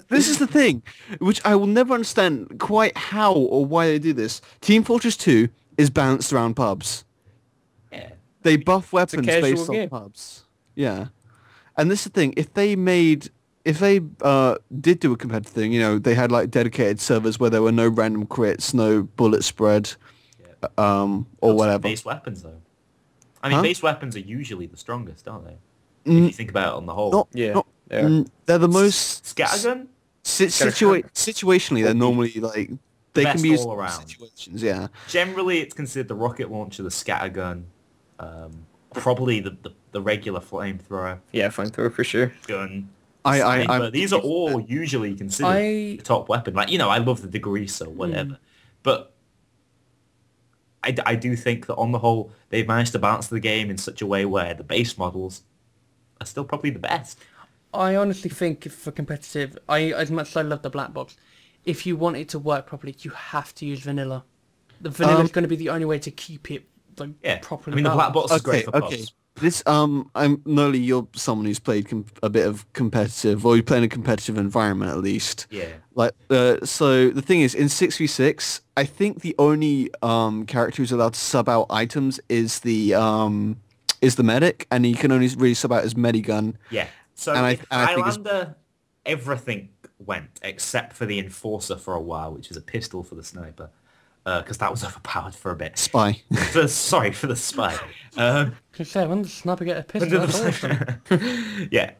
[SPEAKER 2] this is the thing, which I will never understand quite how or why they do this. Team Fortress 2 is balanced around pubs.
[SPEAKER 3] Yeah.
[SPEAKER 2] They buff weapons
[SPEAKER 1] casual
[SPEAKER 2] based
[SPEAKER 1] game.
[SPEAKER 2] on pubs. Yeah. And this is the thing, if they did do a competitive thing, they had like dedicated servers where there were no random crits, no bullet spread, or whatever.
[SPEAKER 3] Base weapons though. I mean,
[SPEAKER 2] Huh?
[SPEAKER 3] base weapons are usually the strongest, aren't they? If you think about it on the whole.
[SPEAKER 2] Not,
[SPEAKER 1] Yeah,
[SPEAKER 2] not-
[SPEAKER 1] they are.
[SPEAKER 2] they're the most
[SPEAKER 3] Scattergun?
[SPEAKER 2] situationally. They're normally like they
[SPEAKER 3] best
[SPEAKER 2] can be used
[SPEAKER 3] all
[SPEAKER 2] in
[SPEAKER 3] around.
[SPEAKER 2] situations. Yeah.
[SPEAKER 3] Generally, it's considered the rocket launcher, the scattergun, probably the regular flamethrower
[SPEAKER 1] Yeah, flamethrower for sure.
[SPEAKER 3] gun.
[SPEAKER 2] I'm
[SPEAKER 3] But these are all usually considered the top weapon. Like, I love the degreaser, whatever. But I do think that on the whole, they've managed to balance the game in such a way where the base models are still probably the best.
[SPEAKER 4] I honestly think for competitive, as much as I love the black box, if you want it to work properly, you have to use vanilla. The vanilla is going to be the only way to keep it properly.
[SPEAKER 3] I mean, the black box is great for pubs.
[SPEAKER 2] Okay. This Kknowley, you're someone who's played a bit of competitive, or you play in a competitive environment at least.
[SPEAKER 3] Yeah.
[SPEAKER 2] Like, so the thing is, in 6v6, I think the only character who's allowed to sub out items is the medic, and he can only really sub out his medigun.
[SPEAKER 3] Yeah. So
[SPEAKER 2] and
[SPEAKER 3] in
[SPEAKER 2] I think
[SPEAKER 3] Highlander, everything went except for the Enforcer for a while, which is a pistol for the sniper, because that was overpowered for a bit.
[SPEAKER 2] Spy.
[SPEAKER 3] Sorry, for the spy.
[SPEAKER 4] When the sniper get a pistol, that's awesome.
[SPEAKER 3] Yeah,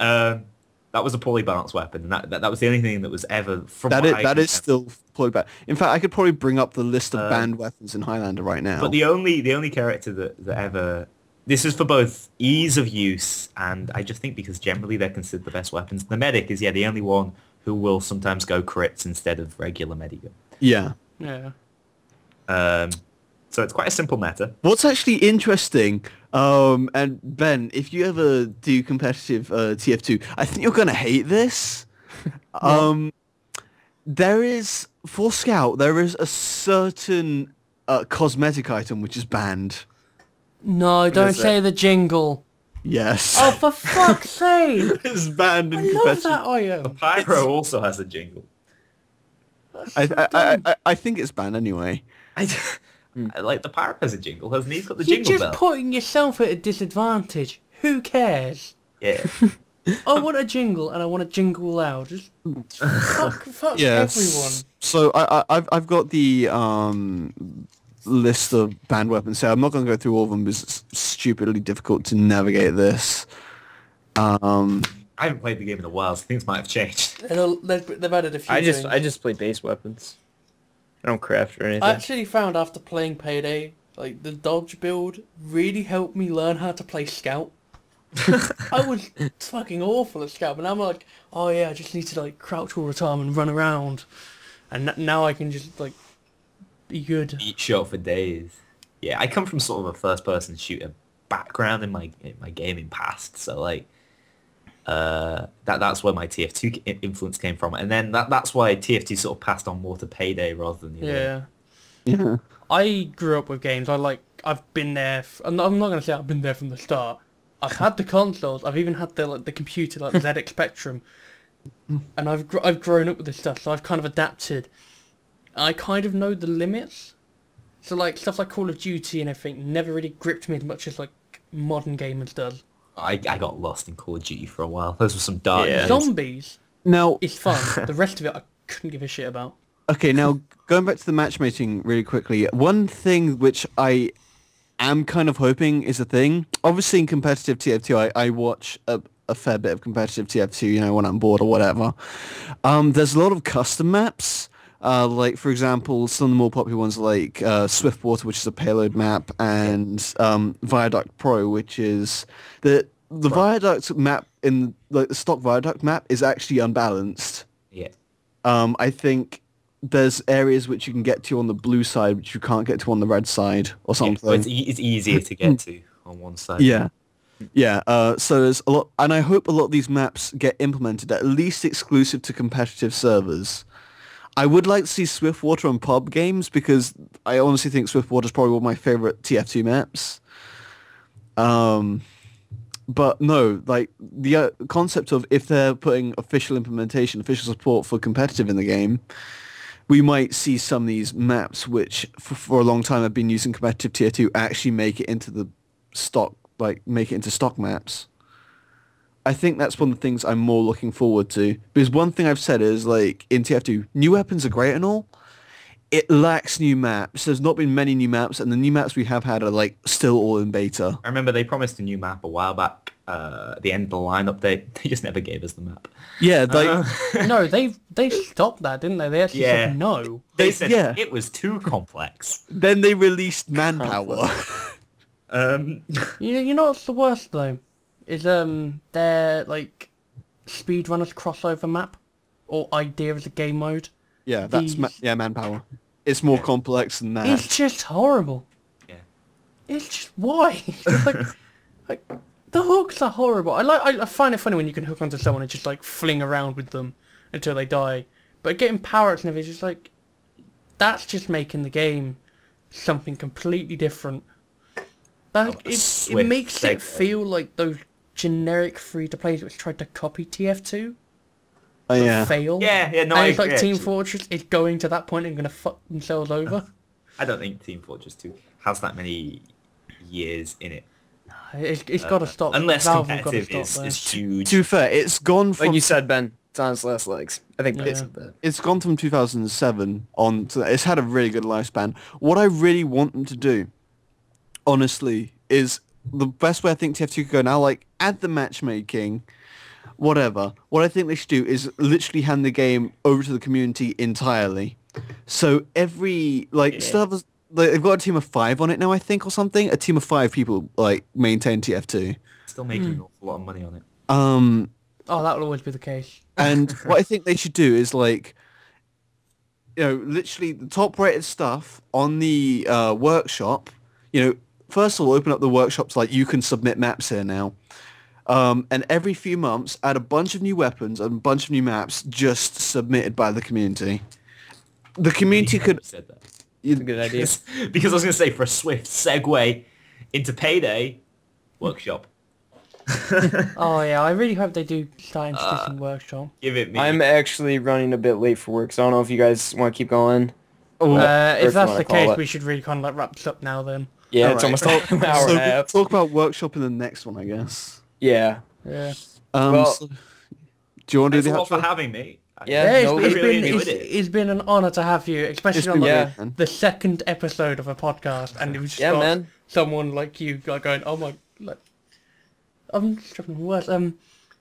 [SPEAKER 3] that was a poorly balanced weapon, and that was the only thing that was ever from
[SPEAKER 2] that is still poorly balanced. In fact, I could probably bring up the list of banned weapons in Highlander right now.
[SPEAKER 3] But the only character that ever... This is for both ease of use, and I just think because generally they're considered the best weapons. The medic is, the only one who will sometimes go crits instead of regular medigun.
[SPEAKER 2] Yeah.
[SPEAKER 4] Yeah.
[SPEAKER 3] So it's quite a simple meta.
[SPEAKER 2] What's actually interesting, and Ben, if you ever do competitive TF2, I think you're going to hate this. There is, for Scout, there is a certain cosmetic item which is banned.
[SPEAKER 4] No, don't say the jingle.
[SPEAKER 2] Yes.
[SPEAKER 4] Oh, for fuck's sake!
[SPEAKER 2] It's banned in
[SPEAKER 4] I love
[SPEAKER 2] competitive.
[SPEAKER 4] that item.
[SPEAKER 3] Pyro also has a jingle.
[SPEAKER 2] I think it's banned anyway.
[SPEAKER 3] I like the Pyro has a jingle, hasn't he? He's got the
[SPEAKER 4] You're
[SPEAKER 3] jingle
[SPEAKER 4] just
[SPEAKER 3] bell.
[SPEAKER 4] putting yourself at a disadvantage. Who cares?
[SPEAKER 3] Yeah.
[SPEAKER 4] I want a jingle, and I want a jingle loud. Just fuck everyone.
[SPEAKER 2] So I've got the list of banned weapons. So I'm not going to go through all of them because it's stupidly difficult to navigate this.
[SPEAKER 3] I haven't played the game in a while, so things might have changed.
[SPEAKER 4] They've added a few
[SPEAKER 1] I
[SPEAKER 4] things.
[SPEAKER 1] just play base weapens. I don't craft or anything.
[SPEAKER 4] I actually found after playing Payday, like the dodge build really helped me learn how to play Scout. I was fucking awful at Scout, but now I'm like, oh yeah, I just need to like crouch all the time and run around, and now I can just like be good.
[SPEAKER 3] Eat shot for days. Yeah, I come from sort of a first-person shooter background in my gaming past, so like that's where my TF2 influence came from, and then that's why TF2 sort of passed on more to Payday rather than the other.
[SPEAKER 2] Yeah.
[SPEAKER 4] I grew up with games. I've been there. I'm not going to say I've been there from the start. I've had the consoles. I've even had the computer, like the ZX Spectrum, and I've grown up with this stuff. So I've kind of adapted. I kind of know the limits. So like stuff like Call of Duty and everything never really gripped me as much as like modern gamers does.
[SPEAKER 3] I got lost in Call of Duty for a while. Those were some dark days.
[SPEAKER 4] Zombies
[SPEAKER 2] Now,
[SPEAKER 4] is fun. The rest of it I couldn't give a shit about.
[SPEAKER 2] okay, now going back to the matchmaking really quickly, one thing which I am kind of hoping is a thing. Obviously, in competitive TF2, I watch a fair bit of competitive TF2, when I'm bored or whatever. There's a lot of custom maps. Like, for example, some of the more popular ones like Swiftwater, which is a payload map, and Viaduct Pro, which is the Viaduct map in like the stock Viaduct map is actually unbalanced.
[SPEAKER 3] Yeah.
[SPEAKER 2] I think there's areas which you can get to on the blue side, which you can't get to on the red side or something.
[SPEAKER 3] Yeah, it's easier to get to on one side.
[SPEAKER 2] Yeah. Yeah, so there's a lot, and I hope a lot of these maps get implemented, at least exclusive to competitive servers. I would like to see Swiftwater on pub games, because I honestly think Swiftwater is probably one of my favourite TF2 maps. But no, like, the concept of if they're putting official implementation, official support for competitive in the game, we might see some of these maps which for a long time have been using competitive tier 2 actually make it into the stock, like make it into stock maps. I think that's one of the things I'm more looking forward to. Because one thing I've said is, like, in TF2, new weapons are great and all. It lacks new maps. There's not been many new maps, and the new maps we have had are, like, still all in beta.
[SPEAKER 3] I remember they promised a new map a while back, the end of the line update, they just never gave us the map.
[SPEAKER 2] Yeah, like
[SPEAKER 4] No, they stopped that, didn't they? They actually
[SPEAKER 3] Yeah.
[SPEAKER 4] said no.
[SPEAKER 3] They said
[SPEAKER 2] yeah.
[SPEAKER 3] it was too complex.
[SPEAKER 2] then they released Manpower.
[SPEAKER 4] You know what's the worst though? Is their like speedrunners crossover map or idea as a game mode.
[SPEAKER 2] Yeah, that's
[SPEAKER 4] These-
[SPEAKER 2] Manpower. It's more complex than that.
[SPEAKER 4] It's just horrible.
[SPEAKER 3] Yeah.
[SPEAKER 4] It's just why? It's just like the hooks are horrible. I find it funny when you can hook onto someone and just like fling around with them until they die. But getting power ups and everything is just like that's just making the game something completely different. Like, it
[SPEAKER 3] swift
[SPEAKER 4] makes it
[SPEAKER 3] segue.
[SPEAKER 4] feel like those generic free-to-plays which tried to copy TF2
[SPEAKER 2] Oh yeah.
[SPEAKER 4] failed.
[SPEAKER 3] Yeah, no,
[SPEAKER 4] and
[SPEAKER 3] I
[SPEAKER 4] it's like
[SPEAKER 3] agree,
[SPEAKER 4] Team
[SPEAKER 3] actually.
[SPEAKER 4] Fortress is going to that point and going to fuck themselves over.
[SPEAKER 3] I don't think Team Fortress 2 has that many years in it.
[SPEAKER 4] It's got to stop.
[SPEAKER 3] Unless
[SPEAKER 4] Valve have
[SPEAKER 3] competitive
[SPEAKER 4] gotta stop there.
[SPEAKER 3] is huge.
[SPEAKER 2] To be fair, it's gone from
[SPEAKER 1] Like you said, Ben, it's on its last legs. I think
[SPEAKER 4] Yeah.
[SPEAKER 1] that's that.
[SPEAKER 2] it's gone from 2007 on to it's had a really good lifespan. What I really want them to do, honestly, is the best way I think TF2 could go now, like add the matchmaking, whatever. What I think they should do is literally hand the game over to the community entirely. So every still have they've got a team of 5 on it now, I think, or something. A team of 5 people like maintain TF2.
[SPEAKER 3] Still making an awful lot of money on it.
[SPEAKER 4] Oh, that will always be the case.
[SPEAKER 2] And what I think they should do is like, literally the top rated stuff on the workshop. First of all, open up the workshops like you can submit maps here now. And every few months, add a bunch of new weapons and a bunch of new maps just submitted by the community. The community could...
[SPEAKER 3] Said that.
[SPEAKER 1] It's a good idea.
[SPEAKER 3] Because I was going to say, for a swift segue into Payday, workshop.
[SPEAKER 4] Oh yeah, I really hope they do start introducing workshop.
[SPEAKER 3] Give it me.
[SPEAKER 1] I'm actually running a bit late for work, so I don't know if you guys want to keep going.
[SPEAKER 4] If
[SPEAKER 1] you
[SPEAKER 4] that's
[SPEAKER 1] wanna
[SPEAKER 4] the
[SPEAKER 1] call
[SPEAKER 4] case,
[SPEAKER 1] it.
[SPEAKER 4] we should really kind of like wrap this up now then.
[SPEAKER 1] Yeah,
[SPEAKER 2] All
[SPEAKER 1] it's
[SPEAKER 2] right.
[SPEAKER 1] almost an hour
[SPEAKER 2] So
[SPEAKER 1] and a half.
[SPEAKER 2] talk about workshop in the next one, I guess.
[SPEAKER 1] Yeah.
[SPEAKER 4] Yeah.
[SPEAKER 1] Well-
[SPEAKER 2] Do you want to do
[SPEAKER 3] Thanks a
[SPEAKER 2] the
[SPEAKER 3] lot for
[SPEAKER 2] outro?
[SPEAKER 3] having me.
[SPEAKER 1] Yeah, no,
[SPEAKER 3] I really enjoyed
[SPEAKER 4] it's been an honour to have you, especially
[SPEAKER 2] It's
[SPEAKER 4] on
[SPEAKER 2] been
[SPEAKER 4] like,
[SPEAKER 1] Yeah.
[SPEAKER 2] man.
[SPEAKER 4] the second episode of a podcast, and it was just
[SPEAKER 1] Yeah,
[SPEAKER 4] got
[SPEAKER 1] man.
[SPEAKER 4] someone like you like going, oh my, like, I'm struggling with words.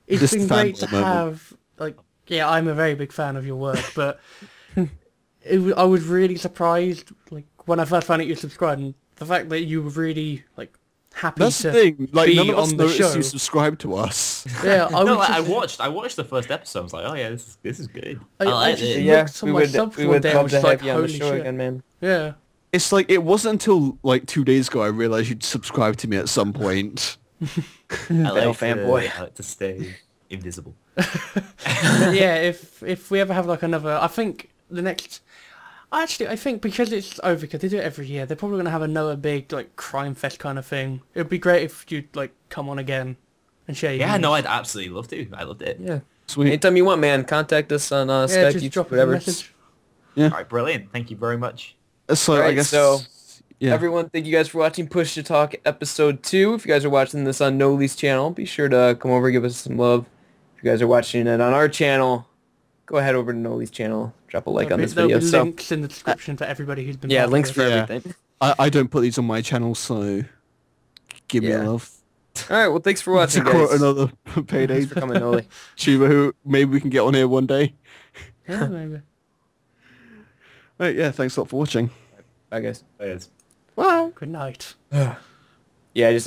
[SPEAKER 4] It's
[SPEAKER 2] Just
[SPEAKER 4] been great to
[SPEAKER 2] fanboy moment.
[SPEAKER 4] have, like, yeah, I'm a very big fan of your work, but I was really surprised, like, when I first found out you subscribed, and the fact that you were really, like, happy
[SPEAKER 2] That's
[SPEAKER 4] to
[SPEAKER 2] the thing. Like
[SPEAKER 4] be
[SPEAKER 2] none of us
[SPEAKER 4] on the
[SPEAKER 2] noticed
[SPEAKER 4] show.
[SPEAKER 2] you subscribe to us.
[SPEAKER 4] Yeah, I
[SPEAKER 3] No,
[SPEAKER 4] was
[SPEAKER 3] like,
[SPEAKER 4] just,
[SPEAKER 3] I watched the first episode. I was like, oh yeah, this is good.
[SPEAKER 4] I
[SPEAKER 3] like
[SPEAKER 4] just
[SPEAKER 3] it.
[SPEAKER 1] Yeah,
[SPEAKER 4] looked on
[SPEAKER 1] we
[SPEAKER 4] my
[SPEAKER 1] would,
[SPEAKER 4] subs
[SPEAKER 1] we
[SPEAKER 4] one
[SPEAKER 1] would
[SPEAKER 4] day and
[SPEAKER 1] love
[SPEAKER 4] was
[SPEAKER 1] to
[SPEAKER 4] like,
[SPEAKER 1] have you on the
[SPEAKER 4] holy
[SPEAKER 1] show
[SPEAKER 4] shit.
[SPEAKER 1] again, man.
[SPEAKER 4] Yeah.
[SPEAKER 2] It's like it wasn't until like 2 days ago I realized you'd subscribe to me at some point.
[SPEAKER 1] Battle fanboy.
[SPEAKER 3] I like to stay invisible.
[SPEAKER 4] But yeah, if we ever have like another, I think the next, actually I think because it's over, because they do it every year, they're probably gonna have another big like crime fest kind of thing. It'd be great if you'd like come on again and share. Your
[SPEAKER 3] Yeah,
[SPEAKER 4] views.
[SPEAKER 3] no, I'd absolutely love to. I loved it.
[SPEAKER 1] Yeah.
[SPEAKER 2] Sweet.
[SPEAKER 1] Anytime you want, man, contact us on
[SPEAKER 4] Yeah,
[SPEAKER 1] Skype,
[SPEAKER 4] just
[SPEAKER 1] YouTube,
[SPEAKER 4] drop us a
[SPEAKER 1] whatever.
[SPEAKER 4] message.
[SPEAKER 3] All right, brilliant. Thank you very much.
[SPEAKER 2] So I
[SPEAKER 1] Alright,
[SPEAKER 2] guess
[SPEAKER 1] so
[SPEAKER 2] yeah.
[SPEAKER 1] everyone, thank you guys for watching Push to Talk episode 2. If you guys are watching this on Kknowley's channel, be sure to come over and give us some love. If you guys are watching it on our channel, go ahead over to Kknowley's channel, drop a like on this
[SPEAKER 4] There'll
[SPEAKER 1] video.
[SPEAKER 4] be
[SPEAKER 1] So
[SPEAKER 4] links in the description for everybody who's been.
[SPEAKER 1] yeah,
[SPEAKER 4] part of
[SPEAKER 1] links
[SPEAKER 4] this.
[SPEAKER 1] for
[SPEAKER 2] Yeah.
[SPEAKER 1] everything.
[SPEAKER 2] I don't put these on my channel, so give me
[SPEAKER 1] Yeah.
[SPEAKER 2] a love.
[SPEAKER 1] All right, well, thanks for
[SPEAKER 2] To
[SPEAKER 1] watching,
[SPEAKER 2] quote
[SPEAKER 1] guys.
[SPEAKER 2] another Payday
[SPEAKER 1] Thanks for coming, Kknowley.
[SPEAKER 2] tuber who maybe we can get on here one day.
[SPEAKER 4] Yeah, maybe.
[SPEAKER 2] Right, yeah, thanks a lot for watching.
[SPEAKER 1] Bye, guys.
[SPEAKER 3] Yes.
[SPEAKER 2] Bye.
[SPEAKER 4] Good night.
[SPEAKER 1] Yeah, just